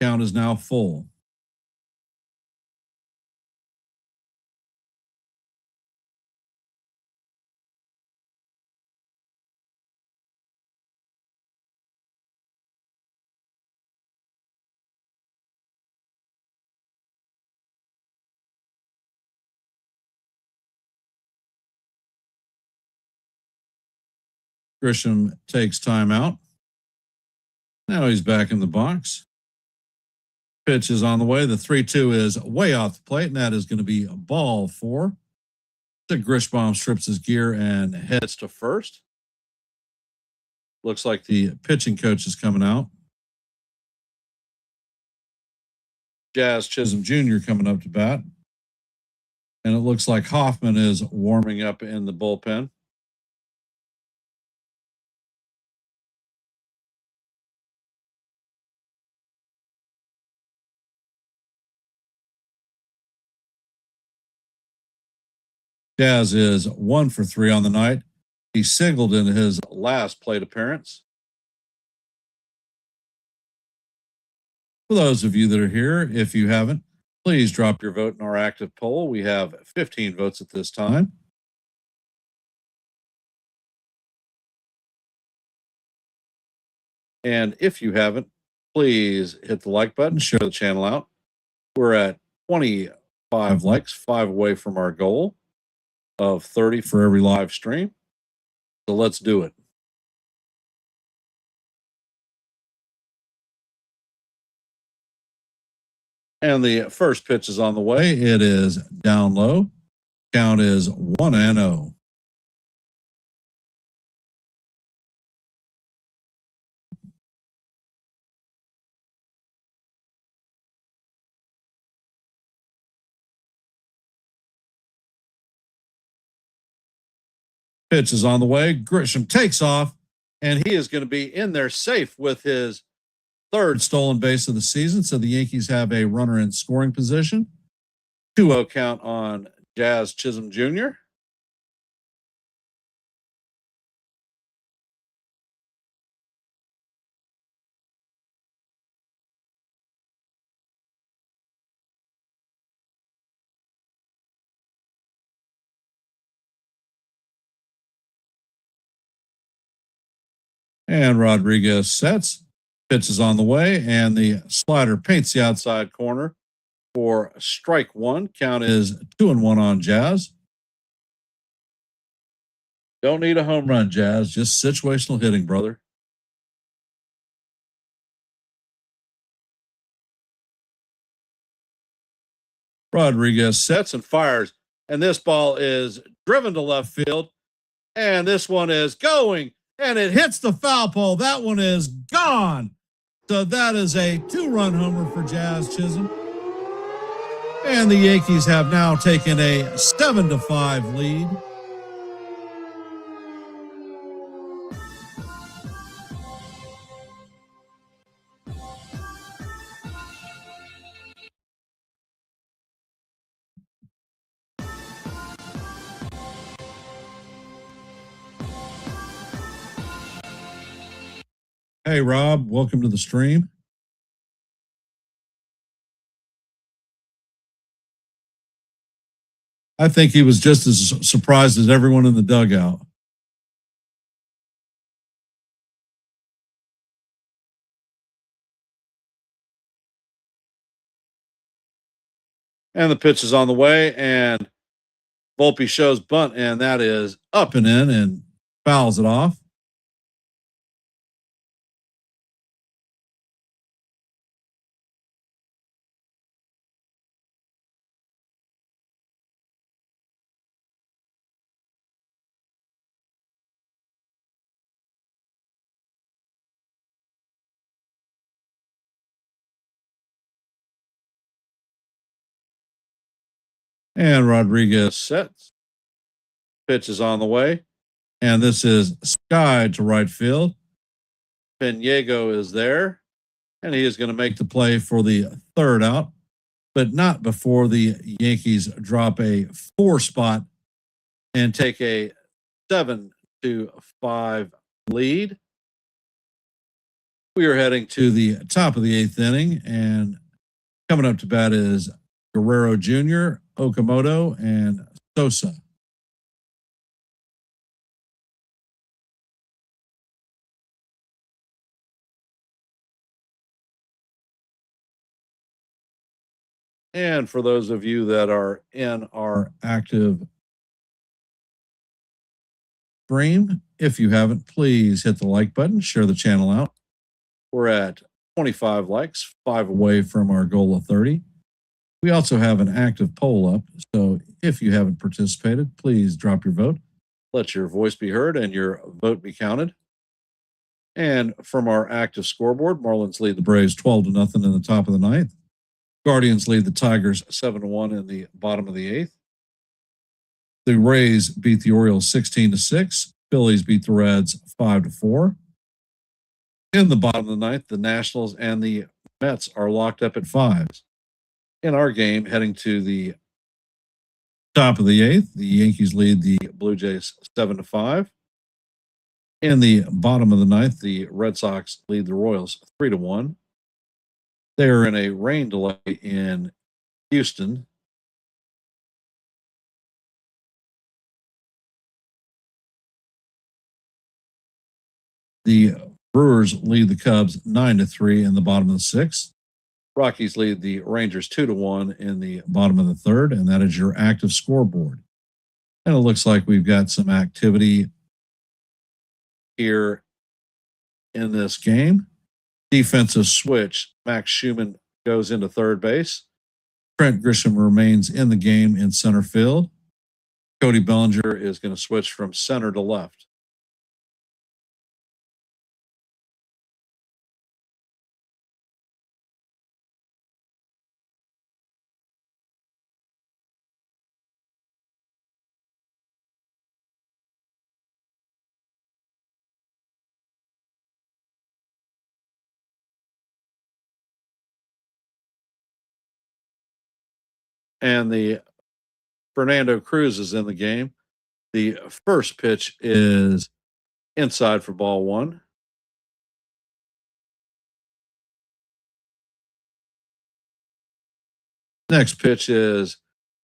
Count is now full. Grisham takes time out. Now he's back in the box. Pitch is on the way. The 3-2 is way off the plate, and that is going to be a ball 4. The Grishbaum strips his gear and heads to first. Looks like the pitching coach is coming out. Jazz Chisholm Jr. coming up to bat. And it looks like Hoffman is warming up in the bullpen. Jazz is 1 for 3 on the night. He singled in his last plate appearance. For those of you that are here, if you haven't, please drop your vote in our active poll. We have 15 votes at this time. And if you haven't, please hit the like button, share the channel out. We're at 25 likes, 5 away from our goal of 30 for every live stream. So let's do it. And the first pitch is on the way. It is down low. Count is 1-0. Pitch is on the way. Grisham takes off, and he is going to be in there safe with his third stolen base of the season. So the Yankees have a runner in scoring position. 2-0 count on Jazz Chisholm Jr. And Rodriguez sets. Pitch is on the way, and the slider paints the outside corner for strike one. Count is 2-1 on Jazz. Don't need a home run, Jazz. Just situational hitting, brother. Rodriguez sets and fires, and this ball is driven to left field, and this one is going, and it hits the foul pole. That one is gone. So that is a 2-run homer for Jazz Chisholm. And the Yankees have now taken a 7-5 lead. Hey, Rob, welcome to the stream. I think he was just as surprised as everyone in the dugout. And the pitch is on the way, and Volpe shows bunt, and that is up and in and fouls it off. And Rodriguez sets. Pitch is on the way. And this is sky to right field. Piñego is there. And he is going to make the play for the third out, but not before the Yankees drop a 4 spot and take a 7-5 lead. We are heading to the top of the 8th inning, and coming up to bat is Guerrero Jr., Okamoto, and Sosa. And for those of you that are in our active stream, if you haven't, please hit the like button, share the channel out. We're at 25 likes, 5 away from our goal of 30. We also have an active poll up, so if you haven't participated, please drop your vote. Let your voice be heard and your vote be counted. And from our active scoreboard, Marlins lead the Braves 12-0 in the top of the 9th. Guardians lead the Tigers 7-1 in the bottom of the 8th. The Rays beat the Orioles 16-6. Phillies beat the Reds 5-4. In the bottom of the 9th, the Nationals and the Mets are locked up at 5s. In our game, heading to the top of the 8th, the Yankees lead the Blue Jays 7-5. In the bottom of the 9th, the Red Sox lead the Royals 3-1. They are in a rain delay in Houston. The Brewers lead the Cubs 9-3 in the bottom of the sixth. Rockies lead the Rangers 2-1 in the bottom of the third, and that is your active scoreboard. And it looks like we've got some activity here in this game. Defensive switch. Max Schumann goes into third base. Trent Grisham remains in the game in center field. Cody Bellinger is going to switch from center to left. And the Fernando Cruz is in the game. The first pitch is inside for ball one. Next pitch is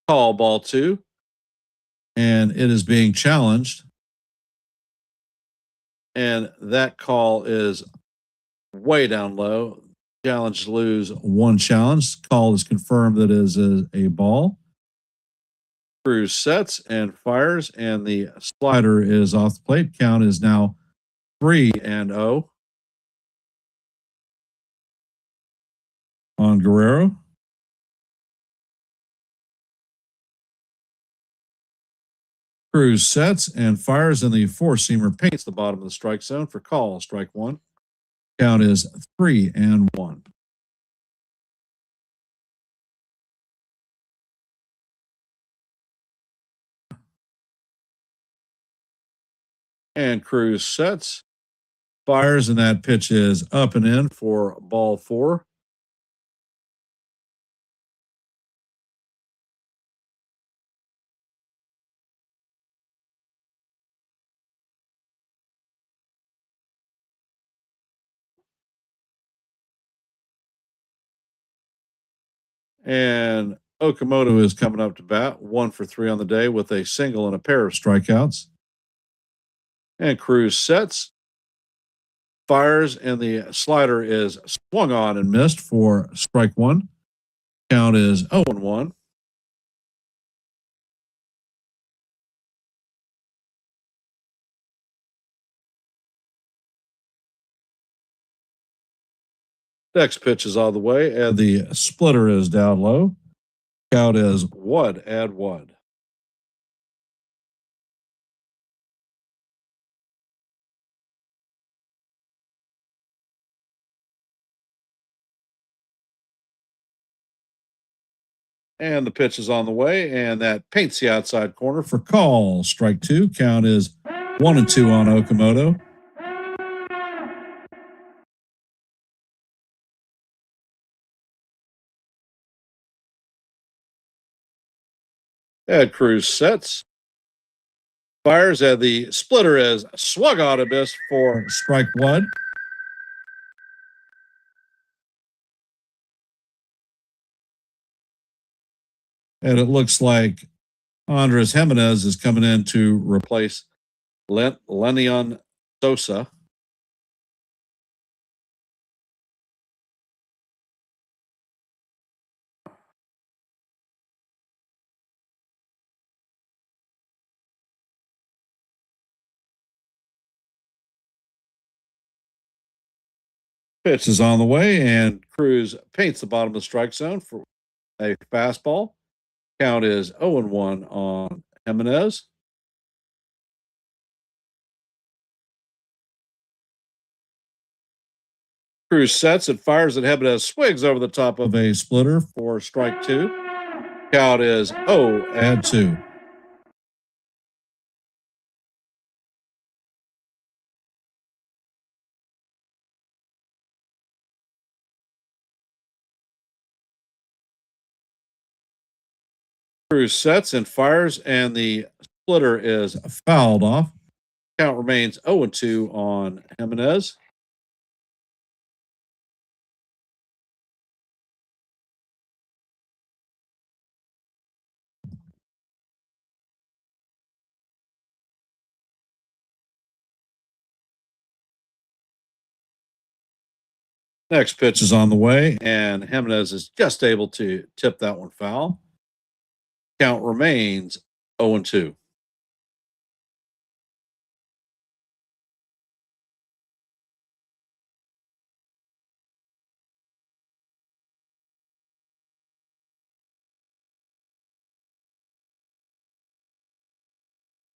call ball two, and it is being challenged. And that call is way down low. Challenge lose one challenge. Call is confirmed that it is a ball. Cruz sets and fires, and the slider is off the plate. Count is now 3-0 on Guerrero. Cruz sets and fires, and the four-seamer paints the bottom of the strike zone for call. Strike one. Count is 3-1. And Cruz sets, fires, and that pitch is up and in for ball four. And Okamoto is coming up to bat, 1 for 3 on the day with a single and a pair of strikeouts. And Cruz sets, fires, and the slider is swung on and missed for strike one. Count is 0-1. Next pitch is all the way, and the splitter is down low. Count is 1-1. And the pitch is on the way, and that paints the outside corner for call. Strike two. Count is 1-2 on Okamoto. Ed Cruz sets, fires, and the splitter is swung on a miss for strike one. And it looks like Andres Jimenez is coming in to replace Lenion Sosa. Pitch is on the way, and Cruz paints the bottom of the strike zone for a fastball. Count is 0-1 on Jimenez. Cruz sets and fires, and Jimenez swings over the top of a splitter for strike two. Count is 0-2. Cruz sets and fires, and the splitter is fouled off. Count remains 0-2 on Jimenez. Next pitch is on the way, and Jimenez is just able to tip that one foul. Count remains 0-2.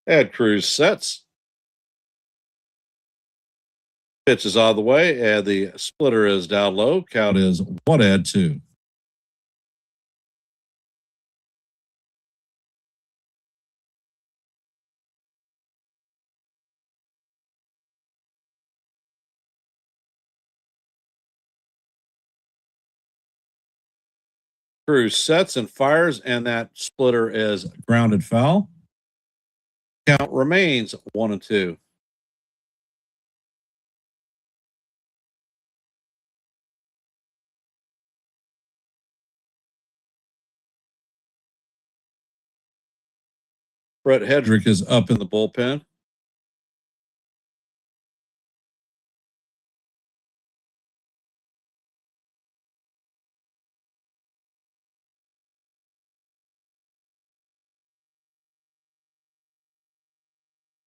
Ed Cruz sets. Pitch is out of the way, and the splitter is down low. Count is 1-2. Cruz sets and fires, and that splitter is grounded foul. Count remains 1-2. Brett Hedrick is up in the bullpen.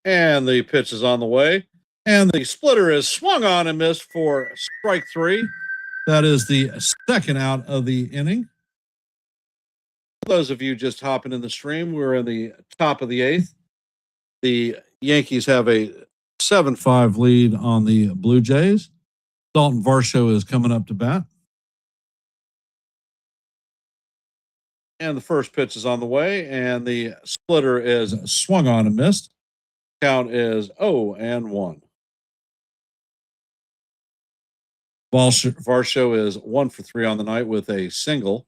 And the pitch is on the way. And the splitter is swung on and missed for strike 3. That is the second out of the inning. For those of you just hopping in the stream, we're in the top of the 8th. The Yankees have a 7-5 lead on the Blue Jays. Dalton Varsho is coming up to bat. And the first pitch is on the way, and the splitter is swung on and missed. Count is 0-1. Varsho is 1 for 3 on the night with a single.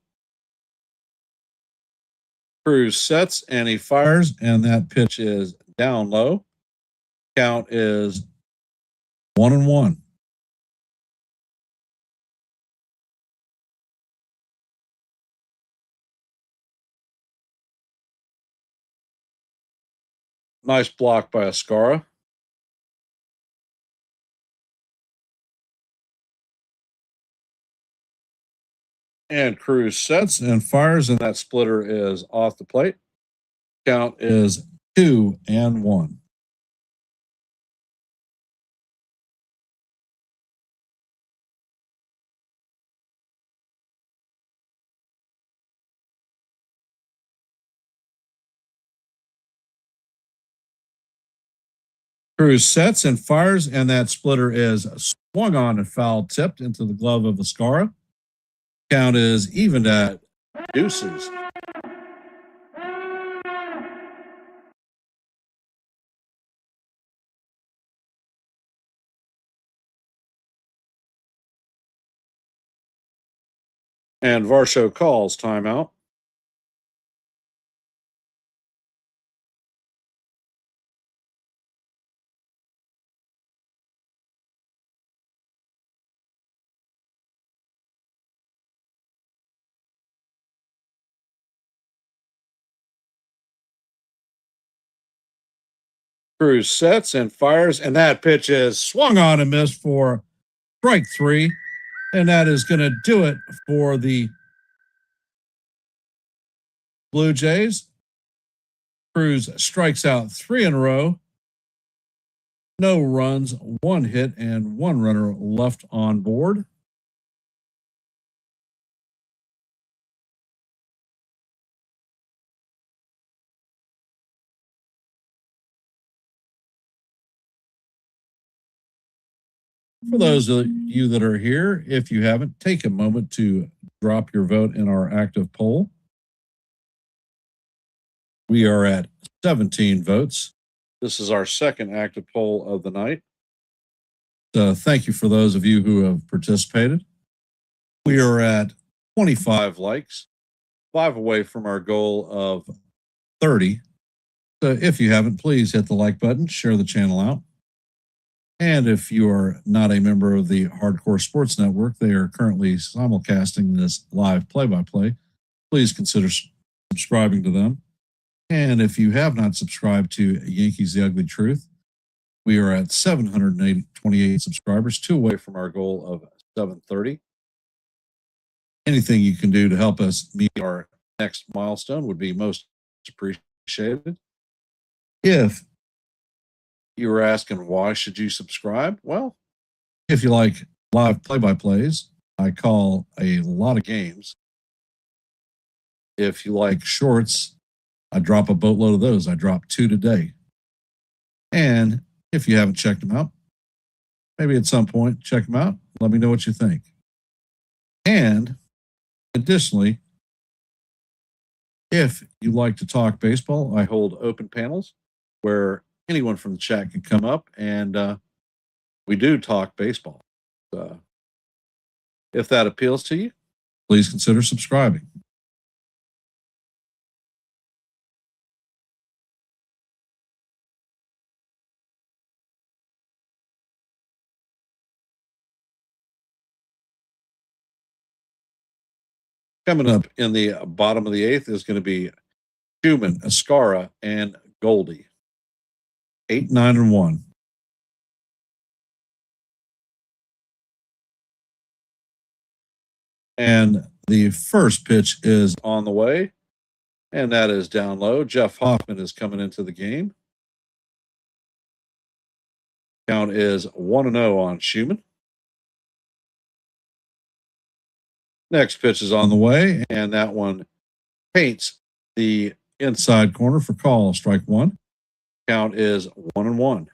Cruz sets and he fires, and that pitch is down low. Count is 1-1. Nice block by Ascara. And Cruz sets and fires, and that splitter is off the plate. Count is 2-1. Cruz sets and fires, and that splitter is swung on and foul tipped into the glove of Ascara. Count is evened at deuces. And Varsho calls timeout. Cruz sets and fires, and that pitch is swung on and missed for strike 3. And that is going to do it for the Blue Jays. Cruz strikes out 3 in a row. No runs, 1 hit, and 1 runner left on board. For those of you that are here, if you haven't, take a moment to drop your vote in our active poll. We are at 17 votes. This is our second active poll of the night. So thank you for those of you who have participated. We are at 25 likes, 5 away from our goal of 30. So if you haven't, please hit the like button, share the channel out. And if you are not a member of the Hardcore Sports Network, they are currently simulcasting this live play-by-play. Please consider subscribing to them. And if you have not subscribed to Yankees The Ugly Truth, we are at 728 subscribers, 2 away from our goal of 7:30. Anything you can do to help us meet our next milestone would be most appreciated. If you were asking why should you subscribe, well, if you like live play-by-plays, I call a lot of games. If you like shorts, I drop a boatload of those. I drop 2 today. And if you haven't checked them out, maybe at some point check them out. Let me know what you think. And additionally, if you like to talk baseball, I hold open panels where anyone from the chat can come up and we do talk baseball. If that appeals to you, please consider subscribing. Coming up in the bottom of the 8th is going to be Schumann, Ascara, and Goldie. 8, 9, and 1. And the first pitch is on the way, and that is down low. Jeff Hoffman is coming into the game. Count is 1-0 on Schumann. Next pitch is on the way, and that one paints the inside corner for call, strike 1. Count is 1-1.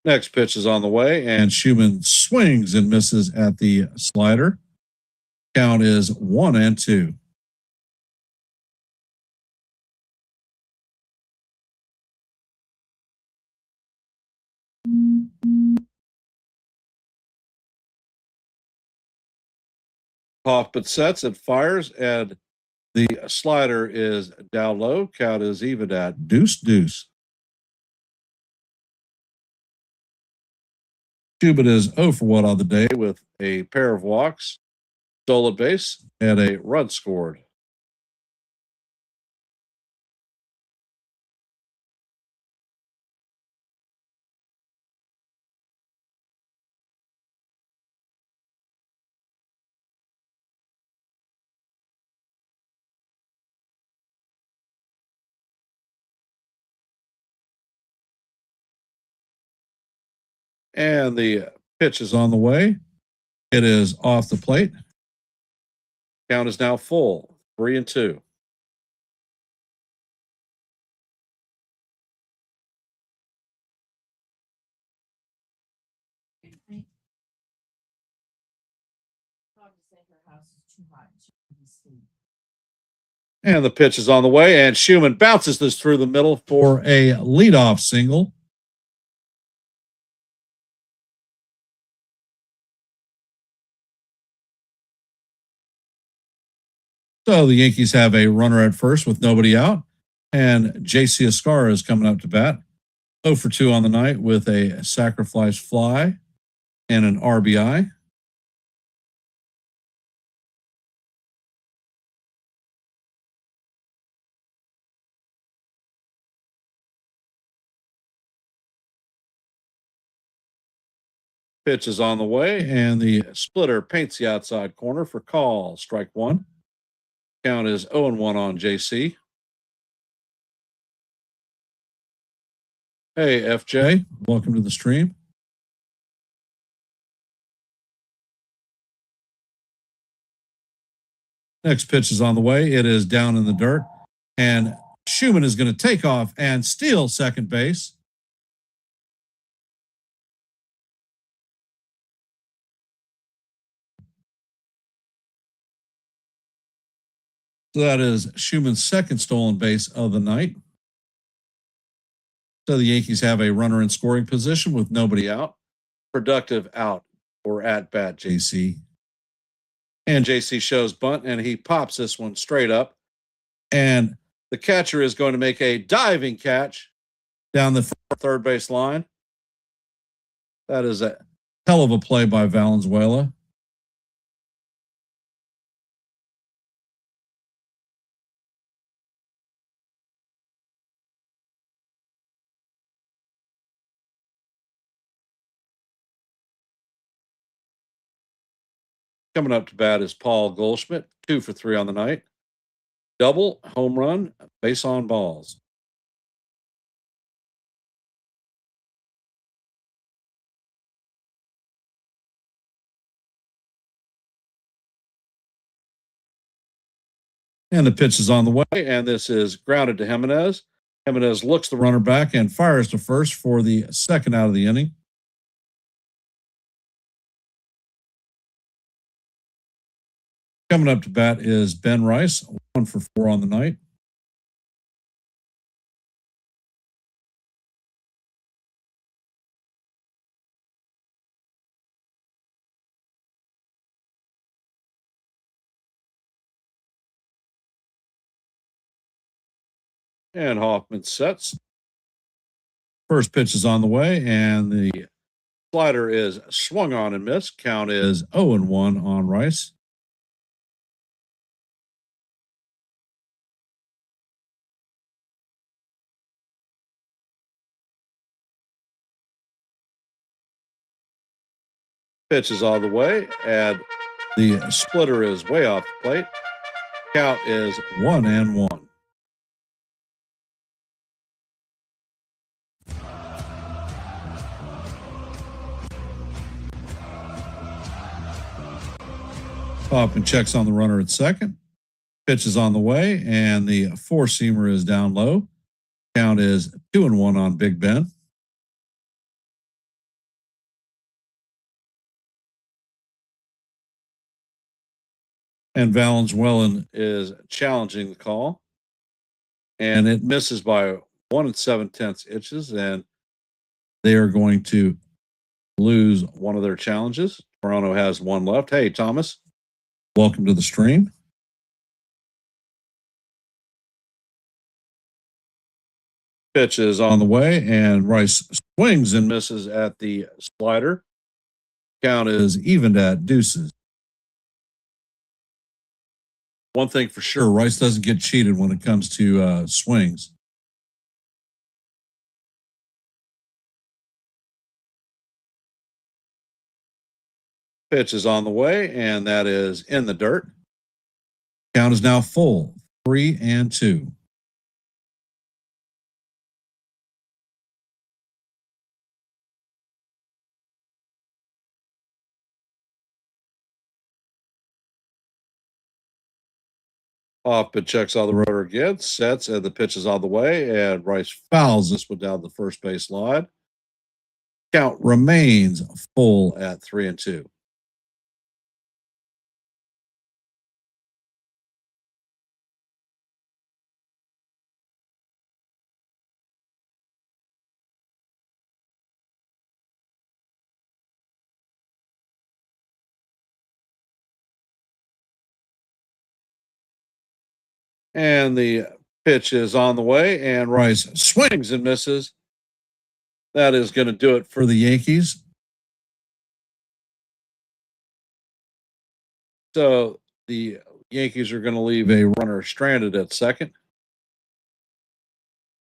Next pitch is on the way, and Schumann swings and misses at the slider. Count is 1-2. Hoffman sets and fires, and the slider is down low. Count is even at deuce. Schumann is 0 for 1 on the day with a pair of walks, stolen base, and a run scored. And the pitch is on the way. It is off the plate. Count is now full, 3-2. And the pitch is on the way, and Schumann bounces this through the middle for a leadoff single. So the Yankees have a runner at first with nobody out, and J.C. Ascara is coming up to bat. 0 for 2 on the night with a sacrifice fly and an RBI. Pitch is on the way, and the splitter paints the outside corner for call, strike 1. Count is 0-1 on JC. Hey, FJ, welcome to the stream. Next pitch is on the way. It is down in the dirt, and Schumann is going to take off and steal second base. So that is Schumann's second stolen base of the night. So the Yankees have a runner in scoring position with nobody out. Productive out or at bat, JC. And JC shows bunt, and he pops this one straight up. And the catcher is going to make a diving catch down the third base line. That is a hell of a play by Valenzuela. Coming up to bat is Paul Goldschmidt, 2 for 3 on the night. Double, home run, base on balls. And the pitch is on the way, and this is grounded to Jimenez. Jimenez looks the runner back and fires to first for the second out of the inning. Coming up to bat is Ben Rice, 1 for 4 on the night. And Hoffman sets. First pitch is on the way, and the slider is swung on and missed. Count is 0-1 on Rice. Pitch is on the way, and the splitter is way off the plate. Count is 1-1. Hoffman checks on the runner at second. Pitch is on the way, and the four-seamer is down low. Count is 2-1 on Big Ben. And Valenzuela is challenging the call. And it misses by 1 7/10 inches, and they are going to lose one of their challenges. Toronto has one left. Hey, Thomas, welcome to the stream. Pitch is on the way, and Rice swings and misses at the slider. Count is evened at deuces. One thing for sure, Rice doesn't get cheated when it comes to swings. Pitch is on the way, and that is in the dirt. Count is now full, 3-2. Hoffman checks on the rotor again, sets, and the pitch is on the way, and Rice fouls this one down the first base line. Count remains full at 3-2. And the pitch is on the way, and Rice swings and misses. That is going to do it for the Yankees. So the Yankees are going to leave a runner stranded at second.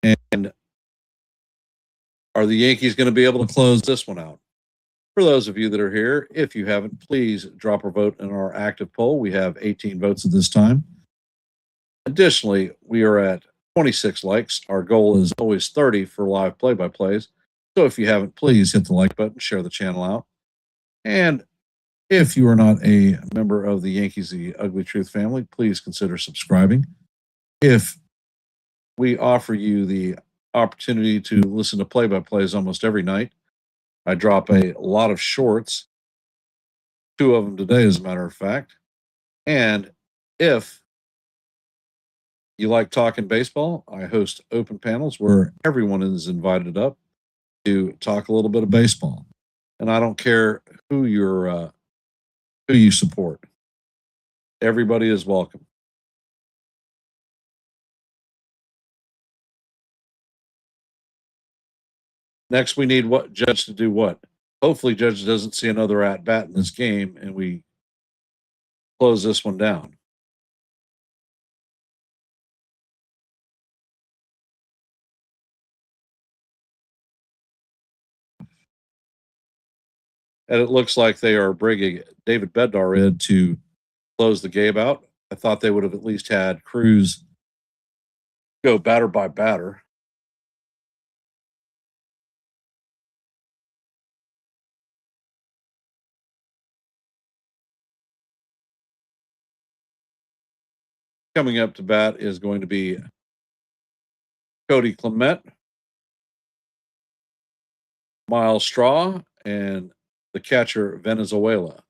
And are the Yankees going to be able to close this one out? For those of you that are here, if you haven't, please drop a vote in our active poll. We have 18 votes at this time. Additionally, we are at 26 likes. Our goal is always 30 for live play-by-plays. So if you haven't, please hit the like button, share the channel out. And if you are not a member of the Yankees, the Ugly Truth family, please consider subscribing. If we offer you the opportunity to listen to play-by-plays almost every night, I drop a lot of shorts, 2 of them today, as a matter of fact. And if you like talking baseball, I host open panels where everyone is invited up to talk a little bit of baseball. And I don't care who you support. Everybody is welcome. Next, we need what Judge to do what? Hopefully, Judge doesn't see another at bat in this game, and we close this one down. And it looks like they are bringing David Bednar in to close the game out. I thought they would have at least had Cruz go batter by batter. Coming up to bat is going to be Cody Clement, Miles Straw, and the catcher Valenzuela.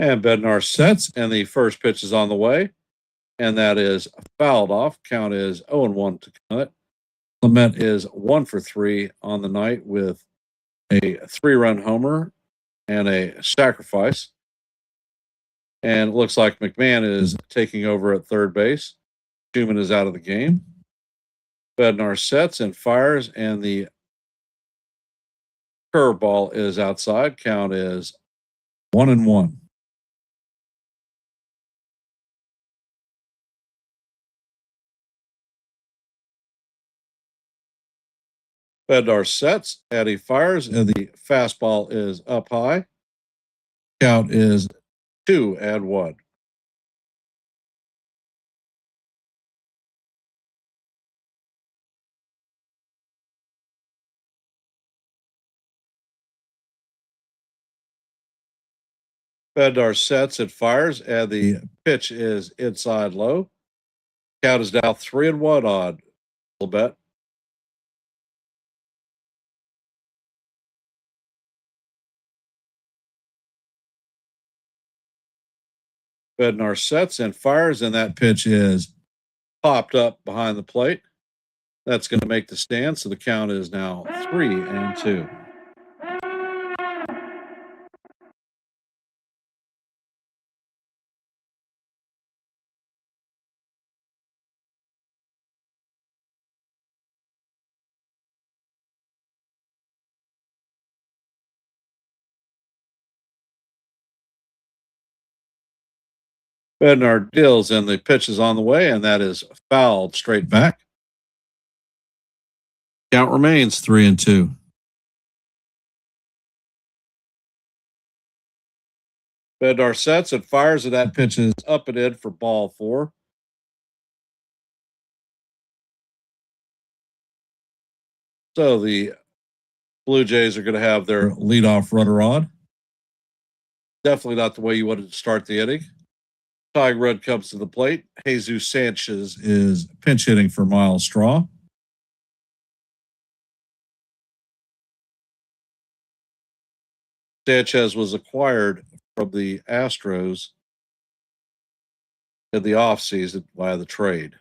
And Bednar sets, and the first pitch is on the way, and that is fouled off. Count is 0-1 to Clement. Clement is 1 for 3 on the night with a 3-run homer and a sacrifice. And it looks like McMahon is taking over at third base. Schumann is out of the game. Bednar sets and fires, and the curveball is outside. Count is 1-1. Bednar sets, and he fires, and the fastball is up high. Count is 2-1. Bednar sets and fires, and the pitch is inside low. Count is now 3-1 on Clement. Bednar sets and fires, and that pitch is popped up behind the plate. That's going to make the stand, so the count is now 3-2. Bednar deals, and the pitch is on the way, and that is fouled straight back. Count remains 3-2. Bednar sets and fires, and that pitch is up and in for ball 4. So the Blue Jays are going to have their leadoff runner on. Definitely not the way you wanted to start the inning. Tying run comes to the plate. Jesus Sanchez is pinch hitting for Miles Straw. Sanchez was acquired from the Astros in the offseason via the trade.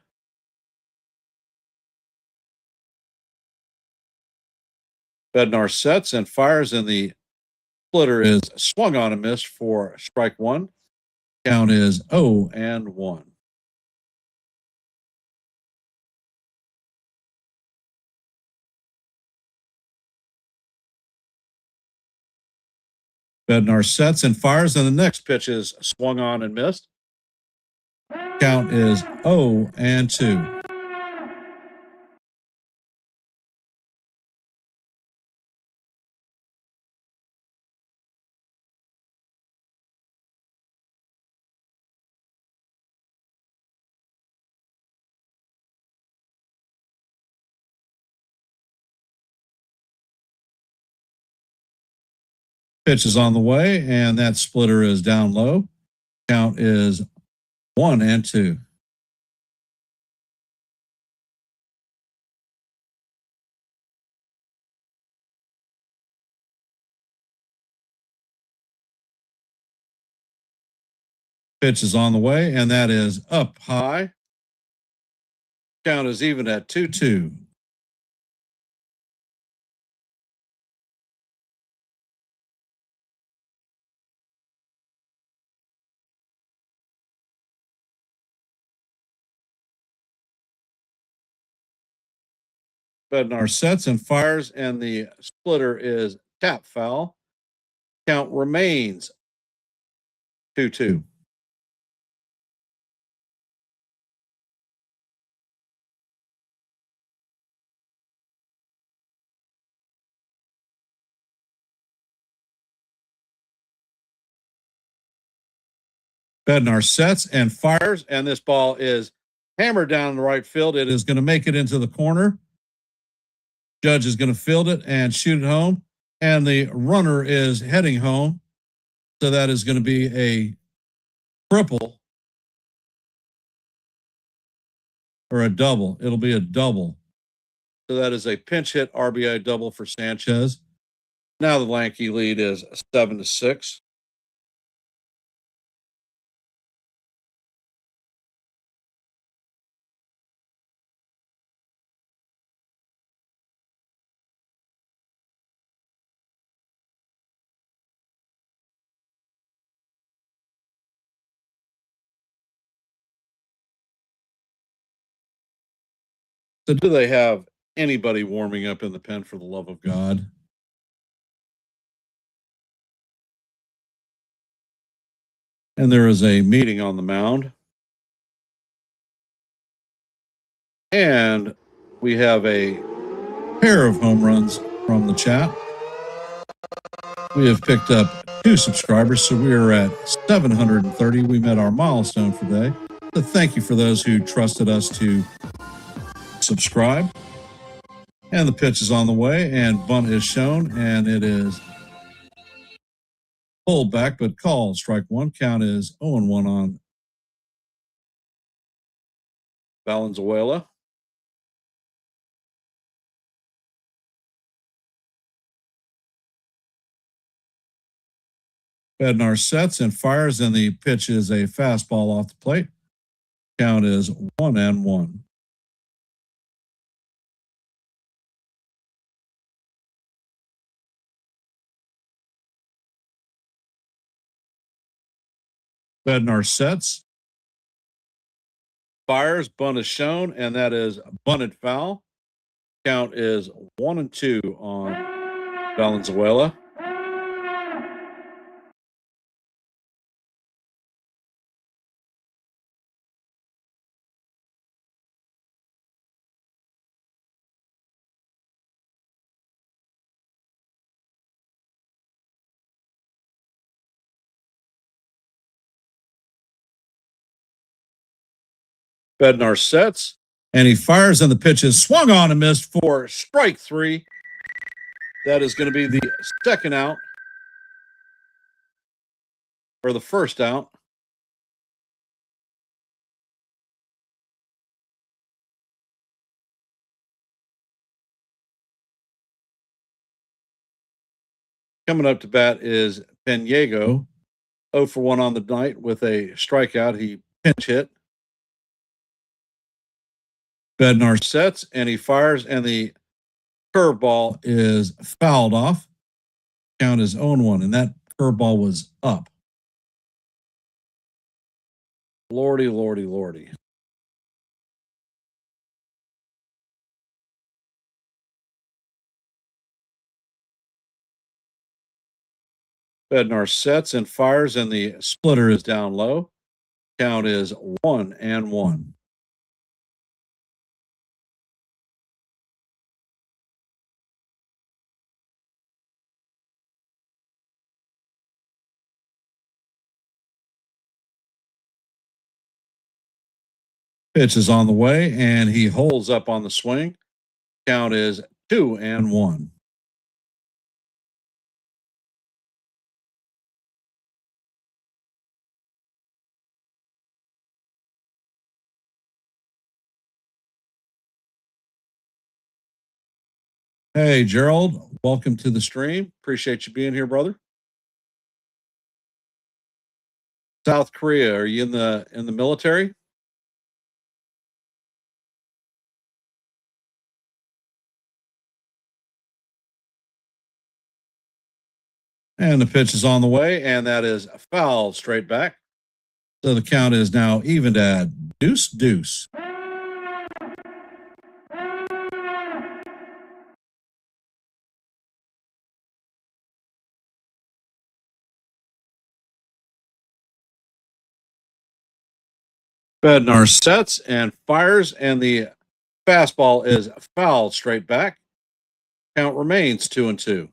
Bednar sets and fires, and the splitter is swung on and missed for strike 1. Count is 0-1. Bednar sets and fires, and the next pitch is swung on and missed. Count is 0-2. Pitch is on the way, and that splitter is down low. Count is 1-2. Pitch is on the way, and that is up high. Count is even at 2-2. Bednar sets and fires, and the splitter is tap foul. Count remains 2-2. Bednar sets and fires, and this ball is hammered down the right field. It is going to make it into the corner. Judge is going to field it and shoot it home, and the runner is heading home. So that is going to be a triple or a double. It'll be a double. So that is a pinch hit RBI double for Sanchez. Now the Yankee lead is 7-6. So do they have anybody warming up in the pen, for the love of God? And there is a meeting on the mound. And we have a pair of home runs from the chat. We have picked up 2 subscribers, so we are at 730. We met our milestone for the day. So thank you for those who trusted us to subscribe. And the pitch is on the way, and bunt is shown, and it is pulled back, but called. Strike one. Count is 0-1 on Valenzuela. Bednar sets and fires, and the pitch is a fastball off the plate. Count is 1-1. Bednar sets, fires, bunt is shown, and that is bunted foul. Count is 1-2 on Valenzuela. Bednar sets, and he fires, and the pitch is swung on and missed for strike 3. That is going to be the second out, or the first out. Coming up to bat is Peñego, 0-for-1 on the night with a strikeout. He pinch hit. Bednar sets, and he fires, and the curveball is fouled off. Count is 0-1, and that curveball was up. Lordy, lordy, lordy. Bednar sets and fires, and the splitter is down low. Count is 1-1. Pitch is on the way, and he holds up on the swing. Count is 2-1. Hey, Gerald, welcome to the stream. Appreciate you being here, brother. South Korea, are you in the military? And the pitch is on the way, and that is foul straight back. So the count is now evened at 2-2. Bednar sets and fires, and the fastball is fouled straight back. Count remains 2-2.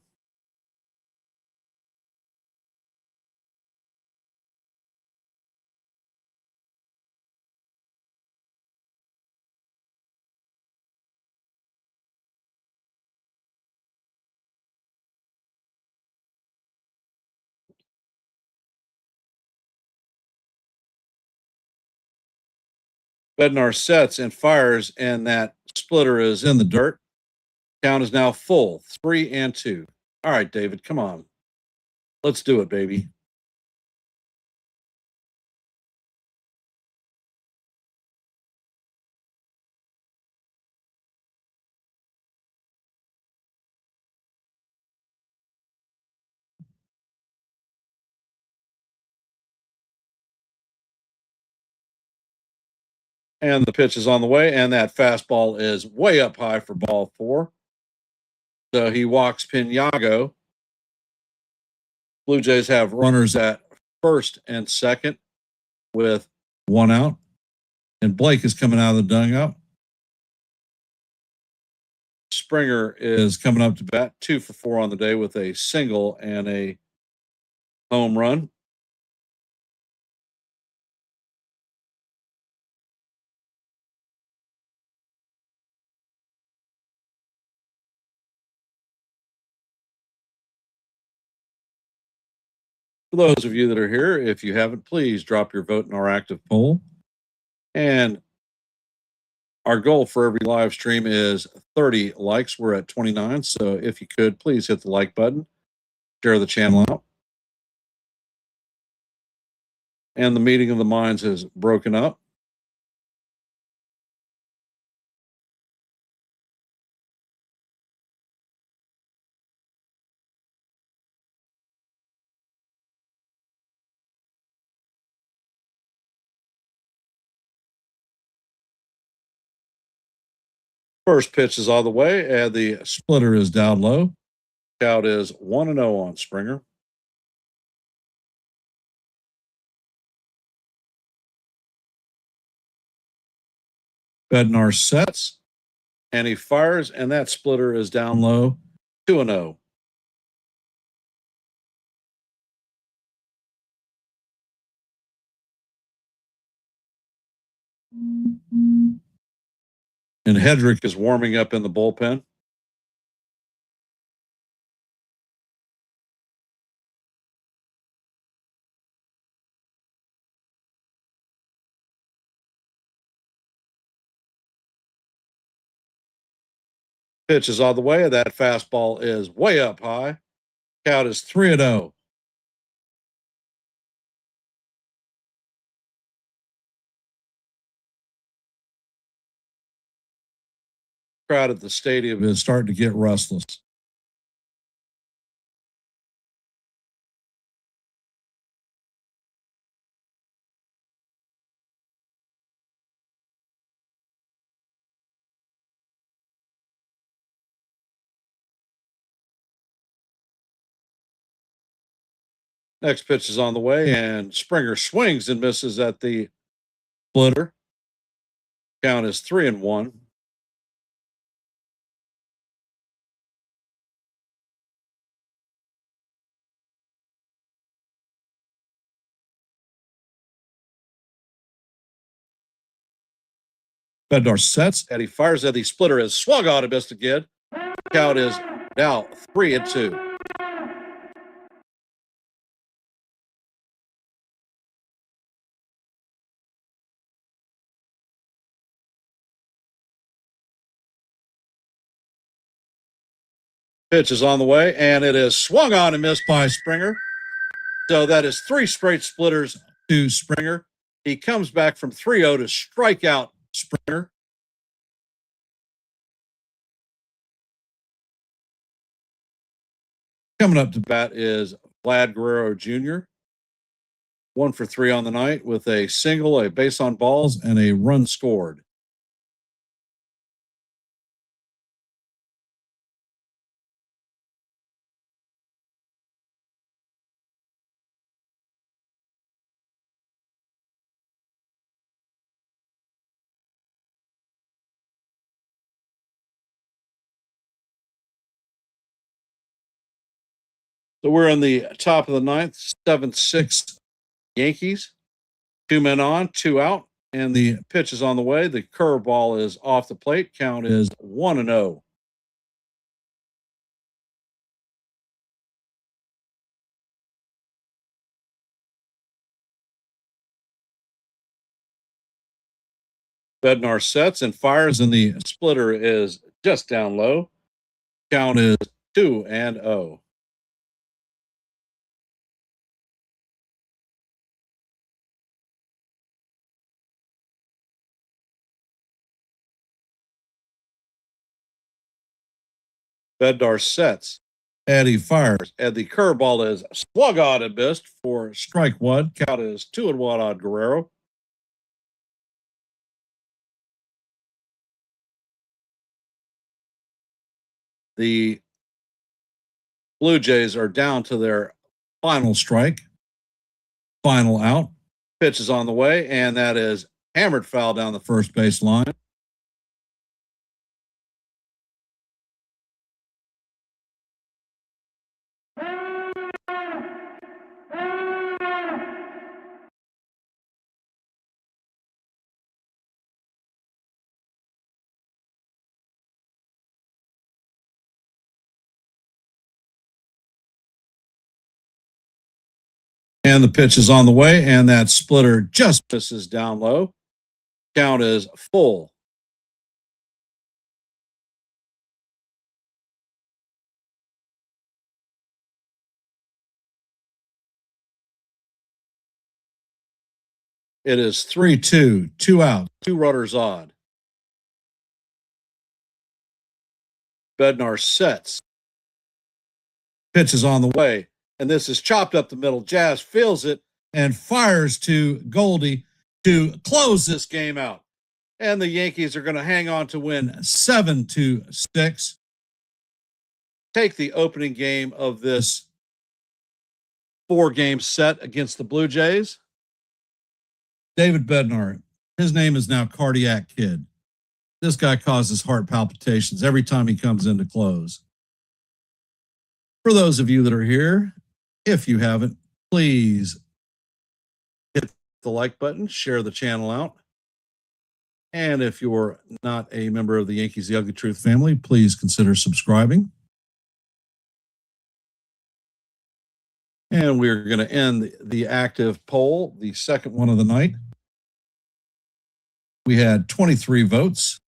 Bednar sets and fires, and that splitter is in the dirt. Count is now full, 3-2. All right, David, come on. Let's do it, baby. And the pitch is on the way, and that fastball is way up high for ball 4. So he walks Pinago. Blue Jays have runners at first and second with 1 out. And Blake is coming out of the dugout. Springer is coming up to bat, 2 for 4 on the day with a single and a home run. For those of you that are here, if you haven't, please drop your vote in our active poll. And our goal for every live stream is 30 likes. We're at 29. So if you could, please hit the like button, share the channel out. And the meeting of the minds is broken up. First pitch is all the way, and the splitter is down low. Count is 1-0 on Springer. Bednar sets, and he fires, and that splitter is down low, 2-0. And Hedrick is warming up in the bullpen. Pitch is all the way. That fastball is way up high. Count is 3-0. Crowd at the stadium is starting to get restless. Next pitch is on the way, and Springer swings and misses at the splitter. Count is 3-1. Bednar sets, and he fires at the splitter is swung on and missed again. Count is now 3-2. Pitch is on the way, and it is swung on and missed by Springer. So that is 3 straight splitters to Springer. He comes back from 3-0 to strike out Springer. Coming up to bat is Vlad Guerrero Jr. 1 for 3 on the night with a single, a base on balls, and a run scored. So we're in the top of the ninth, 7-6 Yankees. 2 men on, 2 out, and the pitch is on the way. The curveball is off the plate. Count is 1-0. Bednar sets and fires, and the splitter is just down low. Count is 2-0. Bednar sets. Eddie fires. And the curveball is swung on and missed for strike one. Count is 2-1 on Guerrero. The Blue Jays are down to their final strike, final out. Pitch is on the way, and that is hammered foul down the first base line. And the pitch is on the way, and that splitter just misses down low. Count is full. It is 3-2, 2 out, 2 runners on. Bednar sets. Pitch is on the way, and this is chopped up the middle. Jazz feels it and fires to Goldie to close this game out. And the Yankees are going to hang on to win 7-6. Take the opening game of this 4-game set against the Blue Jays. David Bednar, his name is now Cardiac Kid. This guy causes heart palpitations every time he comes in to close. For those of you that are here, if you haven't, please hit the like button, share the channel out. And if you're not a member of the Yankees The Ugly Truth family, please consider subscribing. And we're going to end the active poll, the second one of the night. We had 23 votes.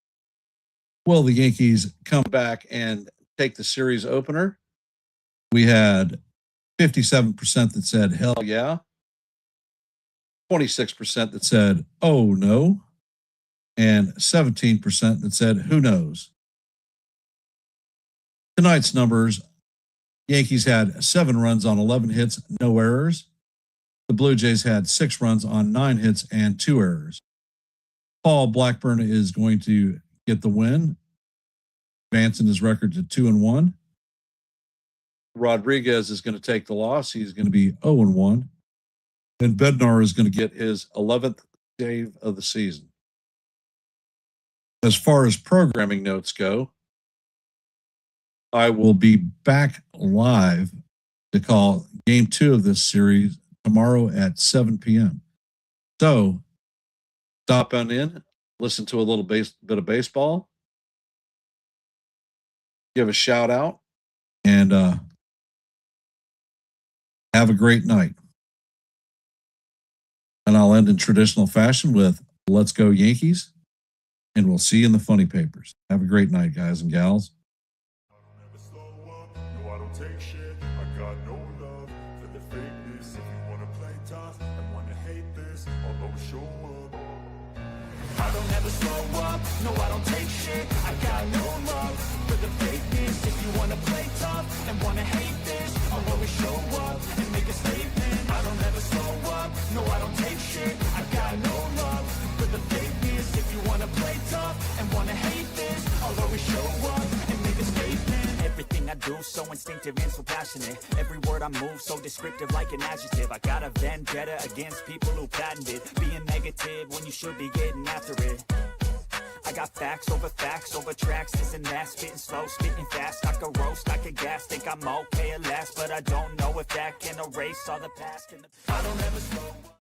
Will the Yankees come back and take the series opener? We had 57% that said, hell yeah. 26% that said, oh no. And 17% that said, who knows? Tonight's numbers, Yankees had 7 runs on 11 hits, no errors. The Blue Jays had 6 runs on 9 hits and 2 errors. Paul Blackburn is going to get the win, advancing his record to 2-1. Rodriguez is going to take the loss. He's going to be 0-1. And Bednar is going to get his 11th save of the season. As far as programming notes go, I will be back live to call Game 2 of this series tomorrow at 7 p.m. So stop on in, listen to a little bit of baseball, give a shout out, and have a great night. And I'll end in traditional fashion with Let's Go Yankees, and we'll see you in the funny papers. Have a great night, guys and gals. Never slow up, no I don't take shit. I got no love for the fakeness. If you wanna play tough and wanna hate this, I'll always show up. I don't ever slow up, no I don't take shit. I got no love for the fakeness. If you wanna play tough and wanna hate this, I'll always show up and make a statement. I don't ever slow up, no I don't take shit. I got no love for the fakeness. If you wanna play tough and wanna hate this, I'll always show up and make a statement. Everything I do so instinctive and so passionate. Every word I move so descriptive like an adjective. I got a vendetta against people who patented being negative when you should be getting after it. I got facts over tracks. This and that, spitting slow, spitting fast. I could roast, I could gas, think I'm okay at last, but I don't know if that can erase all the past. I don't ever slow up.